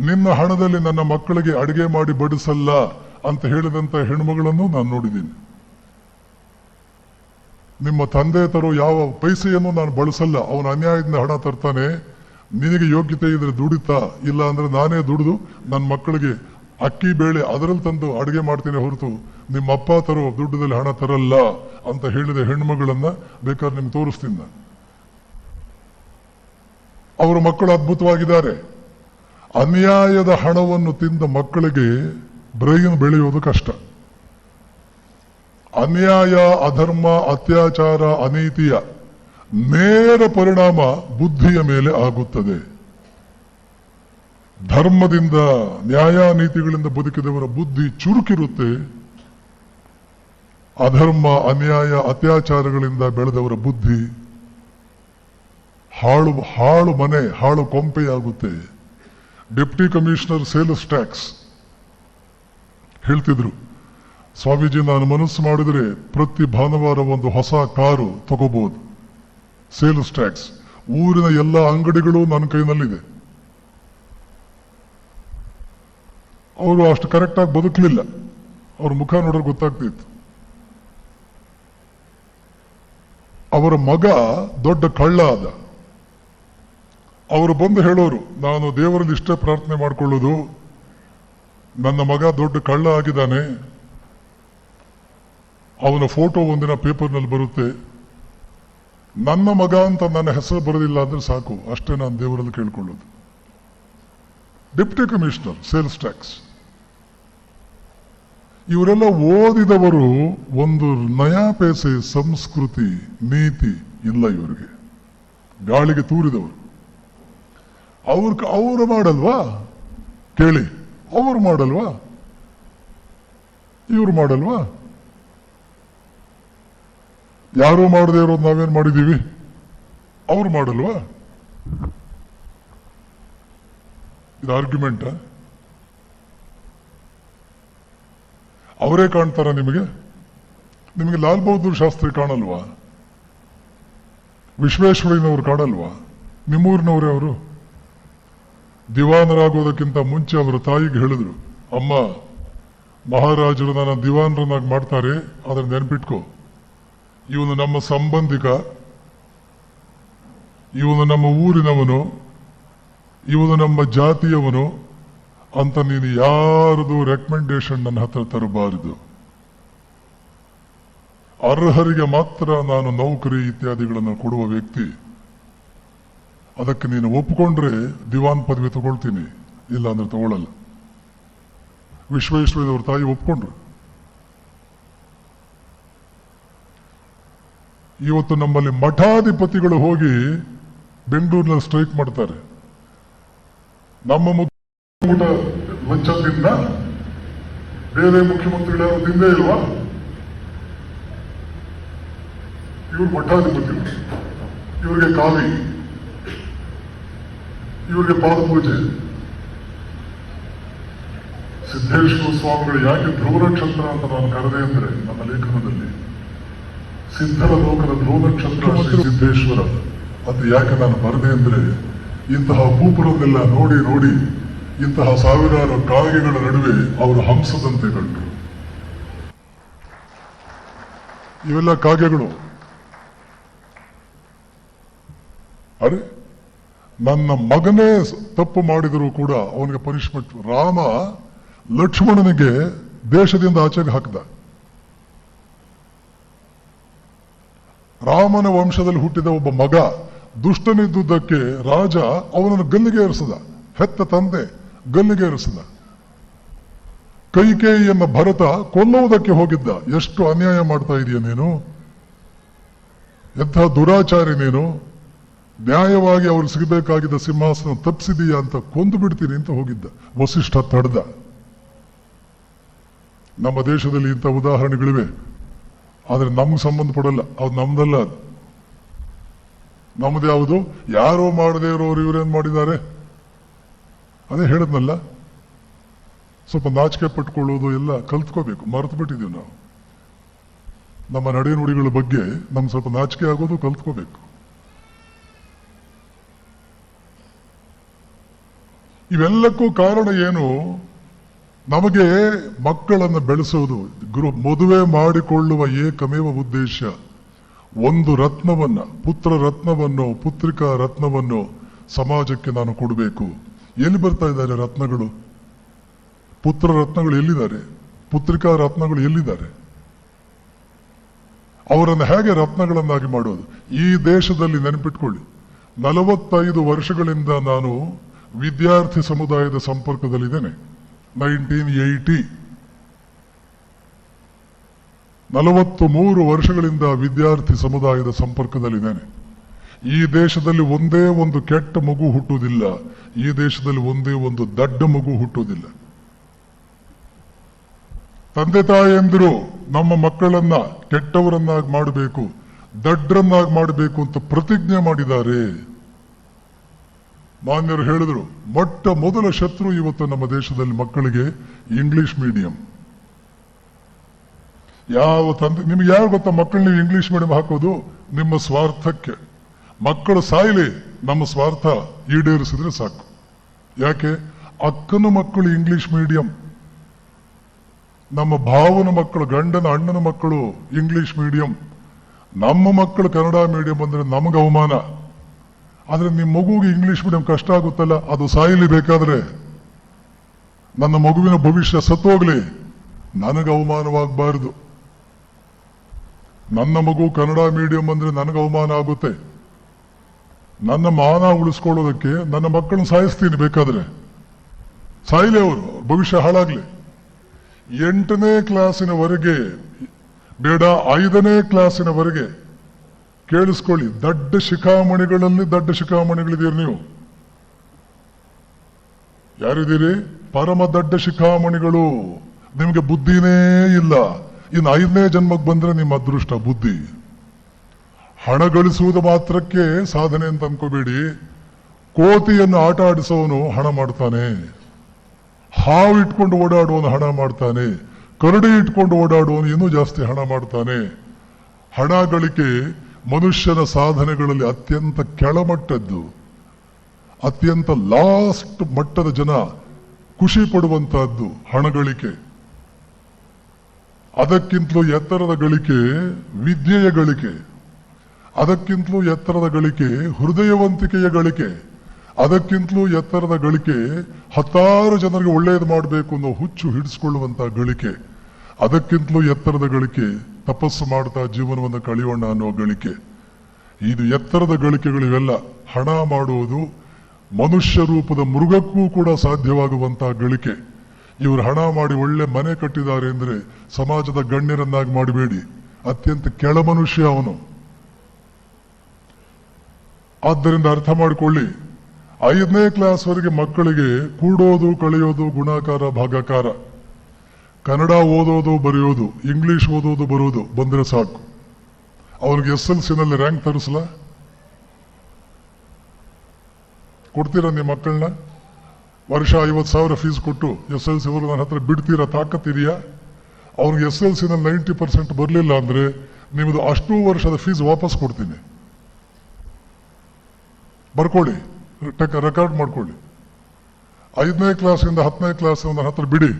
ನಿನ್ನ ಹಣದಲ್ಲಿ ನನ್ನ ಮಕ್ಕಳಿಗೆ ಅಡಿಗೆ ಮಾಡಿ ಬಡಿಸಲ್ಲ ಅಂತ ಹೇಳಿದಂತ ಹೆಣ್ಮಗಳನ್ನು ನಾನು ನೋಡಿದ್ದೀನಿ. ನಿಮ್ಮ ತಂದೆ ತರೋ ಯಾವ ಪೈಸೆಯನ್ನು ನಾನು ಬಳಸಲ್ಲ, ಅವನ ಅನ್ಯಾಯದಿಂದ ಹಣ ತರ್ತಾನೆ, ನಿನಗೆ ಯೋಗ್ಯತೆ ಇದ್ರೆ ದುಡಿತಾ, ಇಲ್ಲ ಅಂದ್ರೆ ನಾನೇ ದುಡಿದು ನನ್ನ ಮಕ್ಕಳಿಗೆ ಅಕ್ಕಿ ಬೇಳೆ ಅದರಲ್ಲಿ ತಂದು ಅಡಿಗೆ ಮಾಡ್ತೀನಿ ಹೊರತು ನಿಮ್ಮ ಅಪ್ಪ ತರೋ ದುಡ್ಡದಲ್ಲಿ ಹಣ ತರಲ್ಲ ಅಂತ ಹೇಳಿದ ಹೆಣ್ಮಗಳನ್ನ ಬೇಕಾದ್ರೆ ನಿಮ್ಗೆ ತೋರಿಸ್ತೀನಿ ನಾನು. ಅವರ ಮಕ್ಕಳು ಅದ್ಭುತವಾಗಿದ್ದಾರೆ. ಅನ್ಯಾಯದ ಹಣವನ್ನು ತಿಂದ ಮಕ್ಕಳಿಗೆ ಬ್ರೈನ್ ಬೆಳೆಯೋದು ಕಷ್ಟ. ಅನ್ಯಾಯ, ಅಧರ್ಮ, ಅತ್ಯಾಚಾರ, ಅನೀತಿಯ ನೇರ ಪರಿಣಾಮ ಬುದ್ಧಿಯ ಮೇಲೆ ಆಗುತ್ತದೆ. ಧರ್ಮದಿಂದ, ನ್ಯಾಯ ನೀತಿಗಳಿಂದ ಬದುಕಿದವರ ಬುದ್ಧಿ ಚುರುಕಿರುತ್ತೆ. ಅಧರ್ಮ, ಅನ್ಯಾಯ, ಅತ್ಯಾಚಾರಗಳಿಂದ ಬೆಳೆದವರ ಬುದ್ಧಿ ಹಾಳು ಮನೆ, ಹಾಳು ಕೊಂಪೆಯಾಗುತ್ತೆ. ಡೆಪ್ಟಿ ಕಮಿಷನರ್ ಸೇಲ್ಸ್ ಟ್ಯಾಕ್ಸ್ ಹೇಳ್ತಿದ್ರು, ಸ್ವಾಮೀಜಿ ನಾನು ಮನಸ್ಸು ಮಾಡಿದ್ರೆ ಪ್ರತಿ ಭಾನುವಾರ ಒಂದು ಹೊಸ ಕಾರು ತಗೋಬಹುದು. ಸೇಲ್ಸ್ ಟ್ಯಾಕ್ಸ್, ಊರಿನ ಎಲ್ಲ ಅಂಗಡಿಗಳು ನನ್ನ ಕೈನಲ್ಲಿದೆ. ಅವರು ಅಷ್ಟು ಕರೆಕ್ಟಾಗಿ ಬದುಕಲಿಲ್ಲ, ಅವ್ರ ಮುಖ ನೋಡಿದ್ರೆ ಗೊತ್ತಾಗ್ತಿತ್ತು. ಅವರ ಮಗ ದೊಡ್ಡ ಕಳ್ಳ ಆದ. ಅವರು ಬಂದು ಹೇಳೋರು, ನಾನು ದೇವರಲ್ಲಿ ಇಷ್ಟೇ ಪ್ರಾರ್ಥನೆ ಮಾಡಿಕೊಳ್ಳೋದು, ನನ್ನ ಮಗ ದೊಡ್ಡ ಕಳ್ಳ ಆಗಿದ್ದಾನೆ, ಅವನ ಫೋಟೋ ಒಂದಿನ ಪೇಪರ್ನಲ್ಲಿ ಬರುತ್ತೆ, ನನ್ನ ಮಗ ಅಂತ ನನ್ನ ಹೆಸರು ಬರೋದಿಲ್ಲ ಅಂದ್ರೆ ಸಾಕು, ಅಷ್ಟೇ ನಾನು ದೇವರಲ್ಲಿ ಕೇಳ್ಕೊಳ್ಳೋದು. Deputy commissioner sales tax. ಇವರೆಲ್ಲ ಓದಿದವರು, ಒಂದು ನಯಾ ಪೈಸೆ ಸಂಸ್ಕೃತಿ ನೀತಿ ಇಲ್ಲ ಇವರಿಗೆ, ಗಾಳಿಗೆ ತೂರಿದವರು. ಅವ್ರು ಮಾಡಲ್ವಾ ಕೇಳಿ, ಅವ್ರು ಮಾಡಲ್ವಾ, ಇವ್ರು ಮಾಡಲ್ವಾ? ಯಾರೂ ಮಾಡದೇ ಇರೋದು ನಾವೇನ್ ಮಾಡಿದೀವಿ, ಅವ್ರು ಮಾಡಲ್ವಾ? ಇದು ಆರ್ಗ್ಯುಮೆಂಟ್. ಅವರೇ ಕಾಣ್ತಾರ ನಿಮಗೆ? ಲಾಲ್ ಬಹದ್ದೂರ್ ಶಾಸ್ತ್ರಿ ಕಾಣಲ್ವಾ? ವಿಶ್ವೇಶ್ವರಯ್ಯನವರು ಕಾಣಲ್ವಾ? ನಿಮ್ಮೂರಿನವರೇ ಅವರು. ದಿವಾನರಾಗೋದಕ್ಕಿಂತ ಮುಂಚೆ ಅವರ ತಾಯಿಗೆ ಹೇಳಿದ್ರು, ಅಮ್ಮ ಮಹಾರಾಜರು ನನ್ನ ದಿವಾನರನ್ನಾಗಿ ಮಾಡ್ತಾರೆ, ಅದನ್ನ ನೆನ್ಪಿಟ್ಕೋ, ಇವನು ನಮ್ಮ ಸಂಬಂಧಿಕ, ಇವನು ನಮ್ಮ ಊರಿನವನು, ಇವನು ನಮ್ಮ ಜಾತಿಯವನು ಅಂತ ನೀನು ಯಾರದು ರೆಕಮೆಂಡೇಶನ್ ನನ್ನ ಹತ್ರ ತರಬಾರದು. ಅರ್ಹರಿಗೆ ಮಾತ್ರ ನಾನು ನೌಕರಿ ಇತ್ಯಾದಿಗಳನ್ನು ಕೊಡುವ ವ್ಯಕ್ತಿ. ಅದಕ್ಕೆ ನೀನು ಒಪ್ಪಿಕೊಂಡ್ರೆ ದಿವಾನ್ ಪದವಿ ತಗೊಳ್ತೀನಿ, ಇಲ್ಲ ಅಂದ್ರೆ ತಗೊಳ್ಳಲ್ಲ. ವಿಶ್ವೇಶ್ವರಯ್ಯನವ್ರ ತಾಯಿ ಒಪ್ಕೊಂಡ್ರು. ಇವತ್ತು ನಮ್ಮಲ್ಲಿ ಮಠಾಧಿಪತಿಗಳು ಹೋಗಿ ಬೆಂಗಳೂರಿನಲ್ಲಿ ಸ್ಟ್ರೈಕ್ ಮಾಡ್ತಾರೆ. ನಮ್ಮ ಮುಖ್ಯ ಲಂಚದಿಂದ ಬೇರೆ ಮುಖ್ಯಮಂತ್ರಿಗಳು ಯಾರು ತಿಂದೇ ಇಲ್ವಾ? ಇವ್ರು ಮಠಾಧಿಪತಿಗಳು, ಇವ್ರಿಗೆ ಕಾವಿ, ಇವ್ರಿಗೆ ಪಾದಪೂಜೆ. ಸಿದ್ದೇಶ್ವರ ಸ್ವಾಮಿಗಳು ಯಾಕೆ ಧ್ರುವ ನಕ್ಷತ್ರ ಅಂತ ನಾನು ಕರೆದೆ ಅಂದ್ರೆ, ನನ್ನ ಲೇಖನದಲ್ಲಿ ಸಿದ್ಧರ ಲೋಕದ ಧ್ರುವ ನಕ್ಷತ್ರ ಶ್ರೀ ಸಿದ್ದೇಶ್ವರ ಅಂತ ಯಾಕೆ ನಾನು ಬರೆದೆ ಅಂದ್ರೆ, ಇಂತಹ ಭೂಪುರನ್ನೆಲ್ಲ ನೋಡಿ ನೋಡಿ ಇಂತಹ ಸಾವಿರಾರು ಕಾಗೆಗಳ ನಡುವೆ ಅವರು ಹಂಸದಂತೆ ಕಂಡರು. ಇವೆಲ್ಲ ಕಾಗೆಗಳು. ಅರೆ, ನನ್ನ ಮಗನೇ ತಪ್ಪು ಮಾಡಿದರೂ ಕೂಡ ಅವನಿಗೆ ಪನಿಷ್ಮೆಂಟ್. ರಾಮ ಲಕ್ಷ್ಮಣನಿಗೆ ದೇಶದಿಂದ ಆಚೆಗೆ ಹಾಕಿದ. ರಾಮನ ವಂಶದಲ್ಲಿ ಹುಟ್ಟಿದ ಒಬ್ಬ ಮಗ ದುಷ್ಟನಿದ್ದುದಕ್ಕೆ ರಾಜ ಅವನನ್ನು ಗಲ್ಲಿಗೆ ಏರಿಸಿದ. ಹೆತ್ತ ತಂದೆ ಗಲ್ಲಿಗೇರಿಸಿದ. ಕೈಕೇಯಿಯನ್ನ ಭರತ ಕೊಲ್ಲುವುದಕ್ಕೆ ಹೋಗಿದ್ದ. ಎಷ್ಟು ಅನ್ಯಾಯ ಮಾಡ್ತಾ ಇದೀಯ ನೀನು, ಎಂಥ ದುರಾಚಾರಿ ನೀನು, ನ್ಯಾಯವಾಗಿ ಅವ್ರು ಸಿಗಬೇಕಾಗಿದ್ದ ಸಿಂಹಾಸನ ತಪ್ಪಿಸಿದೀಯ ಅಂತ ಕೊಂದು ಬಿಡ್ತೀನಿ ಅಂತ ಹೋಗಿದ್ದ. ವಸಿಷ್ಠ ತಡೆದ. ನಮ್ಮ ದೇಶದಲ್ಲಿ ಇಂಥ ಉದಾಹರಣೆಗಳಿವೆ, ಆದ್ರೆ ನಮ್ಗೆ ಸಂಬಂಧಪಡಲ್ಲ. ಅದು ನಮ್ದಲ್ಲ, ಅದು ನಮ್ದು ಯಾವುದು? ಯಾರೋ ಮಾಡದೇ ಇರೋರು ಇವರೇನ್ ಮಾಡಿದ್ದಾರೆ? ಅದೇ ಹೇಳದ್ನಲ್ಲ, ಸ್ವಲ್ಪ ನಾಚಿಕೆ ಪಟ್ಕೊಳ್ಳೋದು ಎಲ್ಲ ಕಲ್ತ್ಕೋಬೇಕು. ಮರೆತು ಬಿಟ್ಟಿದ್ದೀವಿ ನಾವು. ನಮ್ಮ ನಡೆ ನುಡಿಗಳ ಬಗ್ಗೆ ನಮ್ಗೆ ಸ್ವಲ್ಪ ನಾಚಿಕೆ ಆಗೋದು ಕಲ್ತ್ಕೋಬೇಕು. ಇವೆಲ್ಲಕ್ಕೂ ಕಾರಣ ಏನು? ನಮಗೆ ಮಕ್ಕಳನ್ನು ಬೆಳೆಸೋದು, ಮದುವೆ ಮಾಡಿಕೊಳ್ಳುವ ಏಕಮೇವ ಉದ್ದೇಶ ಒಂದು ರತ್ನವನ್ನ, ಪುತ್ರ ರತ್ನವನ್ನು, ಪುತ್ರಿಕಾ ರತ್ನವನ್ನು ಸಮಾಜಕ್ಕೆ ನಾನು ಕೊಡಬೇಕು. ಎಲ್ಲಿ ಬರ್ತಾ ಇದ್ದಾರೆ ರತ್ನಗಳು? ಪುತ್ರ ರತ್ನಗಳು ಎಲ್ಲಿದ್ದಾರೆ? ಪುತ್ರಿಕಾ ರತ್ನಗಳು ಎಲ್ಲಿದ್ದಾರೆ? ಅವರನ್ನು ಹೇಗೆ ರತ್ನಗಳನ್ನಾಗಿ ಮಾಡೋದು? ಈ ದೇಶದಲ್ಲಿ ನೆನಪಿಟ್ಕೊಳ್ಳಿ, 45 ವರ್ಷಗಳಿಂದ ನಾನು ವಿದ್ಯಾರ್ಥಿ ಸಮುದಾಯದ ಸಂಪರ್ಕದಲ್ಲಿದ್ದೇನೆ. 1980 43 ವರ್ಷಗಳಿಂದ ವಿದ್ಯಾರ್ಥಿ ಸಮುದಾಯದ ಸಂಪರ್ಕದಲ್ಲಿದ್ದೇನೆ. ಈ ದೇಶದಲ್ಲಿ ಒಂದೇ ಒಂದು ಕೆಟ್ಟ ಮಗು ಹುಟ್ಟುವುದಿಲ್ಲ. ಈ ದೇಶದಲ್ಲಿ ಒಂದೇ ಒಂದು ದಡ್ಡ ಮಗು ಹುಟ್ಟುವುದಿಲ್ಲ. ತಂದೆ ತಾಯಿಯಂದಿರು ನಮ್ಮ ಮಕ್ಕಳನ್ನ ಕೆಟ್ಟವರನ್ನಾಗಿ ಮಾಡಬೇಕು, ದಡ್ಡರನ್ನಾಗಿ ಮಾಡಬೇಕು ಅಂತ ಪ್ರತಿಜ್ಞೆ ಮಾಡಿದ್ದಾರೆ. ಮಾನ್ಯರು ಹೇಳಿದ್ರು, ಮೊಟ್ಟ ಮೊದಲ ಶತ್ರು ಇವತ್ತು ನಮ್ಮ ದೇಶದಲ್ಲಿ ಮಕ್ಕಳಿಗೆ ಇಂಗ್ಲಿಷ್ ಮೀಡಿಯಂ. ಯಾವ ತಂದೆ, ನಿಮ್ಗೆ ಯಾರು ಗೊತ್ತಾ ಮಕ್ಕಳನ್ನ ಇಂಗ್ಲಿಷ್ ಮೀಡಿಯಂ ಹಾಕೋದು? ನಿಮ್ಮ ಸ್ವಾರ್ಥಕ್ಕೆ. ಮಕ್ಕಳು ಸಾಯ್ಲಿ, ನಮ್ಮ ಸ್ವಾರ್ಥ ಈಡೇರಿಸಿದ್ರೆ ಸಾಕು. ಯಾಕೆ? ಅಕ್ಕನ ಮಕ್ಕಳು ಇಂಗ್ಲಿಷ್ ಮೀಡಿಯಂ, ನಮ್ಮ ಭಾವನ ಮಕ್ಕಳು, ಗಂಡನ ಅಣ್ಣನ ಮಕ್ಕಳು ಇಂಗ್ಲಿಷ್ ಮೀಡಿಯಂ, ನಮ್ಮ ಮಕ್ಕಳು ಕನ್ನಡ ಮೀಡಿಯಂ ಅಂದ್ರೆ ನಮಗೆ ಅವಮಾನ. ಆದ್ರೆ ನಿಮ್ಮ ಮಗುವಿಗೆ ಇಂಗ್ಲಿಷ್ ಮೀಡಿಯಂ ಕಷ್ಟ ಆಗುತ್ತಲ್ಲ, ಅದು ಸಾಯಲಿ ಬೇಕಾದ್ರೆ. ನನ್ನ ಮಗುವಿನ ಭವಿಷ್ಯ ಸತ್ತೋಗ್ಲಿ, ನನಗೆ ಅವಮಾನವಾಗಬಾರದು. ನನ್ನ ಮಗು ಕನ್ನಡ ಮೀಡಿಯಂ ಅಂದ್ರೆ ನನಗೆ ಅವಮಾನ ಆಗುತ್ತೆ. ನನ್ನ ಮಾನ ಉಳಿಸ್ಕೊಳ್ಳೋದಕ್ಕೆ ನನ್ನ ಮಕ್ಕಳನ್ನ ಸಾಯಿಸ್ತೀನಿ ಬೇಕಾದ್ರೆ. ಸಾಯಿಲಿ, ಅವರು ಭವಿಷ್ಯ ಹಾಳಾಗ್ಲಿ. 8ನೇ ಕ್ಲಾಸಿನವರೆಗೆ ಬೇಡ, 5ನೇ ಕ್ಲಾಸಿನವರೆಗೆ ಕೇಳಿಸ್ಕೊಳ್ಳಿ, ದಡ್ಡ ಶಿಖಾಮಣಿಗಳಲ್ಲಿ ದಡ್ಡ ಶಿಖಾಮಣಿಗಳಿದ್ದೀರಿ ನೀವು. ಯಾರಿದ್ದೀರಿ? ಪರಮ ದಡ್ಡ ಶಿಖಾಮಣಿಗಳು. ನಿಮಗೆ ಬುದ್ಧಿನೇ ಇಲ್ಲ. ಇನ್ನು 5ನೇ ಜನ್ಮಕ್ಕೆ ಬಂದ್ರೆ ನಿಮ್ಮ ಅದೃಷ್ಟ ಬುದ್ಧಿ. ಹಣ ಗಳಿಸುವುದು ಮಾತ್ರಕ್ಕೆ ಸಾಧನೆ ಅಂತ ಅನ್ಕೋಬೇಡಿ. ಕೋತಿಯನ್ನು ಆಟ ಆಡಿಸೋನು ಹಣ ಮಾಡ್ತಾನೆ, ಹಾವು ಇಟ್ಕೊಂಡು ಓಡಾಡುವನು ಹಣ ಮಾಡ್ತಾನೆ, ಕರಡಿ ಇಟ್ಕೊಂಡು ಓಡಾಡುವನು ಇನ್ನೂ ಜಾಸ್ತಿ ಹಣ ಮಾಡ್ತಾನೆ. ಹಣ ಗಳಿಕೆ ಮನುಷ್ಯನ ಸಾಧನೆಗಳಲ್ಲಿ ಅತ್ಯಂತ ಕೆಳಮಟ್ಟದ್ದು. ಅತ್ಯಂತ ಲಾಸ್ಟ್ ಮಟ್ಟದ ಜನ ಖುಷಿ ಪಡುವಂತಹದ್ದು ಹಣ ಗಳಿಕೆ. ಅದಕ್ಕಿಂತಲೂ ಎತ್ತರದ ಗಳಿಕೆ ವಿದ್ಯೆಯ ಗಳಿಕೆ, ಅದಕ್ಕಿಂತಲೂ ಎತ್ತರದ ಗಳಿಕೆ ಹೃದಯವಂತಿಕೆಯ ಗಳಿಕೆ, ಅದಕ್ಕಿಂತಲೂ ಎತ್ತರದ ಗಳಿಕೆ 10 ಜನರಿಗೆ ಒಳ್ಳೆಯದು ಮಾಡಬೇಕು ಅನ್ನೋ ಹುಚ್ಚು ಹಿಡಿಸ್ಕೊಳ್ಳುವಂತಹ ಗಳಿಕೆ, ಅದಕ್ಕಿಂತಲೂ ಎತ್ತರದ ಗಳಿಕೆ ತಪಸ್ಸು ಮಾಡ್ತಾ ಜೀವನವನ್ನು ಕಳೆಯೋಣ ಅನ್ನೋ ಗಳಿಕೆ. ಇದು ಎತ್ತರದ ಗಳಿಕೆಗಳು. ಇವೆಲ್ಲ ಹಣ ಮಾಡುವುದು ಮನುಷ್ಯ ರೂಪದ ಮೃಗಕ್ಕೂ ಕೂಡ ಸಾಧ್ಯವಾಗುವಂತಹ ಗಳಿಕೆ. ಇವರು ಹಣ ಮಾಡಿ ಒಳ್ಳೆ ಮನೆ ಕಟ್ಟಿದ್ದಾರೆ ಅಂದ್ರೆ ಸಮಾಜದ ಗಣ್ಯರನ್ನಾಗಿ ಮಾಡಬೇಡಿ, ಅತ್ಯಂತ ಕೆಳ ಮನುಷ್ಯ ಅವನು. ಆದ್ದರಿಂದ ಅರ್ಥ ಮಾಡಿಕೊಳ್ಳಿ, 5ನೇ ಕ್ಲಾಸ್ವರೆಗೆ ಮಕ್ಕಳಿಗೆ ಕೂಡೋದು, ಕಳೆಯೋದು, ಗುಣಾಕಾರ, ಭಾಗಾಕಾರ, ಕನ್ನಡ ಓದೋದು, ಬರೆಯೋದು, ಇಂಗ್ಲಿಷ್ ಓದೋದು, ಬರೋದು ಬಂದ್ರೆ ಸಾಕು. ಅವ್ರಿಗೆ SLCನಲ್ಲಿ ರ್ಯಾಂಕ್ ತರಿಸಲ ಕೊಡ್ತೀರಾ? ನಿಮ್ಮ ಮಕ್ಕಳನ್ನ ವರ್ಷ 50,000 ಫೀಸ್ ಕೊಟ್ಟು SLC ಅವರು ನನ್ನ ಹತ್ರ ಬಿಡ್ತೀರಾ? ತಾಕತ್ತಿದೆಯಾ? ಅವ್ರಿಗೆ SLCನಲ್ಲಿ 90% ಬರಲಿಲ್ಲ ಅಂದ್ರೆ ನಿಮ್ಮದು ಅಷ್ಟು ವರ್ಷದ ಫೀಸ್ ವಾಪಸ್ ಕೊಡ್ತೀನಿ. ಬರ್ಕೊಳ್ಳಿ, ರೆಕಾರ್ಡ್ ಮಾಡ್ಕೊಳ್ಳಿ. 5ನೇ ಕ್ಲಾಸಿಂದ 10ನೇ ಕ್ಲಾಸ್ ನನ್ನ ಹತ್ರ ಬಿಡಿ.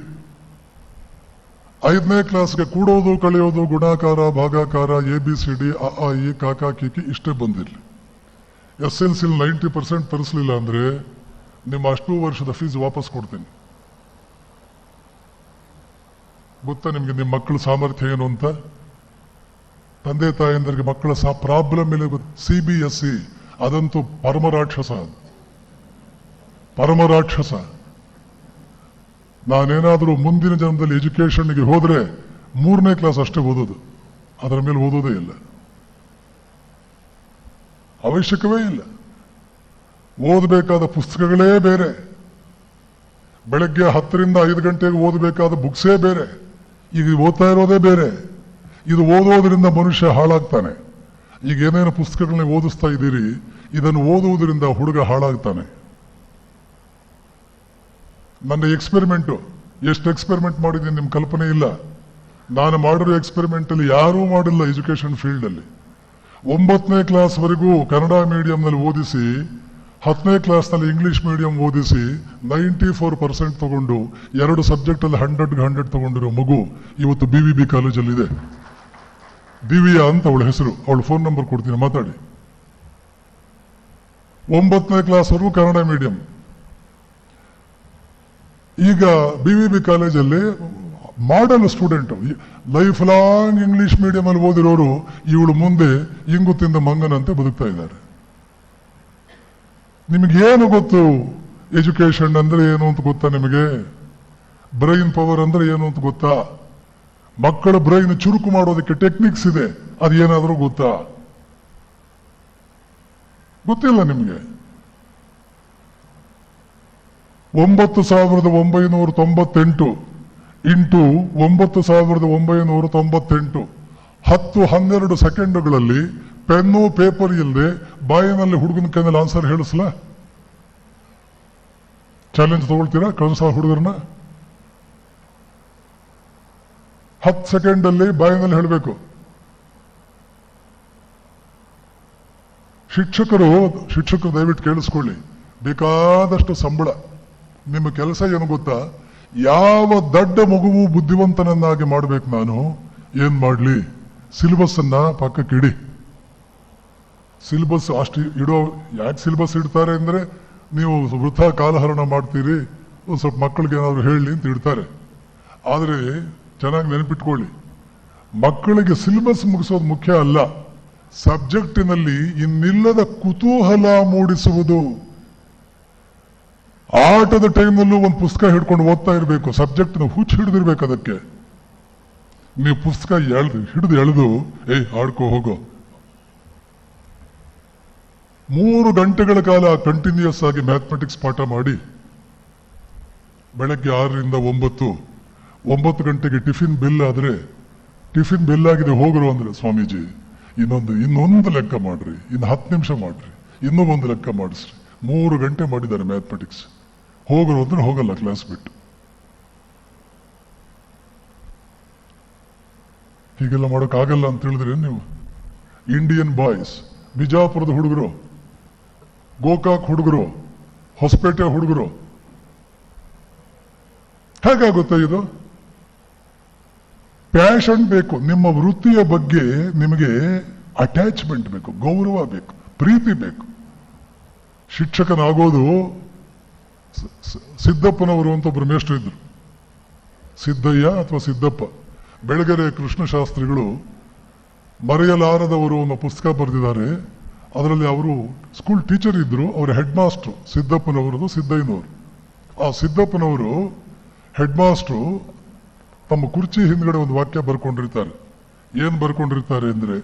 5ನೇ ಕ್ಲಾಸ್ಗೆ ಕೂಡೋದು, ಕಳೆಯೋದು, ಗುಣಾಕಾರ, ಭಾಗಾಕಾರ, ABCD, ಅ ಆ ಇ ಕಾಕಾ ಕೀಕಿ ಇಷ್ಟೇ ಬಂದಿರಲಿ. SLC 90% ತರಿಸಲಿಲ್ಲ ಅಂದ್ರೆ ನಿಮ್ಮ ಅಷ್ಟು ವರ್ಷದ ಫೀಸ್ ವಾಪಸ್ ಕೊಡ್ತೀನಿ. ಗೊತ್ತಾ ನಿಮ್ಗೆ ನಿಮ್ಮ ಮಕ್ಕಳ ಸಾಮರ್ಥ್ಯ ಏನು ಅಂತ? ತಂದೆ ತಾಯಂದರಿಗೆ ಮಕ್ಕಳ ಪ್ರಾಬ್ಲಮ್ ಇಲ್ಲ ಗೊತ್ತು. CBSE ಅದಂತೂ ಪರಮರಾಕ್ಷಸ, ಪರಮರಾಕ್ಷಸ. ನಾನೇನಾದರೂ ಮುಂದಿನ ಜನ್ಮದಲ್ಲಿ ಎಜುಕೇಷನ್ಗೆ ಹೋದ್ರೆ 3ನೇ ಕ್ಲಾಸ್ ಅಷ್ಟೇ ಓದೋದು, ಅದರ ಮೇಲೆ ಓದೋದೇ ಇಲ್ಲ, ಅವಶ್ಯಕವೇ ಇಲ್ಲ. ಓದಬೇಕಾದ ಪುಸ್ತಕಗಳೇ ಬೇರೆ, ಬೆಳಗ್ಗೆ 10ರಿಂದ 5 ಗಂಟೆಗೆ ಓದಬೇಕಾದ ಬುಕ್ಸೇ ಬೇರೆ, ಈಗ ಓದ್ತಾ ಇರೋದೇ ಬೇರೆ. ಇದು ಓದೋದ್ರಿಂದ ಮನುಷ್ಯ ಹಾಳಾಗ್ತಾನೆ. ಈಗ ಏನೇನು ಪುಸ್ತಕಗಳನ್ನ ಓದಿಸ್ತಾ ಇದ್ದೀರಿ, ಇದನ್ನು ಓದುವುದರಿಂದ ಹುಡುಗ ಹಾಳಾಗ್ತಾನೆ. ನನ್ನ ಎಕ್ಸ್ಪೆರಿಮೆಂಟು, ಎಷ್ಟು ಎಕ್ಸ್ಪೆರಿಮೆಂಟ್ ಮಾಡಿದ್ದೀನಿ ನಿಮ್ ಕಲ್ಪನೆ ಇಲ್ಲ. ನಾನು ಮಾಡಿರೋ ಎಕ್ಸ್ಪೆರಿಮೆಂಟ್ ಅಲ್ಲಿ ಯಾರೂ ಮಾಡಿಲ್ಲ ಎಜುಕೇಶನ್ ಫೀಲ್ಡ್ ಅಲ್ಲಿ. 9ನೇ ಕ್ಲಾಸ್ ವರೆಗೂ ಕನ್ನಡ ಮೀಡಿಯಂನಲ್ಲಿ ಓದಿಸಿ, 10ನೇ ಕ್ಲಾಸ್ನಲ್ಲಿ ಇಂಗ್ಲಿಷ್ ಮೀಡಿಯಂ ಓದಿಸಿ 94% ತಗೊಂಡು 2 ಸಬ್ಜೆಕ್ಟ್ ಅಲ್ಲಿ 100 ತಗೊಂಡಿರೋ ಮಗು ಇವತ್ತು BVB ಕಾಲೇಜಲ್ಲಿದೆ. ದಿವ್ಯಾ ಅಂತ ಅವಳ ಹೆಸರು, ಅವಳ ಫೋನ್ ನಂಬರ್ ಕೊಡ್ತೀನಿ, ಮಾತಾಡಿ. 9ನೇ ಕ್ಲಾಸ್ ವರೆಗೂ ಕನ್ನಡ ಮೀಡಿಯಂ. ಈಗ BVB ಕಾಲೇಜಲ್ಲಿ model student, life long English medium ಅಲ್ಲಿ ಓದಿರೋರು ಇವಳು ಮುಂದೆ ಇಂಗು ತಿಂದ ಮಂಗನಂತೆ ಬದುಕ್ತಾ ಇದ್ದಾರೆ. ನಿಮಗೇನು ಗೊತ್ತು ಎಜುಕೇಶನ್ ಅಂದ್ರೆ ಏನು ಅಂತ ಗೊತ್ತಾ? ನಿಮಗೆ ಬ್ರೈನ್ ಪವರ್ ಅಂದ್ರೆ ಏನು ಅಂತ ಗೊತ್ತಾ? ಮಕ್ಕಳ ಬ್ರೈನ್ ಚುರುಕು ಮಾಡೋದಕ್ಕೆ ಟೆಕ್ನಿಕ್ಸ್ ಇದೆ, ಅದೇನಾದ್ರೂ ಗೊತ್ತಾ? ಗೊತ್ತಿಲ್ಲ ನಿಮಗೆ. 9,998 ಇಂಟು 9,998 10-12 ಸೆಕೆಂಡುಗಳಲ್ಲಿ ಪೆನ್ನು ಪೇಪರ್ ಇಲ್ಲದೆ ಬಾಯಿನಲ್ಲಿ ಹುಡುಗನ ಕೈನಲ್ಲಿ ಆನ್ಸರ್ ಹೇಳಿಸ್ಲ? ಚಾಲೆಂಜ್ ತಗೊಳ್ತೀರಾ? ಕಳ್ಸ ಹುಡುಗರನ್ನ 10 ಸೆಕೆಂಡ್ ಅಲ್ಲಿ ಬಾಯಿನಲ್ಲಿ ಹೇಳಬೇಕು. ಶಿಕ್ಷಕರು ದಯವಿಟ್ಟು ಕೇಳಿಸ್ಕೊಳ್ಳಿ, ಬೇಕಾದಷ್ಟು ಸಂಬಳ. ನಿಮ್ಮ ಕೆಲಸ ಏನು ಗೊತ್ತಾ? ಯಾವ ದಡ್ಡ ಮಗುವು ಬುದ್ಧಿವಂತನನ್ನಾಗಿ ಮಾಡ್ಬೇಕು. ನಾನು ಏನ್ ಮಾಡ್ಲಿ? ಸಿಲೆಬಸ್ ಅನ್ನ ಪಕ್ಕಕ್ಕೆ ಇಡಿ. ಸಿಲೆಬಸ್ ಅಷ್ಟು ಇಡೋ, ಯಾಕೆ ಸಿಲೆಬಸ್ ಇಡ್ತಾರೆ ಅಂದ್ರೆ ನೀವು ವೃಥಾ ಕಾಲಹರಣ ಮಾಡ್ತೀರಿ, ಒಂದು ಸ್ವಲ್ಪ ಮಕ್ಕಳಿಗೆ ಏನಾದ್ರು ಹೇಳಿ ಅಂತ ಇಡ್ತಾರೆ. ಆದ್ರೆ ಚೆನ್ನಾಗಿ ನೆನಪಿಟ್ಕೊಳ್ಳಿ, ಮಕ್ಕಳಿಗೆ ಸಿಲೆಬಸ್ ಮುಗಿಸೋದು ಮುಖ್ಯ ಅಲ್ಲ, ಸಬ್ಜೆಕ್ಟಿನಲ್ಲಿ ಇನ್ನಿಲ್ಲದ ಕುತೂಹಲ ಮೂಡಿಸುವುದು. ಆಟದ ಟೈಮ್ನಲ್ಲೂ ಒಂದು ಪುಸ್ತಕ ಹಿಡ್ಕೊಂಡು ಓದ್ತಾ ಇರಬೇಕು, ಸಬ್ಜೆಕ್ಟ್ ಹುಚ್ಚು ಹಿಡಿದಿರ್ಬೇಕು. ಅದಕ್ಕೆ ನೀವು ಪುಸ್ತಕ ಹಿಡಿದು ಎಳೆದು ಆಡ್ಕೋ ಹೋಗೋ. 3 ಗಂಟೆಗಳ ಕಾಲ ಕಂಟಿನ್ಯೂಸ್ ಆಗಿ ಮ್ಯಾಥಮೆಟಿಕ್ಸ್ ಪಾಠ ಮಾಡಿ, ಬೆಳಗ್ಗೆ 6ರಿಂದ 9 ಗಂಟೆಗೆ ಟಿಫಿನ್ ಬಿಲ್ ಆದ್ರೆ, ಟಿಫಿನ್ ಬಿಲ್ ಆಗಿದೆ ಹೋಗ್ರು ಅಂದ್ರೆ, ಸ್ವಾಮೀಜಿ ಇನ್ನೊಂದು ಲೆಕ್ಕ ಮಾಡ್ರಿ, ಇನ್ನು 10 ನಿಮಿಷ ಮಾಡ್ರಿ, ಇನ್ನೂ ಒಂದು ಲೆಕ್ಕ ಮಾಡಿಸ್ರಿ. 3 ಗಂಟೆ ಮಾಡಿದ್ದಾರೆ ಮ್ಯಾಥಮೆಟಿಕ್ಸ್. ಹೋಗ್ರು ಅಂದ್ರೆ ಹೋಗಲ್ಲ ಕ್ಲಾಸ್ ಬಿಟ್ಟು. ಹೀಗೆಲ್ಲ ಮಾಡೋಕ್ಕಾಗಲ್ಲ ಅಂತ ಹೇಳಿದ್ರೆ ನೀವು. ಇಂಡಿಯನ್ ಬಾಯ್ಸ್, ಬಿಜಾಪುರದ ಹುಡುಗರು, ಗೋಕಾಕ್ ಹುಡುಗರು, ಹೊಸಪೇಟೆ ಹುಡುಗರು, ಹೇಗಾಗುತ್ತೆ ಇದು? ಪ್ಯಾಷನ್ ಬೇಕು, ನಿಮ್ಮ ವೃತ್ತಿಯ ಬಗ್ಗೆ ನಿಮಗೆ ಅಟ್ಯಾಚ್ಮೆಂಟ್ ಬೇಕು, ಗೌರವ ಬೇಕು, ಪ್ರೀತಿ ಬೇಕು. ಶಿಕ್ಷಕನಾಗೋದು, ಸಿದ್ದಪ್ಪನವರು ಅಂತ ಒಬ್ರು ಮೇಷ್ಟ್ರು ಇದ್ರು, ಸಿದ್ದಯ್ಯ ಅಥವಾ ಸಿದ್ದಪ್ಪ. ಬೆಳಗೆರೆ ಕೃಷ್ಣಶಾಸ್ತ್ರಿಗಳು ಮರೆಯಲಾರದವರು ಅನ್ನೋ ಪುಸ್ತಕ ಬರೆದಿದ್ದಾರೆ. ಅದರಲ್ಲಿ ಅವರು ಸ್ಕೂಲ್ ಟೀಚರ್ ಇದ್ರು, ಅವರ ಹೆಡ್ ಮಾಸ್ಟ್ರು ಸಿದ್ದಪ್ಪನವರದು, ಸಿದ್ದಯ್ಯನವರು. ಆ ಸಿದ್ದಪ್ಪನವರು ಹೆಡ್ ಮಾಸ್ಟ್ರು ತಮ್ಮ ಕುರ್ಚಿ ಹಿಂದ್ಗಡೆ ಒಂದು ವಾಕ್ಯ ಬರ್ಕೊಂಡಿರ್ತಾರೆ. ಏನ್ ಬರ್ಕೊಂಡಿರ್ತಾರೆ ಅಂದ್ರೆ,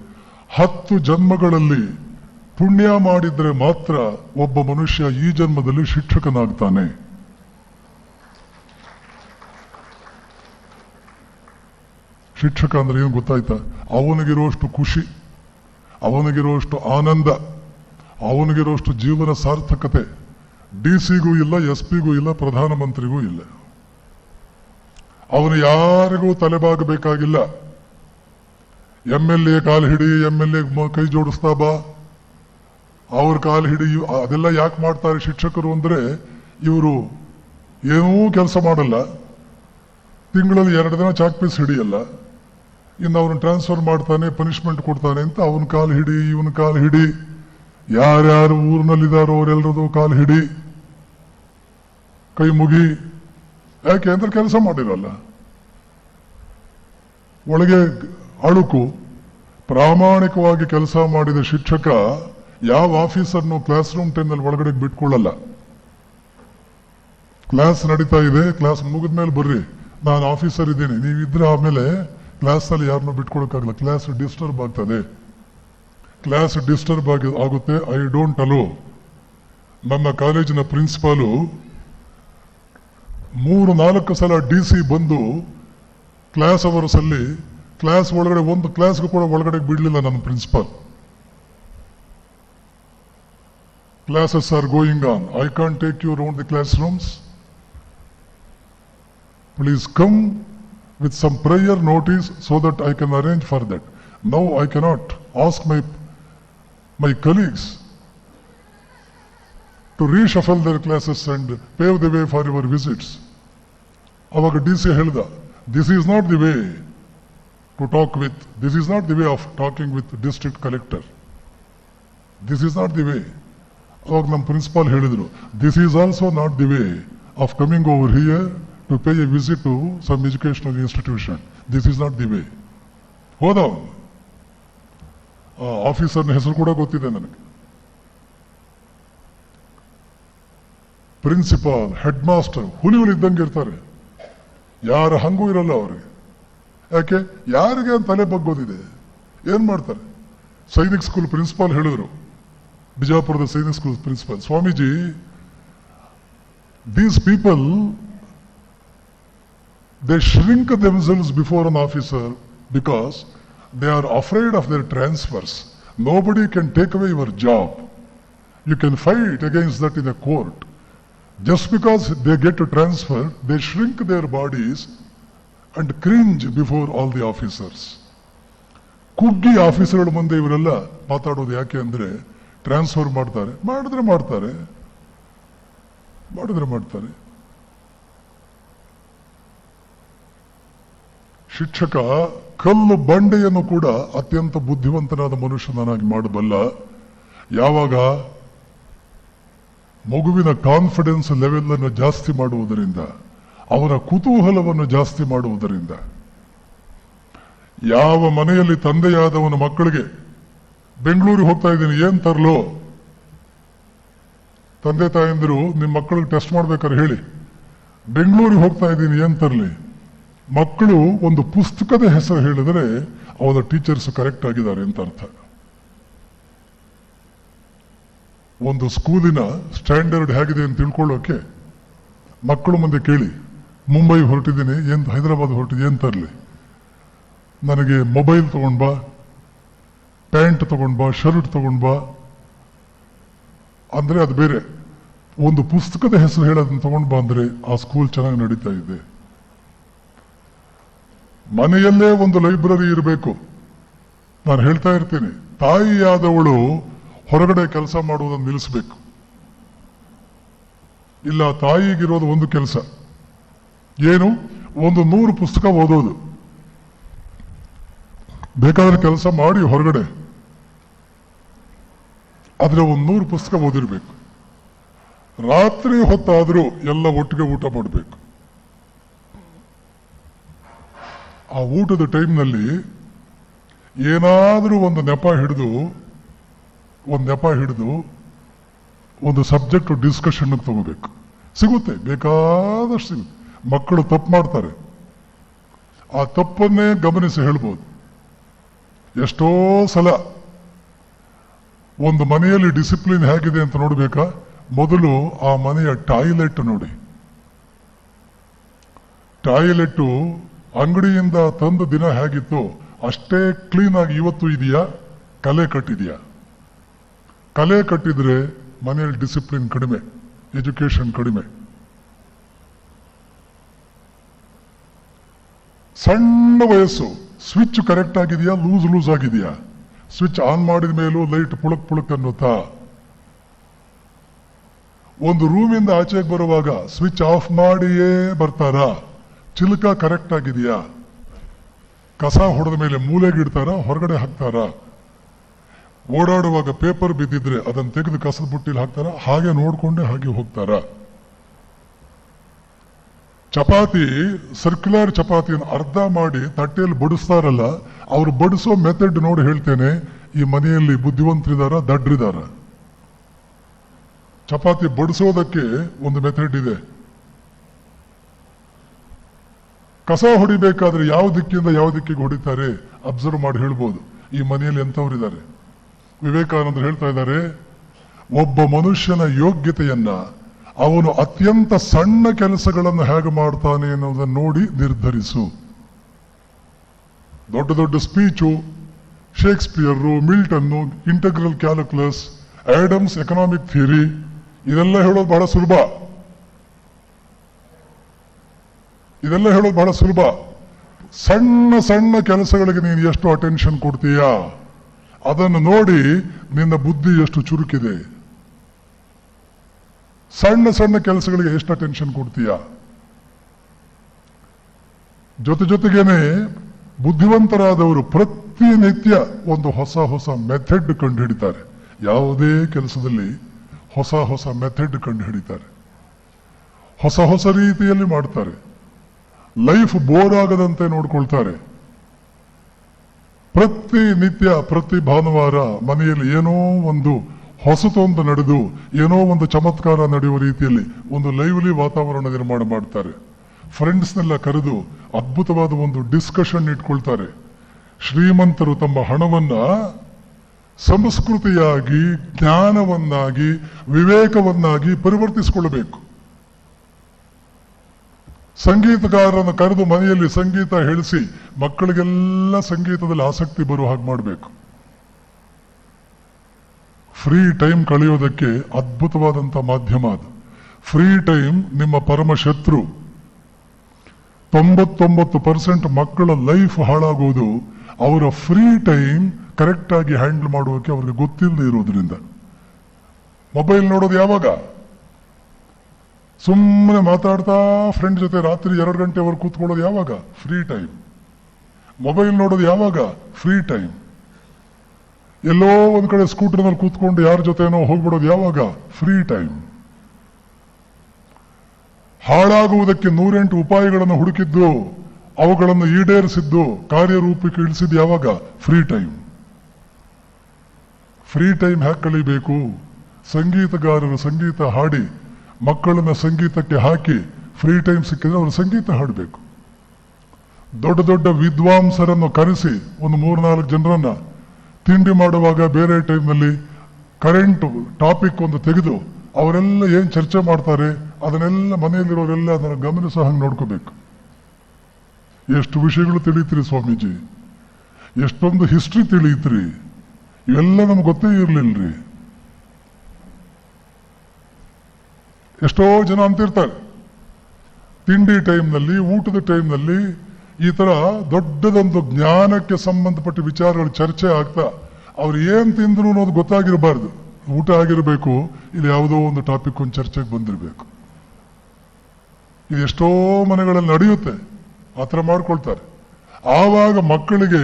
10 ಜನ್ಮಗಳಲ್ಲಿ ಪುಣ್ಯ ಮಾಡಿದ್ರೆ ಮಾತ್ರ ಒಬ್ಬ ಮನುಷ್ಯ ಈ ಜನ್ಮದಲ್ಲಿ ಶಿಕ್ಷಕನಾಗ್ತಾನೆ. ಶಿಕ್ಷಕ ಅಂದ್ರೆ ಏನು ಗೊತ್ತಾಯ್ತಾ? ಅವನಿಗಿರುವಷ್ಟು ಖುಷಿ, ಅವನಿಗಿರುವಷ್ಟು ಆನಂದ, ಅವನಿಗಿರುವಷ್ಟು ಜೀವನ ಸಾರ್ಥಕತೆ DC-ಗೂ ಇಲ್ಲ, SP-ಗೂ ಇಲ್ಲ, ಪ್ರಧಾನಮಂತ್ರಿಗೂ ಇಲ್ಲ. ಅವನು ಯಾರಿಗೂ ತಲೆಬಾಗಬೇಕಾಗಿಲ್ಲ. MLA ಕಾಲು ಹಿಡಿ, MLA ಕೈ ಜೋಡಿಸ್ತಾ ಬಾ, ಅವ್ರ ಕಾಲು ಹಿಡಿ. ಅದೆಲ್ಲ ಯಾಕೆ ಮಾಡ್ತಾರೆ ಶಿಕ್ಷಕರು ಅಂದ್ರೆ, ಇವರು ಏನೂ ಕೆಲಸ ಮಾಡಲ್ಲ, ತಿಂಗಳಲ್ಲಿ 2 ದಿನ ಚಾಕ್ ಪೀಸ್ ಹಿಡಿಯಲ್ಲ, ಇನ್ನು ಅವ್ರನ್ನ ಟ್ರಾನ್ಸ್ಫರ್ ಮಾಡ್ತಾನೆ, ಪನಿಷ್ಮೆಂಟ್ ಕೊಡ್ತಾನೆ ಅಂತ ಅವನ ಕಾಲು ಹಿಡಿ, ಇವನ ಕಾಲು ಹಿಡಿ, ಯಾರ್ಯಾರು ಊರಿನಲ್ಲಿದ್ದಾರೋ ಅವರೆಲ್ಲರದು ಕಾಲು ಹಿಡಿ, ಕೈ ಮುಗಿ. ಯಾಕೆ ಅಂದ್ರೆ ಕೆಲಸ ಮಾಡಿರಲ್ಲ. ಒಳಗೆ ಅಳುಕು. ಪ್ರಾಮಾಣಿಕವಾಗಿ ಕೆಲಸ ಮಾಡಿದ ಶಿಕ್ಷಕ ಯಾವ ಆಫೀಸರ್ನು ಕ್ಲಾಸ್ ರೂಮ್ ಟೈಮ್ನಲ್ಲಿ ಒಳಗಡೆ ಬಿಟ್ಕೊಳ್ಳಲ್ಲ. ಕ್ಲಾಸ್ ನಡೀತಾ ಇದೆ, ಕ್ಲಾಸ್ ಮುಗಿದ್ಮೇಲೆ ಬರ್ರಿ, ನಾನು ಆಫೀಸರ್ ಇದ್ದೀನಿ, ನೀವಿದ್ರೆ ಆಮೇಲೆ ಕ್ಲಾಸಲ್ಲಿ ಯಾರನ್ನೂ ಬಿಟ್ಕೊಳಕ್ಕಾಗಲ್ಲ, ಕ್ಲಾಸ್ ಡಿಸ್ಟರ್ಬ್ ಆಗ್ತದೆ. ಕ್ಲಾಸ್ ಡಿಸ್ಟರ್ಬ್ ಆಗುತ್ತೆ, ಐ ಡೋಂಟ್ ಅಲೋ. ನನ್ನ ಕಾಲೇಜಿನ ಪ್ರಿನ್ಸಿಪಾಲು 3-4 ಸಲ DC ಬಂದು ಕ್ಲಾಸ್ ಅವರ್ಸ್ ಅಲ್ಲಿ ಕ್ಲಾಸ್ ಒಳಗಡೆ ಒಂದು ಕ್ಲಾಸ್ಗೂ ಕೂಡ ಒಳಗಡೆ ಬಿಡಲಿಲ್ಲ ನನ್ನ principal. Classes are going on. I can't take you around the classrooms. Please come with some prior notice so that I can arrange for that. Now I cannot ask my colleagues to reshuffle their classes and pave the way for your visits. Avaga DC helda, this is not the way to talk with, this is not the way of talking with district collector. This is not the way. ಅವಾಗ ನಮ್ಮ principal ಹೇಳಿದ್ರು, this is also not the way of coming over here to pay a visit to some educational institution. This is not the way. ಹೋದ ಆಫೀಸರ್ನ ಹೆಸರು ಕೂಡ ಗೊತ್ತಿದೆ ನನಗೆ. Principal, head master ಹುಲಿಗಳಿದ್ದಂಗೆ ಇರ್ತಾರೆ, ಯಾರ ಹಂಗೂ ಇರಲ್ಲ ಅವ್ರಿಗೆ. ಯಾಕೆ? ಯಾರಿಗೆ ತಲೆ ಬಗ್ಗೋದಿದೆ, ಏನ್ ಮಾಡ್ತಾರೆ? ಸೈನಿಕ್ ಸ್ಕೂಲ್ ಪ್ರಿನ್ಸಿಪಾಲ್ ಹೇಳಿದ್ರು, ಬಿಜಾಪುರದ Sainik school principal, Swamiji, these people, they shrink themselves before an officer because they are afraid of their transfers. Nobody can take away your job. You can fight against that in a court. Just because they get a transfer, they shrink their bodies and cringe before all the officers. ಕುಗ್ಗಿ ಆಫೀಸರ್ಗಳ ಮುಂದೆ ಇವರೆಲ್ಲ ಮಾತಾಡೋದು ಯಾಕೆ ಅಂದ್ರೆ, transfer ಮಾಡಿದ್ರೆ ಮಾಡ್ತಾರೆ. ಶಿಕ್ಷಕ ಕಲ್ಲು ಬಂಡೆಯನ್ನು ಕೂಡ ಅತ್ಯಂತ ಬುದ್ಧಿವಂತನಾದ ಮನುಷ್ಯನಾಗಿ ಮಾಡಬಲ್ಲ. ಯಾವಾಗ ಮಗುವಿನ ಕಾನ್ಫಿಡೆನ್ಸ್ ಲೆವೆಲ್ ಅನ್ನು ಜಾಸ್ತಿ ಮಾಡುವುದರಿಂದ, ಅವನ ಕುತೂಹಲವನ್ನು ಜಾಸ್ತಿ ಮಾಡುವುದರಿಂದ. ಯಾವ ಮನೆಯಲ್ಲಿ ತಂದೆಯಾದವನ ಮಕ್ಕಳಿಗೆ ಬೆಂಗಳೂರಿಗೆ ಹೋಗ್ತಾ ಇದ್ದೀನಿ ಏನ್ ತರ್ಲೋ, ತಂದೆ ತಾಯಂದಿರು ನಿಮ್ಮ ಮಕ್ಕಳಿಗೆ ಟೆಸ್ಟ್ ಮಾಡ್ಬೇಕಾದ್ರೆ ಹೇಳಿ, ಬೆಂಗಳೂರಿಗೆ ಹೋಗ್ತಾ ಇದ್ದೀನಿ ಏನ್ ತರ್ಲಿ. ಮಕ್ಕಳು ಒಂದು ಪುಸ್ತಕದ ಹೆಸರು ಹೇಳಿದ್ರೆ ಅವರ ಟೀಚರ್ಸ್ ಕರೆಕ್ಟ್ ಆಗಿದ್ದಾರೆ ಅಂತ ಅರ್ಥ. ಒಂದು ಸ್ಕೂಲಿನ ಸ್ಟ್ಯಾಂಡರ್ಡ್ ಹೇಗಿದೆ ಅಂತ ತಿಳ್ಕೊಳ್ಳೋಕೆ ಮಕ್ಕಳು ಮುಂದೆ ಕೇಳಿ, ಮುಂಬೈ ಹೊರಟಿದ್ದೀನಿ, ಹೈದರಾಬಾದ್ ಹೊರಟಿದ್ದೀನಿ ಏನ್ ತರ್ಲಿ, ನನಗೆ ಮೊಬೈಲ್ ತಗೊಂಡ್ ಬಾ, ಪ್ಯಾಂಟ್ ತಗೊಂಡ್ ಬಾ, ಶರ್ಟ್ ತಗೊಂಡ್ ಬಾ ಅಂದ್ರೆ ಅದು ಬೇರೆ. ಒಂದು ಪುಸ್ತಕದ ಹೆಸರು ಹೇಳೋದನ್ನ ತಗೊಂಡ್ ಬಾ ಅಂದ್ರೆ ಆ ಸ್ಕೂಲ್ ಚೆನ್ನಾಗಿ ನಡೀತಾ ಇದೆ. ಮನೆಯಲ್ಲೇ ಒಂದು ಲೈಬ್ರರಿ ಇರಬೇಕು. ನಾನು ಹೇಳ್ತಾ ಇರ್ತೀನಿ, ತಾಯಿಯಾದವಳು ಹೊರಗಡೆ ಕೆಲಸ ಮಾಡುವುದನ್ನು ನಿಲ್ಲಿಸಬೇಕು. ಇಲ್ಲ, ತಾಯಿಗಿರೋದು ಒಂದು ಕೆಲಸ ಏನು, ಒಂದು 100 ಪುಸ್ತಕ ಓದೋದು. ಬೇಕಾದ್ರೆ ಕೆಲಸ ಮಾಡಿ ಹೊರಗಡೆ, ಆದ್ರೆ ಒಂದು 100 ಪುಸ್ತಕ ಓದಿರ್ಬೇಕು. ರಾತ್ರಿ ಹೊತ್ತಾದ್ರೂ ಎಲ್ಲ ಒಟ್ಟಿಗೆ ಊಟ ಮಾಡಬೇಕು. ಆ ಊಟದ ಟೈಮ್ನಲ್ಲಿ ಏನಾದರೂ ಒಂದು ನೆಪ ಹಿಡಿದು ಒಂದು ಸಬ್ಜೆಕ್ಟ್ ಡಿಸ್ಕಷನ್ ತಗೋಬೇಕು. ಸಿಗುತ್ತೆ, ಬೇಕಾದಷ್ಟು ಸಿಗುತ್ತೆ. ಮಕ್ಕಳು ತಪ್ಪು ಮಾಡ್ತಾರೆ, ಆ ತಪ್ಪನ್ನೇ ಗಮನಿಸಿ ಹೇಳ್ಬೋದು. ಎಷ್ಟೋ ಸಲ ಒಂದು ಮನೆಯಲ್ಲಿ ಡಿಸಿಪ್ಲಿನ್ ಹೇಗಿದೆ ಅಂತ ನೋಡ್ಬೇಕಾ, ಮೊದಲು ಆ ಮನೆಯ ಟಾಯ್ಲೆಟ್ ನೋಡಿ. ಟಾಯ್ಲೆಟ್ ಅಂಗಡಿಯಿಂದ ತಂದ ದಿನ ಹೇಗಿತ್ತು ಅಷ್ಟೇ ಕ್ಲೀನ್ ಆಗಿ ಇವತ್ತು ಇದೆಯಾ, ಕಲೆ ಕಟ್ಟಿದೆಯಾ? ಕಲೆ ಕಟ್ಟಿದ್ರೆ ಮನೆಯಲ್ಲಿ ಡಿಸಿಪ್ಲಿನ್ ಕಡಿಮೆ, ಎಜುಕೇಶನ್ ಕಡಿಮೆ. ಸಣ್ಣ ವಯಸ್ಸು, ಸ್ವಿಚ್ ಕರೆಕ್ಟ್ ಆಗಿದೆಯಾ, ಲೂಸ್ ಆಗಿದೆಯಾ? ಸ್ವಿಚ್ ಆನ್ ಮಾಡಿದ ಮೇಲೂ ಲೈಟ್ ಪುಳಕ್ ಅನ್ನುತ್ತಾ? ಒಂದು ರೂಮಿಂದ ಆಚೆಗೆ ಬರುವಾಗ ಸ್ವಿಚ್ ಆಫ್ ಮಾಡಿಯೇ ಬರ್ತಾರಾ? ಚಿಲಕ ಕರೆಕ್ಟ್ ಆಗಿದೆಯಾ? ಕಸ ಹೊಡೆದ ಮೇಲೆ ಮೂಲೆಗಿಡ್ತಾರಾ, ಹೊರಗಡೆ ಹಾಕ್ತಾರಾ? ಓಡಾಡುವಾಗ ಪೇಪರ್ ಬಿದ್ದಿದ್ರೆ ಅದನ್ನು ತೆಗೆದು ಕಸದ ಬುಟ್ಟಿಲಿ ಹಾಕ್ತಾರಾ, ಹಾಗೆ ನೋಡ್ಕೊಂಡೆ ಹಾಗೆ ಹೋಗ್ತಾರಾ? ಚಪಾತಿ, ಸರ್ಕ್ಯುಲರ್ ಚಪಾತಿಯನ್ನು ಅರ್ಧ ಮಾಡಿ ತಟ್ಟೆಯಲ್ಲಿ ಬಡಿಸ್ತಾರಲ್ಲ, ಅವ್ರು ಬಡಿಸೋ ಮೆಥಡ್ ನೋಡಿ ಹೇಳ್ತೇನೆ, ಈ ಮನೆಯಲ್ಲಿ ಬುದ್ಧಿವಂತರಿದಾರ, ದಡ್ರಿದಾರ? ಚಪಾತಿ ಬಡಿಸೋದಕ್ಕೆ ಒಂದು ಮೆಥಡ್ ಇದೆ, ಕಸ ಹೊಡಿಬೇಕಾದ್ರೆ ಯಾವ ದಿಕ್ಕಿಂದ ಯಾವ ದಿಕ್ಕಿಗೆ ಹೊಡಿತಾರೆ ಅಬ್ಸರ್ವ್ ಮಾಡಿ ಹೇಳ್ಬೋದು. ಈ ಮನೆಯಲ್ಲಿ ಎಂಥವರಿದ್ದಾರೆ. ವಿವೇಕಾನಂದರು ಹೇಳ್ತಾ ಇದ್ದಾರೆ, ಒಬ್ಬ ಮನುಷ್ಯನ ಯೋಗ್ಯತೆಯನ್ನ ಅವನು ಅತ್ಯಂತ ಸಣ್ಣ ಕೆಲಸಗಳನ್ನು ಹೇಗೆ ಮಾಡ್ತಾನೆ ಅನ್ನೋದನ್ನು ನೋಡಿ ನಿರ್ಧರಿಸು. ದೊಡ್ಡ ದೊಡ್ಡ speech, Shakespeare, Milton, integral calculus, Adams economic theory, ಇದೆಲ್ಲ ಹೇಳೋದು ಬಹಳ ಸುಲಭ. ಸಣ್ಣ ಸಣ್ಣ ಕೆಲಸಗಳಿಗೆ ನೀನು ಎಷ್ಟು ಅಟೆನ್ಷನ್ ಕೊಡ್ತೀಯಾ ಅದನ್ನು ನೋಡಿ ನಿನ್ನ ಬುದ್ಧಿ ಎಷ್ಟು ಚುರುಕಿದೆ. ಸಣ್ಣ ಸಣ್ಣ ಕೆಲಸಗಳಿಗೆ ಎಷ್ಟು ಅಟೆನ್ಷನ್ ಕೊಡ್ತೀಯಾ. ಜೊತೆಗೇನೆ ಬುದ್ಧಿವಂತರಾದವರು ಪ್ರತಿನಿತ್ಯ ಒಂದು ಹೊಸ ಮೆಥಡ್ ಕಂಡು ಹಿಡಿತಾರೆ. ಯಾವುದೇ ಕೆಲಸದಲ್ಲಿ ಹೊಸ ಮೆಥಡ್ ಕಂಡು ಹಿಡಿತಾರೆ, ಹೊಸ ರೀತಿಯಲ್ಲಿ ಮಾಡ್ತಾರೆ. ಲೈಫ್ ಬೋರ್ ಆಗದಂತೆ ನೋಡ್ಕೊಳ್ತಾರೆ. ಪ್ರತಿನಿತ್ಯ ಪ್ರತಿ ಭಾನುವಾರ ಮನೆಯಲ್ಲಿ ಏನೋ ಒಂದು ಹೊಸತೊಂದು ನಡೆದು ಏನೋ ಒಂದು ಚಮತ್ಕಾರ ನಡೆಯುವ ರೀತಿಯಲ್ಲಿ ಒಂದು ಲೈವ್ಲಿ ವಾತಾವರಣ ನಿರ್ಮಾಣ ಮಾಡ್ತಾರೆ. ಫ್ರೆಂಡ್ಸ್ನೆಲ್ಲ ಕರೆದು ಅದ್ಭುತವಾದ ಒಂದು ಡಿಸ್ಕಷನ್ ಇಟ್ಕೊಳ್ತಾರೆ. ಶ್ರೀಮಂತರು ತಮ್ಮ ಹಣವನ್ನ ಸಂಸ್ಕೃತಿಯಾಗಿ, ಜ್ಞಾನವನ್ನಾಗಿ, ವಿವೇಕವನ್ನಾಗಿ ಪರಿವರ್ತಿಸಿಕೊಳ್ಳಬೇಕು. ಸಂಗೀತಗಾರರನ್ನು ಕರೆದು ಮನೆಯಲ್ಲಿ ಸಂಗೀತ ಹೇಳಿಸಿ ಮಕ್ಕಳಿಗೆಲ್ಲ ಸಂಗೀತದಲ್ಲಿ ಆಸಕ್ತಿ ಬರುವ ಹಾಗೆ ಮಾಡಬೇಕು. ಫ್ರೀ ಟೈಮ್ ಕಳೆಯೋದಕ್ಕೆ ಅದ್ಭುತವಾದಂಥ ಮಾಧ್ಯಮ ಅದು. ಫ್ರೀ ಟೈಮ್ ನಿಮ್ಮ ಪರಮ ಶತ್ರು. 99% ಮಕ್ಕಳ ಲೈಫ್ ಹಾಳಾಗೋದು ಅವರ ಫ್ರೀ ಟೈಮ್ ಕರೆಕ್ಟ್ ಆಗಿ ಹ್ಯಾಂಡಲ್ ಮಾಡೋಕೆ ಅವ್ರಿಗೆ ಗೊತ್ತಿಲ್ಲದೆ ಇರೋದ್ರಿಂದ. ಮೊಬೈಲ್ ನೋಡೋದು ಯಾವಾಗ? ಸುಮ್ಮನೆ ಮಾತಾಡ್ತಾ ಫ್ರೆಂಡ್ ಜೊತೆ ರಾತ್ರಿ 2 ಗಂಟೆವರೆಗೆ ಕೂತ್ಕೊಳ್ಳೋದು ಯಾವಾಗ? Free time. ಮೊಬೈಲ್ ನೋಡೋದು ಯಾವಾಗ? Free time. ಎಲ್ಲೋ ಒಂದ್ ಕಡೆ ಸ್ಕೂಟರ್ನಲ್ಲಿ ಕೂತ್ಕೊಂಡು ಯಾರ ಜೊತೆನೋ ಹೋಗ್ಬಿಡೋದು ಯಾವಾಗ? Free time. ಹಾಳಾಗುವುದಕ್ಕೆ 108 ಉಪಾಯಗಳನ್ನು ಹುಡುಕಿದ್ದು, ಅವುಗಳನ್ನು ಈಡೇರಿಸಿದ್ದು, ಕಾರ್ಯರೂಪಕ್ಕೆ ಇಳಿಸಿದ್ದು ಯಾವಾಗ? Free time. ಫ್ರೀ ಟೈಮ್ ಹ್ಯಾಕ್ ಕಳಿಬೇಕು? ಸಂಗೀತಗಾರರು ಸಂಗೀತ ಹಾಡಿ ಮಕ್ಕಳನ್ನ ಸಂಗೀತಕ್ಕೆ ಹಾಕಿ ಫ್ರೀ ಟೈಮ್ ಸಿಕ್ಕಿದ್ರೆ ಅವರು ಸಂಗೀತ ಹಾಡಬೇಕು. ದೊಡ್ಡ ದೊಡ್ಡ ವಿದ್ವಾಂಸರನ್ನು ಕರೆಸಿ ಒಂದು 3-4 ಜನರನ್ನ ತಿಂಡಿ ಮಾಡುವಾಗ ಬೇರೆ ಟೈಮ್ನಲ್ಲಿ ಕರೆಂಟ್ ಟಾಪಿಕ್ ಒಂದು ತೆಗೆದು ಅವರೆಲ್ಲ ಏನ್ ಚರ್ಚೆ ಮಾಡ್ತಾರೆ ಅದನ್ನೆಲ್ಲ ಮನೆಯಲ್ಲಿರೋರೆಲ್ಲ ಅದನ್ನು ಗಮನಿಸೋ ಹಂಗೆ ನೋಡ್ಕೋಬೇಕು. ಎಷ್ಟು ವಿಷಯಗಳು ತಿಳಿಯುತ್ರಿ ಸ್ವಾಮೀಜಿ, ಎಷ್ಟೊಂದು ಹಿಸ್ಟ್ರಿ ತಿಳಿಯುತ್ರಿ, ಇವೆಲ್ಲ ನಮ್ಗೆ ಗೊತ್ತೇ ಇರ್ಲಿಲ್ರಿ. ಎಷ್ಟೋ ಜನ ಅಂತಿರ್ತಾರೆ ತಿಂಡಿ ಟೈಮ್ನಲ್ಲಿ, ಊಟದ ಟೈಮ್ನಲ್ಲಿ ಈ ತರ ದೊಡ್ಡದೊಂದು ಜ್ಞಾನಕ್ಕೆ ಸಂಬಂಧಪಟ್ಟ ವಿಚಾರಗಳು ಚರ್ಚೆ ಆಗ್ತಾ ಅವ್ರು ಏನ್ ತಿಂದ್ರು ಅನ್ನೋದು ಗೊತ್ತಾಗಿರಬಾರ್ದು. ಊಟ ಆಗಿರಬೇಕು, ಇಲ್ಲಿ ಯಾವುದೋ ಒಂದು ಟಾಪಿಕ್ ಒಂದು ಚರ್ಚೆಗೆ ಬಂದಿರಬೇಕು. ಇದು ಎಷ್ಟೋ ಮನೆಗಳಲ್ಲಿ ನಡೆಯುತ್ತೆ, ಆ ಥರ ಮಾಡ್ಕೊಳ್ತಾರೆ. ಆವಾಗ ಮಕ್ಕಳಿಗೆ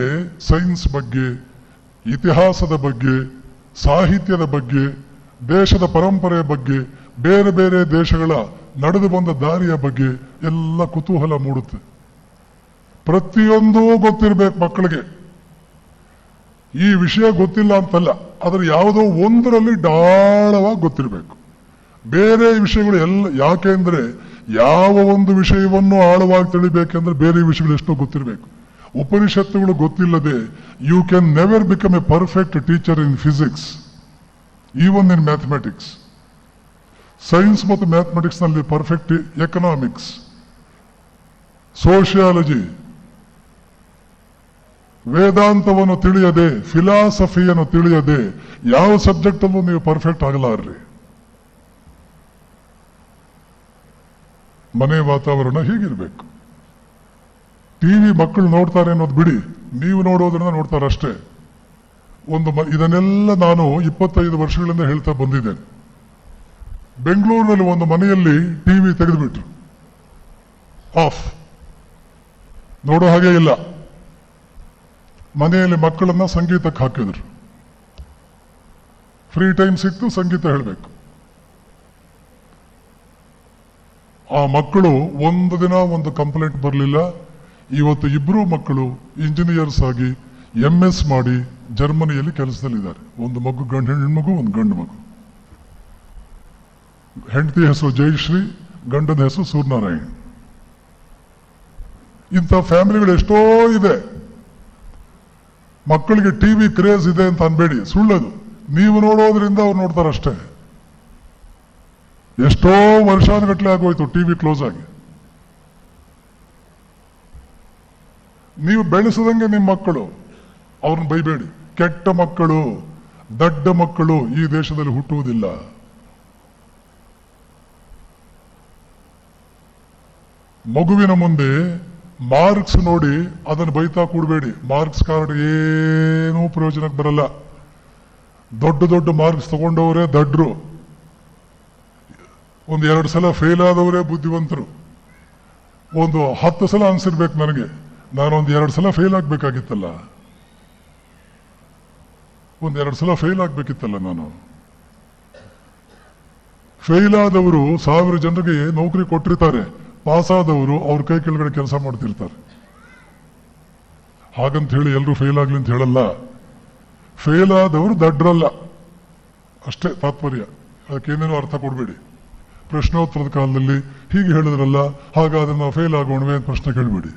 ಸೈನ್ಸ್ ಬಗ್ಗೆ, ಇತಿಹಾಸದ ಬಗ್ಗೆ, ಸಾಹಿತ್ಯದ ಬಗ್ಗೆ, ದೇಶದ ಪರಂಪರೆಯ ಬಗ್ಗೆ, ಬೇರೆ ಬೇರೆ ದೇಶಗಳ ನಡೆದು ಬಂದ ದಾರಿಯ ಬಗ್ಗೆ ಎಲ್ಲ ಕುತೂಹಲ ಮೂಡುತ್ತೆ. ಪ್ರತಿಯೊಂದೂ ಗೊತ್ತಿರಬೇಕು ಮಕ್ಕಳಿಗೆ. ಈ ವಿಷಯ ಗೊತ್ತಿಲ್ಲ ಅಂತಲ್ಲ, ಆದ್ರೆ ಯಾವುದೋ ಒಂದರಲ್ಲಿ ಢಾಳವಾಗಿ ಗೊತ್ತಿರಬೇಕು. ಬೇರೆ ವಿಷಯಗಳು ಎಲ್ಲ ಯಾಕೆಂದ್ರೆ ಯಾವ ಒಂದು ವಿಷಯವನ್ನು ಆಳವಾಗಿ ತಿಳಿಬೇಕೆಂದ್ರೆ ಬೇರೆ ವಿಷಯಗಳು ಎಷ್ಟೋ ಗೊತ್ತಿರಬೇಕು. ಉಪನಿಷತ್ತುಗಳು ಗೊತ್ತಿಲ್ಲದೆ you can never become a perfect teacher in physics, even in mathematics. Science ಮತ್ತು ಮ್ಯಾಥಮೆಟಿಕ್ಸ್ ನಲ್ಲಿ ಪರ್ಫೆಕ್ಟ್, ಎಕನಾಮಿಕ್ಸ್, ಸೋಷಿಯಾಲಜಿ, ವೇದಾಂತವನ್ನು ತಿಳಿಯದೆ, ಫಿಲಾಸಫಿಯನ್ನು ತಿಳಿಯದೆ ಯಾವ ಸಬ್ಜೆಕ್ಟ್ ಅಲ್ಲೂ ನೀವು ಪರ್ಫೆಕ್ಟ್ ಆಗಲಾರ್ರಿ. ಮನೆ ವಾತಾವರಣ ಹೀಗಿರ್ಬೇಕು. ಟಿವಿ ಮಕ್ಕಳು ನೋಡ್ತಾರೆ ಅನ್ನೋದು ಬಿಡಿ, ನೀವು ನೋಡೋದ್ರಿಂದ ನೋಡ್ತಾರೆ ಅಷ್ಟೇ. ಇದನ್ನೆಲ್ಲ ನಾನು 25 ವರ್ಷಗಳಿಂದ ಹೇಳ್ತಾ ಬಂದಿದ್ದೇನೆ. ಬೆಂಗಳೂರಿನಲ್ಲಿ ಒಂದು ಮನೆಯಲ್ಲಿ ಟಿವಿ ತೆಗೆದುಬಿಟ್ರು, ಆಫ್, ನೋಡೋ ಹಾಗೆ ಇಲ್ಲ. ಮನೆಯಲ್ಲಿ ಮಕ್ಕಳನ್ನ ಸಂಗೀತಕ್ಕೆ ಹಾಕಿದ್ರು. ಫ್ರೀ ಟೈಮ್ ಸಿಕ್ತು, ಸಂಗೀತ ಹೇಳಬೇಕು. ಆ ಮಕ್ಕಳು ಒಂದು ದಿನ ಒಂದು ಕಂಪ್ಲೇಂಟ್ ಬರಲಿಲ್ಲ. ಇವತ್ತು 2 ಮಕ್ಕಳು ಇಂಜಿನಿಯರ್ಸ್ ಆಗಿ MS ಮಾಡಿ ಜರ್ಮನಿಯಲ್ಲಿ ಕೆಲಸದಲ್ಲಿದ್ದಾರೆ. ಒಂದು ಮಗು ಹೆಣ್ಮಗು, ಒಂದು ಗಂಡು ಮಗು. ಹೆಂಡತಿ ಹೆಸರು ಜಯಶ್ರೀ, ಗಂಡನ ಹೆಸರು ಸೂರ್ಯನಾರಾಯಣ್. ಇಂಥ ಫ್ಯಾಮಿಲಿಗಳು ಎಷ್ಟೋ ಇದೆ. ಮಕ್ಕಳಿಗೆ ಟಿವಿ ಕ್ರೇಜ್ ಇದೆ ಅಂತ ಅನ್ಬೇಡಿ, ಸುಳ್ಳದು. ನೀವು ನೋಡೋದ್ರಿಂದ ಅವ್ರು ನೋಡ್ತಾರಷ್ಟೇ. ಎಷ್ಟೋ ವರ್ಷಾನುಗಟ್ಲೆ ಆಗೋಯ್ತು ಟಿವಿ ಕ್ಲೋಸ್ ಆಗಿ. ನೀವು ಬೆಳೆಸದಂಗೆ ನಿಮ್ಮ ಮಕ್ಕಳು, ಅವ್ರನ್ನ ಬೈಬೇಡಿ. ಕೆಟ್ಟ ಮಕ್ಕಳು, ದಡ್ಡ ಮಕ್ಕಳು ಈ ದೇಶದಲ್ಲಿ ಹುಟ್ಟುವುದಿಲ್ಲ. ಮಗುವಿನ ಮುಂದೆ ಮಾರ್ಕ್ಸ್ ನೋಡಿ ಅದನ್ನು ಬೈತಾ ಕೂಡಬೇಡಿ. ಮಾರ್ಕ್ಸ್ ಕಾರ್ಡ್ ಏನೂ ಪ್ರಯೋಜನಕ್ಕೆ ಬರಲ್ಲ. ದೊಡ್ಡ ದೊಡ್ಡ ಮಾರ್ಕ್ಸ್ ತಗೊಂಡವರೇ ದಡ್ರು, ಒಂದು 2 ಸಲ ಫೇಲ್ ಆದವರೇ ಬುದ್ಧಿವಂತರು. ಒಂದು 10 ಸಲ ಅನ್ಸಿರ್ಬೇಕು ನನಗೆ, ನಾನೊಂದು 2 ಸಲ ಫೇಲ್ ಆಗ್ಬೇಕಾಗಿತ್ತಲ್ಲ, ಒಂದು 2 ಸಲ ಫೇಲ್ ಆಗ್ಬೇಕಿತ್ತಲ್ಲ ನಾನು. ಫೇಲ್ ಆದವರು 1000 ಜನರಿಗೆ ನೌಕರಿ ಕೊಟ್ಟಿರ್ತಾರೆ, ಪಾಸ್ ಆದವರು ಅವ್ರ ಕೈ ಕೆಳಗಡೆ ಕೆಲಸ ಮಾಡ್ತಿರ್ತಾರೆ. ಹಾಗಂತ ಹೇಳಿ ಎಲ್ಲರೂ ಫೇಲ್ ಆಗ್ಲಿ ಅಂತ ಹೇಳಲ್ಲ. ಫೇಲ್ ಆದವರು ದಡ್ರಲ್ಲ ಅಷ್ಟೇ ತಾತ್ಪರ್ಯ. ಅದಕ್ಕೇನೇನೋ ಅರ್ಥ ಕೊಡಬೇಡಿ. ಪ್ರಶ್ನೋತ್ತರದ ಕಾಲದಲ್ಲಿ ಹೀಗೆ ಹೇಳಿದ್ರಲ್ಲ, ಹಾಗಾದ್ರೆ ನಾವು ಫೇಲ್ ಆಗೋಣವೇ ಅಂತ ಪ್ರಶ್ನೆ ಕೇಳಬೇಡಿ.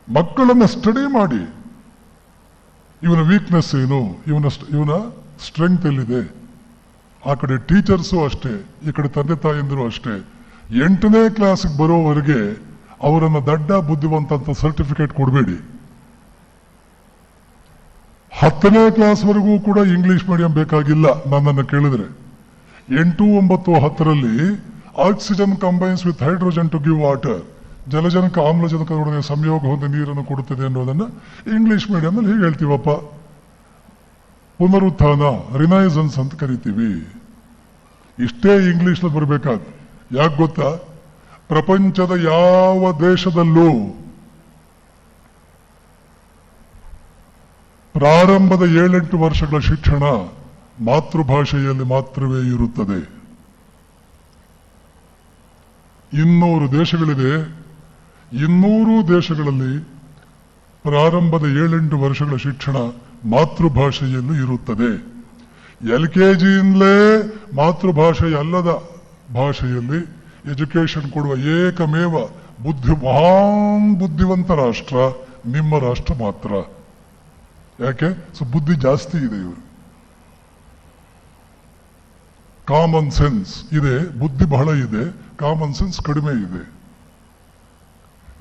ಮಕ್ಕಳನ್ನ ಸ್ಟಡಿ ಮಾಡಿ. ಇವನ ವೀಕ್ನೆಸ್ ಏನು, ಇವನ ಸ್ಟ್ರೆಂತ್ ಎಲ್ಲಿದೆ. ಆ ಕಡೆ ಟೀಚರ್ಸು ಅಷ್ಟೇ, ಈ ಕಡೆ ತಂದೆ ತಾಯಿಯಂದರು ಅಷ್ಟೇ. 8ನೇ ಕ್ಲಾಸ್ಗೆ ಬರೋವರೆಗೆ ಅವರನ್ನ ದಡ್ಡ ಬುದ್ಧಿವಂತ ಅಂತ ಸರ್ಟಿಫಿಕೇಟ್ ಕೊಡಬೇಡಿ. 10ನೇ ಕ್ಲಾಸ್ವರೆಗೂ ಕೂಡ ಇಂಗ್ಲಿಷ್ ಮೀಡಿಯಂ ಬೇಕಾಗಿಲ್ಲ. ನನ್ನನ್ನು ಕೇಳಿದ್ರೆ 8, 9, 10ರಲ್ಲಿ oxygen combines with hydrogen to give water, ಜಲಜನಕ ಆಮ್ಲಜನಕದೊಡನೆ ಸಂಯೋಗ ಹೊಂದಿ ನೀರನ್ನು ಕೊಡುತ್ತದೆ ಅನ್ನೋದನ್ನ ಇಂಗ್ಲಿಷ್ ಮೀಡಿಯಂನಲ್ಲಿ ಹೀಗೆ ಹೇಳ್ತೀವಪ್ಪ. ಪುನರುತ್ಥಾನ, ರಿನೈಸನ್ಸ್ ಅಂತ ಕರಿತೀವಿ. ಇಷ್ಟೇ ಇಂಗ್ಲಿಷ್ನಲ್ಲಿ ಬರಬೇಕಾದ. ಯಾಕೆ ಗೊತ್ತಾ? ಪ್ರಪಂಚದ ಯಾವ ದೇಶದಲ್ಲೂ ಪ್ರಾರಂಭದ 7-8 ವರ್ಷಗಳ ಶಿಕ್ಷಣ ಮಾತೃಭಾಷೆಯಲ್ಲಿ ಮಾತ್ರವೇ ಇರುತ್ತದೆ. 200 ದೇಶಗಳಿದೆ. 200 ದೇಶಗಳಲ್ಲಿ ಪ್ರಾರಂಭದ 7-8 ವರ್ಷಗಳ ಶಿಕ್ಷಣ ಮಾತೃಭಾಷೆಯಲ್ಲಿ ಇರುತ್ತದೆ. LKGಯಿಂದಲೇ ಮಾತೃಭಾಷೆಯಲ್ಲದ ಭಾಷೆಯಲ್ಲಿ ಎಜುಕೇಶನ್ ಕೊಡುವ ಏಕಮೇವ ಮಹಾನ್ ಬುದ್ಧಿವಂತ ರಾಷ್ಟ್ರ ನಿಮ್ಮ ರಾಷ್ಟ್ರ ಮಾತ್ರ. ಯಾಕೆ? ಬುದ್ಧಿ ಜಾಸ್ತಿ ಇದೆ ಇವರು. ಕಾಮನ್ ಸೆನ್ಸ್ ಇದೆ, ಬುದ್ಧಿ ಬಹಳ ಇದೆ, ಕಾಮನ್ ಸೆನ್ಸ್ ಕಡಿಮೆ ಇದೆ.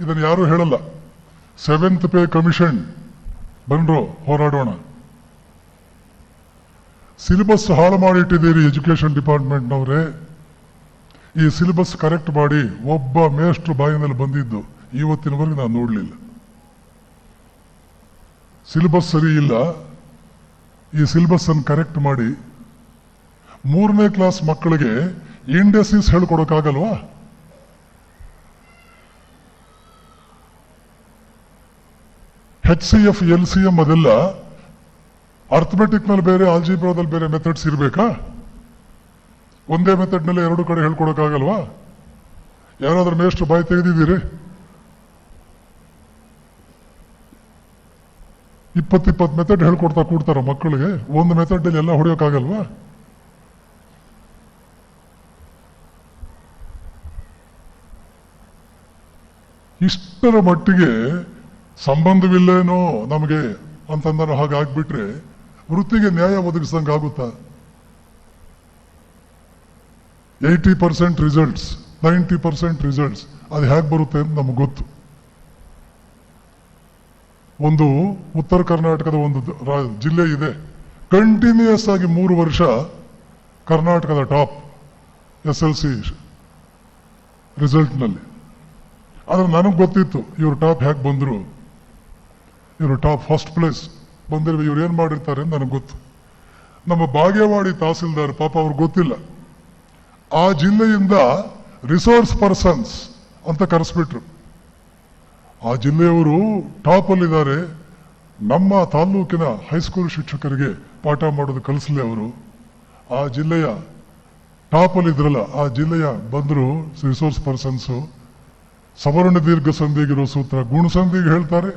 ಇದನ್ನು ಯಾರು ಹೇಳಲ್ಲ. 7th ಪೇ ಕಮಿಷನ್ ಬನ್ರೋ ಹೋರಾಡೋಣ. ಸಿಲೆಬಸ್ ಹಾಳು ಮಾಡಿಟ್ಟಿದ್ದೀರಿ ಎಜುಕೇಶನ್ ಡಿಪಾರ್ಟ್ಮೆಂಟ್ನವರೇ. ಈ ಸಿಲೆಬಸ್ ಕರೆಕ್ಟ್ ಮಾಡಿ. ಒಬ್ಬ ಮೇಷ್ಟ್ರು ಬಾಯಿನಲ್ಲಿ ಬಂದಿದ್ದು ಇವತ್ತಿನವರೆಗೆ ನಾನು ನೋಡಲಿಲ್ಲ. ಸಿಲೆಬಸ್ ಸರಿ ಇಲ್ಲ, ಈ ಸಿಲೆಬಸ್ ಅನ್ನು ಕರೆಕ್ಟ್ ಮಾಡಿ. 3ನೇ ಕ್ಲಾಸ್ ಮಕ್ಕಳಿಗೆ ಇಂಡೆಸಿಸ್ ಹೇಳ್ಕೊಡಕ್ಕಾಗಲ್ವಾ? HCF, LCM ಅದೆಲ್ಲ ಅರ್ಥಮೆಟಿಕ್ ನಲ್ಲಿ ಬೇರೆ, ಆಲ್ಜಿಬ್ರಾದಲ್ಲಿ ಬೇರೆ ಮೆಥಡ್ಸ್ ಇರಬೇಕಾ? ಒಂದೇ ಮೆಥಡ್ ನಲ್ಲಿ 2 ಕಡೆ ಹೇಳ್ಕೊಡಕ್ಕಾಗಲ್ವಾ? ಯಾರಾದ್ರೂ ಮೇಷ್ಟ್ರು ಬಾಯಿ ತೆಗೆದಿದ್ದೀರಿ? 20 ಮೆಥಡ್ ಹೇಳ್ಕೊಡ್ತಾ ಕೂಡ್ತಾರ ಮಕ್ಕಳಿಗೆ. ಒಂದು ಮೆಥಡ್ ಅಲ್ಲಿ ಎಲ್ಲ ಹೊಡೆಯೋಕ್ಕಾಗಲ್ವಾ? ಇಷ್ಟರ ಮಟ್ಟಿಗೆ ಸಂಬಂಧವಿಲ್ಲೇನೋ ನಮಗೆ ಅಂತಂದ್ರೆ ಹಾಗಾಗ್ಬಿಟ್ರೆ ವೃತ್ತಿಗೆ ನ್ಯಾಯ ಒದಗಿಸಂಗೆ ಆಗುತ್ತಾ? 80% ರಿಸಲ್ಟ್ಸ್, 90% ರಿಸಲ್ಟ್ಸ್ ಅದು ಹೇಗೆ ಬರುತ್ತೆ ಅಂತ ನಮ್ಗೆ ಗೊತ್ತು. ಒಂದು ಉತ್ತರ ಕರ್ನಾಟಕದ ಒಂದು ಜಿಲ್ಲೆ ಇದೆ, ಕಂಟಿನ್ಯೂಯಸ್ ಆಗಿ 3 ವರ್ಷ ಕರ್ನಾಟಕದ ಟಾಪ್ SLC ರಿಸಲ್ಟ್ನಲ್ಲಿ. ಆದ್ರೆ ನನಗೆ ಗೊತ್ತಿತ್ತು ಇವ್ರು ಟಾಪ್ ಹೇಗೆ ಬಂದ್ರು, ಇವರು ಟಾಪ್ ಫಸ್ಟ್ ಪ್ಲೇಸ್ ಬಂದಿರುವ ಇವ್ರು ಏನ್ ಮಾಡಿರ್ತಾರೆ ಅಂತ ನನಗೆ ಗೊತ್ತು. ನಮ್ಮ ಬಾಗೇವಾಡಿ ತಹಸೀಲ್ದಾರ್ ಪಾಪ ಅವ್ರಿಗೆ ಗೊತ್ತಿಲ್ಲ. ಆ ಜಿಲ್ಲೆಯಿಂದ ರಿಸೋರ್ಸ್ ಪರ್ಸನ್ಸ್ ಅಂತ ಕರೆಸ್ಬಿಟ್ರು. ಆ ಜಿಲ್ಲೆಯವರು ಟಾಪ್ ಅಲ್ಲಿದ್ದಾರೆ. ನಮ್ಮ ತಾಲೂಕಿನ ಹೈಸ್ಕೂಲ್ ಶಿಕ್ಷಕರಿಗೆ ಪಾಠ ಮಾಡೋದು ಕಲಿಸಲಿ ಅವರು. ಆ ಜಿಲ್ಲೆಯ ಟಾಪ್ ಅಲ್ಲಿ ಇದ್ರಲ್ಲ, ಆ ಜಿಲ್ಲೆಯ ಬಂದ್ರು ರಿಸೋರ್ಸ್ ಪರ್ಸನ್ಸು. ಸವರ್ಣ ದೀರ್ಘ ಸಂಧಿಗಿರೋ ಸೂತ್ರ ಗುಣಸಂಧಿಗೆ ಹೇಳ್ತಾರೆ,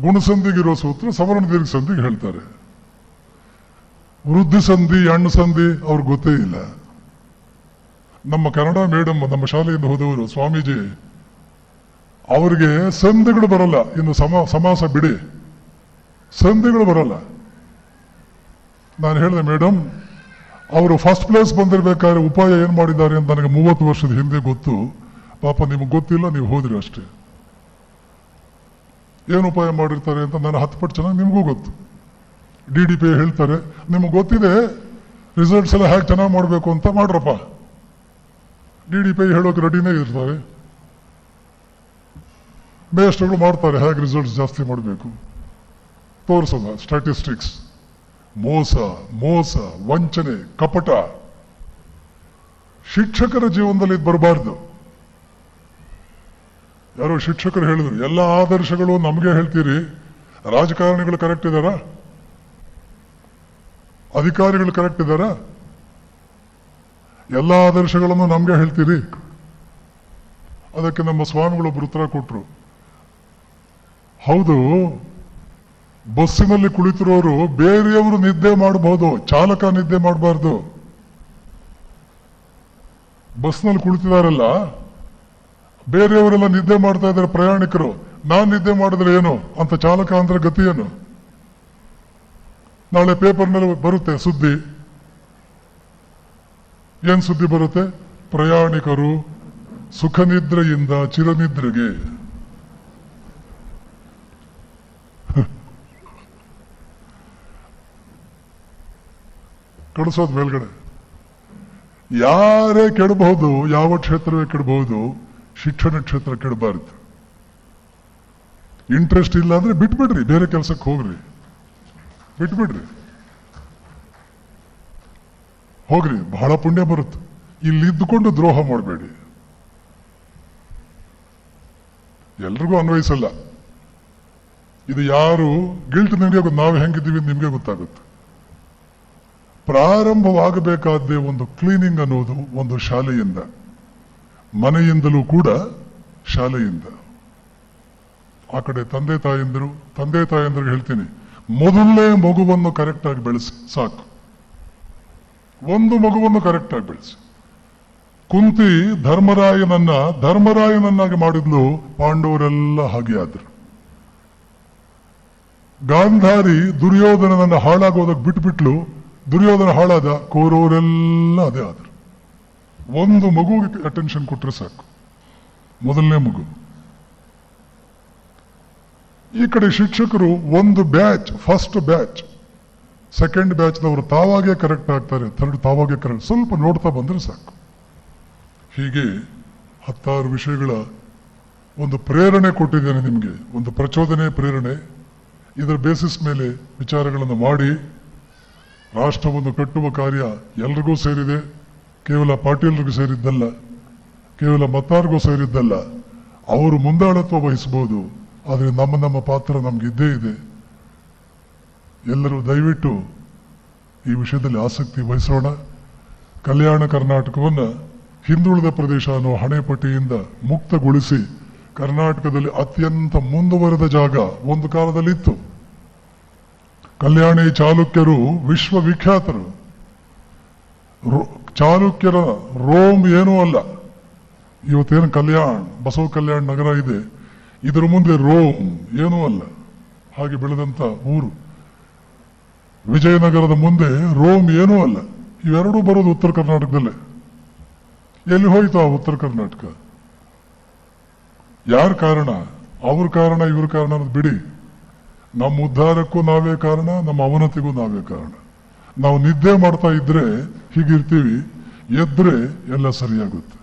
ಗುಣಸಂಧಿಗಿರೋ ಸೂತ್ರ ಸವರ್ಣ ದೀರ್ಘ ಸಂಧಿಗೆ ಹೇಳ್ತಾರೆ. ವೃದ್ಧಿ ಸಂಧಿ, ಹೆಣ್ಣು ಸಂಧಿ ಅವ್ರಿಗೆ ಗೊತ್ತೇ ಇಲ್ಲ. ನಮ್ಮ ಕನ್ನಡ ಮೇಡಮ್ ನಮ್ಮ ಶಾಲೆಯಿಂದ ಹೋದವರು ಸ್ವಾಮೀಜಿ, ಅವ್ರಿಗೆ ಸಂಧಿಗಳು ಬರಲ್ಲ, ಇನ್ನು ಸಮಾಸ ಬಿಡಿ, ಸಂಧಿಗಳು ಬರಲ್ಲ. ನಾನು ಹೇಳಿದೆ, ಮೇಡಮ್ ಅವರು ಫಸ್ಟ್ ಪ್ಲೇಸ್ ಬಂದಿರ್ಬೇಕಾದ್ರೆ ಉಪಾಯ ಏನ್ ಮಾಡಿದ್ದಾರೆ ಅಂತ ನನಗೆ 30 ವರ್ಷದ ಹಿಂದೆ ಗೊತ್ತು. ಪಾಪ ನಿಮ್ಗೆ ಗೊತ್ತಿಲ್ಲ, ನೀವು ಹೋದ್ರಿ ಅಷ್ಟೇ. ಏನು ಉಪಾಯ ಮಾಡಿರ್ತಾರೆ ಅಂತ ನಾನು 10 ಪಟ್ಟು ಚೆನ್ನಾಗಿ ನಿಮಗೂ ಗೊತ್ತು. DDP ಹೇಳ್ತಾರೆ, ನಿಮ್ಗೆ ಗೊತ್ತಿದೆ ರಿಸಲ್ಟ್ಸ್ ಎಲ್ಲ ಹೇಗೆ ಚೆನ್ನಾಗಿ ಮಾಡಬೇಕು ಅಂತ, ಮಾಡ್ರಪ್ಪ. DDP ಹೇಳೋಕೆ ರೆಡಿನೇ ಇರ್ತಾರೆ. ಮೇಷ್ಟ್ರುಗಳು ಮಾಡ್ತಾರೆ ಹೇಗೆ ರಿಸಲ್ಟ್ಸ್ ಜಾಸ್ತಿ ಮಾಡಬೇಕು, ತೋರಿಸೋದ ಸ್ಟ್ಯಾಟಿಸ್ಟಿಕ್ಸ್. ಮೋಸ ಮೋಸ, ವಂಚನೆ, ಕಪಟ ಶಿಕ್ಷಕರ ಜೀವನದಲ್ಲಿ ಇದು ಬರಬಾರ್ದು. ಯಾರೋ ಶಿಕ್ಷಕರು ಹೇಳಿದ್ರು, ಎಲ್ಲ ಆದರ್ಶಗಳು ನಮಗೆ ಹೇಳ್ತೀರಿ, ರಾಜಕಾರಣಿಗಳು ಕರೆಕ್ಟ್ ಇದ್ದಾರಾ, ಅಧಿಕಾರಿಗಳು ಕರೆಕ್ಟ್ ಇದ್ದಾರಾ, ಎಲ್ಲ ಆದರ್ಶಗಳನ್ನು ನಮ್ಗೆ ಹೇಳ್ತೀರಿ. ಅದಕ್ಕೆ ನಮ್ಮ ಸ್ವಾಮಿಗಳೊಬ್ಬರು ಉತ್ತರ ಕೊಟ್ರು, ಹೌದು, ಬಸ್ಸಿನಲ್ಲಿ ಕುಳಿತಿರೋರು ಬೇರೆಯವರು ನಿದ್ದೆ ಮಾಡಬಹುದು, ಚಾಲಕ ನಿದ್ದೆ ಮಾಡಬಾರ್ದು. ಬಸ್ನಲ್ಲಿ ಕುಳಿತಿದಾರಲ್ಲ, ಬೇರೆಯವರೆಲ್ಲ ನಿದ್ದೆ ಮಾಡ್ತಾ ಇದ್ದಾರೆ ಪ್ರಯಾಣಿಕರು, ನಾನ್ ನಿದ್ದೆ ಮಾಡಿದ್ರೆ ಏನು ಅಂತ ಚಾಲಕ ಅಂದ್ರೆ ಗತಿ ಏನು? ನಾಳೆ ಪೇಪರ್ನಲ್ಲಿ ಬರುತ್ತೆ ಸುದ್ದಿ. ಏನ್ ಸುದ್ದಿ ಬರುತ್ತೆ? ಪ್ರಯಾಣಿಕರು ಸುಖ ನಿದ್ರೆಯಿಂದ ಚಿರನಿದ್ರೆಗೆ. ಕಳಿಸೋದು ಮೇಲ್ಗಡೆ. ಯಾರೇ ಕೆಡಬಹುದು, ಯಾವ ಕ್ಷೇತ್ರವೇ ಕೆಡಬಹುದು, ಶಿಕ್ಷಣ ಕ್ಷೇತ್ರ ಕೆಡಬಾರದು. ಇಂಟ್ರೆಸ್ಟ್ ಇಲ್ಲ ಅಂದ್ರೆ ಬಿಟ್ಬಿಡ್ರಿ, ಬೇರೆ ಕೆಲಸಕ್ಕೆ ಹೋಗ್ರಿ, ಬಿಟ್ಬಿಡ್ರಿ, ಹೋಗ್ರಿ, ಬಹಳ ಪುಣ್ಯ ಬರುತ್ತೆ. ಇಲ್ಲಿ ಇದ್ದುಕೊಂಡು ದ್ರೋಹ ಮಾಡಬೇಡಿ. ಎಲ್ರಿಗೂ ಅನ್ವಯಿಸಲ್ಲ ಇದು. ಯಾರು ಗಿಲ್ಟ್ ನಿಮಗೆ ನಾವು ಹೆಂಗಿದ್ದೀವಿ ನಿಮ್ಗೆ ಗೊತ್ತಾಗುತ್ತೆ. ಪ್ರಾರಂಭವಾಗಬೇಕಾದ್ದೇ ಒಂದು ಕ್ಲೀನಿಂಗ್ ಅನ್ನೋದು ಒಂದು ಶಾಲೆಯಿಂದ, ಮನೆಯಿಂದಲೂ ಕೂಡ ಶಾಲೆಯಿಂದ. ಆ ಕಡೆ ತಂದೆ ತಾಯಂದ್ರಿಗೆ ಹೇಳ್ತೀನಿ, ಮೊದಲನೇ ಮಗುವನ್ನು ಕರೆಕ್ಟ್ ಆಗಿ ಬೆಳೆಸಿ ಸಾಕು. ಒಂದು ಮಗುವನ್ನು ಕರೆಕ್ಟ್ ಆಗಿ ಬೆಳೆಸಿ. ಕುಂತಿ ಧರ್ಮರಾಯನನ್ನಾಗಿ ಮಾಡಿದ್ಲು, ಪಾಂಡವರೆಲ್ಲ ಹಾಗೆ ಆದ್ರು. ಗಾಂಧಾರಿ ದುರ್ಯೋಧನನನ್ನ ಹಾಳಾಗೋದಕ್ಕೆ ಬಿಟ್ಬಿಟ್ಲು, ದುರ್ಯೋಧನ ಹಾಳಾದ, ಕೌರವರೆಲ್ಲ ಅದೇ ಆದ್ರು. ಒಂದು ಮಗುವಿಗೆ ಅಟೆನ್ಷನ್ ಕೊಟ್ರೆ ಸಾಕು, ಮೊದಲನೇ ಮಗು. ಈ ಕಡೆ ಶಿಕ್ಷಕರು ಒಂದು ಬ್ಯಾಚ್, ಫಸ್ಟ್ ಬ್ಯಾಚ್, ಸೆಕೆಂಡ್ ಬ್ಯಾಚ್ನವರು ತಾವಾಗೇ ಕರೆಕ್ಟ್ ಆಗ್ತಾರೆ, ಥರ್ಡ್ ತಾವಾಗೇ ಕರೆಕ್ಟ್, ಸ್ವಲ್ಪ ನೋಡ್ತಾ ಬಂದ್ರೆ ಸಾಕು. ಹೀಗೆ 10 ವಿಷಯಗಳ ಒಂದು ಪ್ರೇರಣೆ ಕೊಟ್ಟಿದ್ದೇನೆ ನಿಮಗೆ, ಒಂದು ಪ್ರಚೋದನೆ, ಪ್ರೇರಣೆ. ಇದರ ಬೇಸಿಸ್ ಮೇಲೆ ವಿಚಾರಗಳನ್ನು ಮಾಡಿ ರಾಷ್ಟ್ರವನ್ನು ಕಟ್ಟುವ ಕಾರ್ಯ ಎಲ್ರಿಗೂ ಸೇರಿದೆ. ಕೇವಲ ಪಾಟೀಲರಿಗೂ ಸೇರಿದ್ದಲ್ಲ, ಕೇವಲ ಮತ್ತಾರಿಗೂ ಸೇರಿದ್ದಲ್ಲ. ಅವರು ಮುಂದಾಳತ್ವ ವಹಿಸಬಹುದು, ಆದರೆ ನಮ್ಮ ಪಾತ್ರ ನಮಗಿದ್ದೇ ಇದೆ. ಎಲ್ಲರೂ ದಯವಿಟ್ಟು ಈ ವಿಷಯದಲ್ಲಿ ಆಸಕ್ತಿ ವಹಿಸೋಣ. ಕಲ್ಯಾಣ ಕರ್ನಾಟಕವನ್ನು ಹಿಂದುಳಿದ ಪ್ರದೇಶ ಅನ್ನೋ ಹಣೆಪಟ್ಟಿಯಿಂದ ಮುಕ್ತಗೊಳಿಸಿ, ಕರ್ನಾಟಕದಲ್ಲಿ ಅತ್ಯಂತ ಮುಂದುವರೆದ ಜಾಗ ಒಂದು ಕಾಲದಲ್ಲಿ ಇತ್ತು. ಕಲ್ಯಾಣಿ ಚಾಲುಕ್ಯರು ವಿಶ್ವವಿಖ್ಯಾತರು. ಚಾಲುಕ್ಯರ ರೋಮ್ ಏನೂ ಅಲ್ಲ. ಇವತ್ತೇನು ಬಸವ ಕಲ್ಯಾಣ ನಗರ ಇದೆ, ಇದರ ಮುಂದೆ ರೋಮ್ ಏನೂ ಅಲ್ಲ. ಹಾಗೆ ಬೆಳೆದಂತ ಊರು. ವಿಜಯನಗರದ ಮುಂದೆ ರೋಮ್ ಏನೂ ಅಲ್ಲ. ಇವೆರಡೂ ಬರೋದು ಉತ್ತರ ಕರ್ನಾಟಕದಲ್ಲೇ. ಎಲ್ಲಿ ಹೋಯ್ತು ಆ ಉತ್ತರ ಕರ್ನಾಟಕ? ಯಾರ ಕಾರಣ? ಅವ್ರ ಕಾರಣ, ಇವ್ರ ಕಾರಣ ಅನ್ನೋದು ಬಿಡಿ. ನಮ್ಮ ಉದ್ಧಾರಕ್ಕೂ ನಾವೇ ಕಾರಣ, ನಮ್ಮ ಅವನತಿಗೂ ನಾವೇ ಕಾರಣ. ನಾವು ನಿದ್ದೆ ಮಾಡ್ತಾ ಇದ್ರೆ ಹೀಗಿರ್ತೀವಿ, ಎದ್ರೆ ಎಲ್ಲ ಸರಿಯಾಗುತ್ತೆ.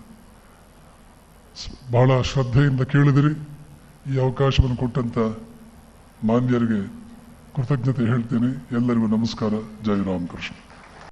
ಬಹಳ ಶ್ರದ್ಧೆಯಿಂದ ಕೇಳಿದಿರಿ. ಈ ಅವಕಾಶವನ್ನು ಕೊಟ್ಟಂತ ಮಾನ್ಯರಿಗೆ ಕೃತಜ್ಞತೆ ಹೇಳ್ತೇನೆ. ಎಲ್ಲರಿಗೂ ನಮಸ್ಕಾರ. ಜೈ ರಾಮಕೃಷ್ಣ.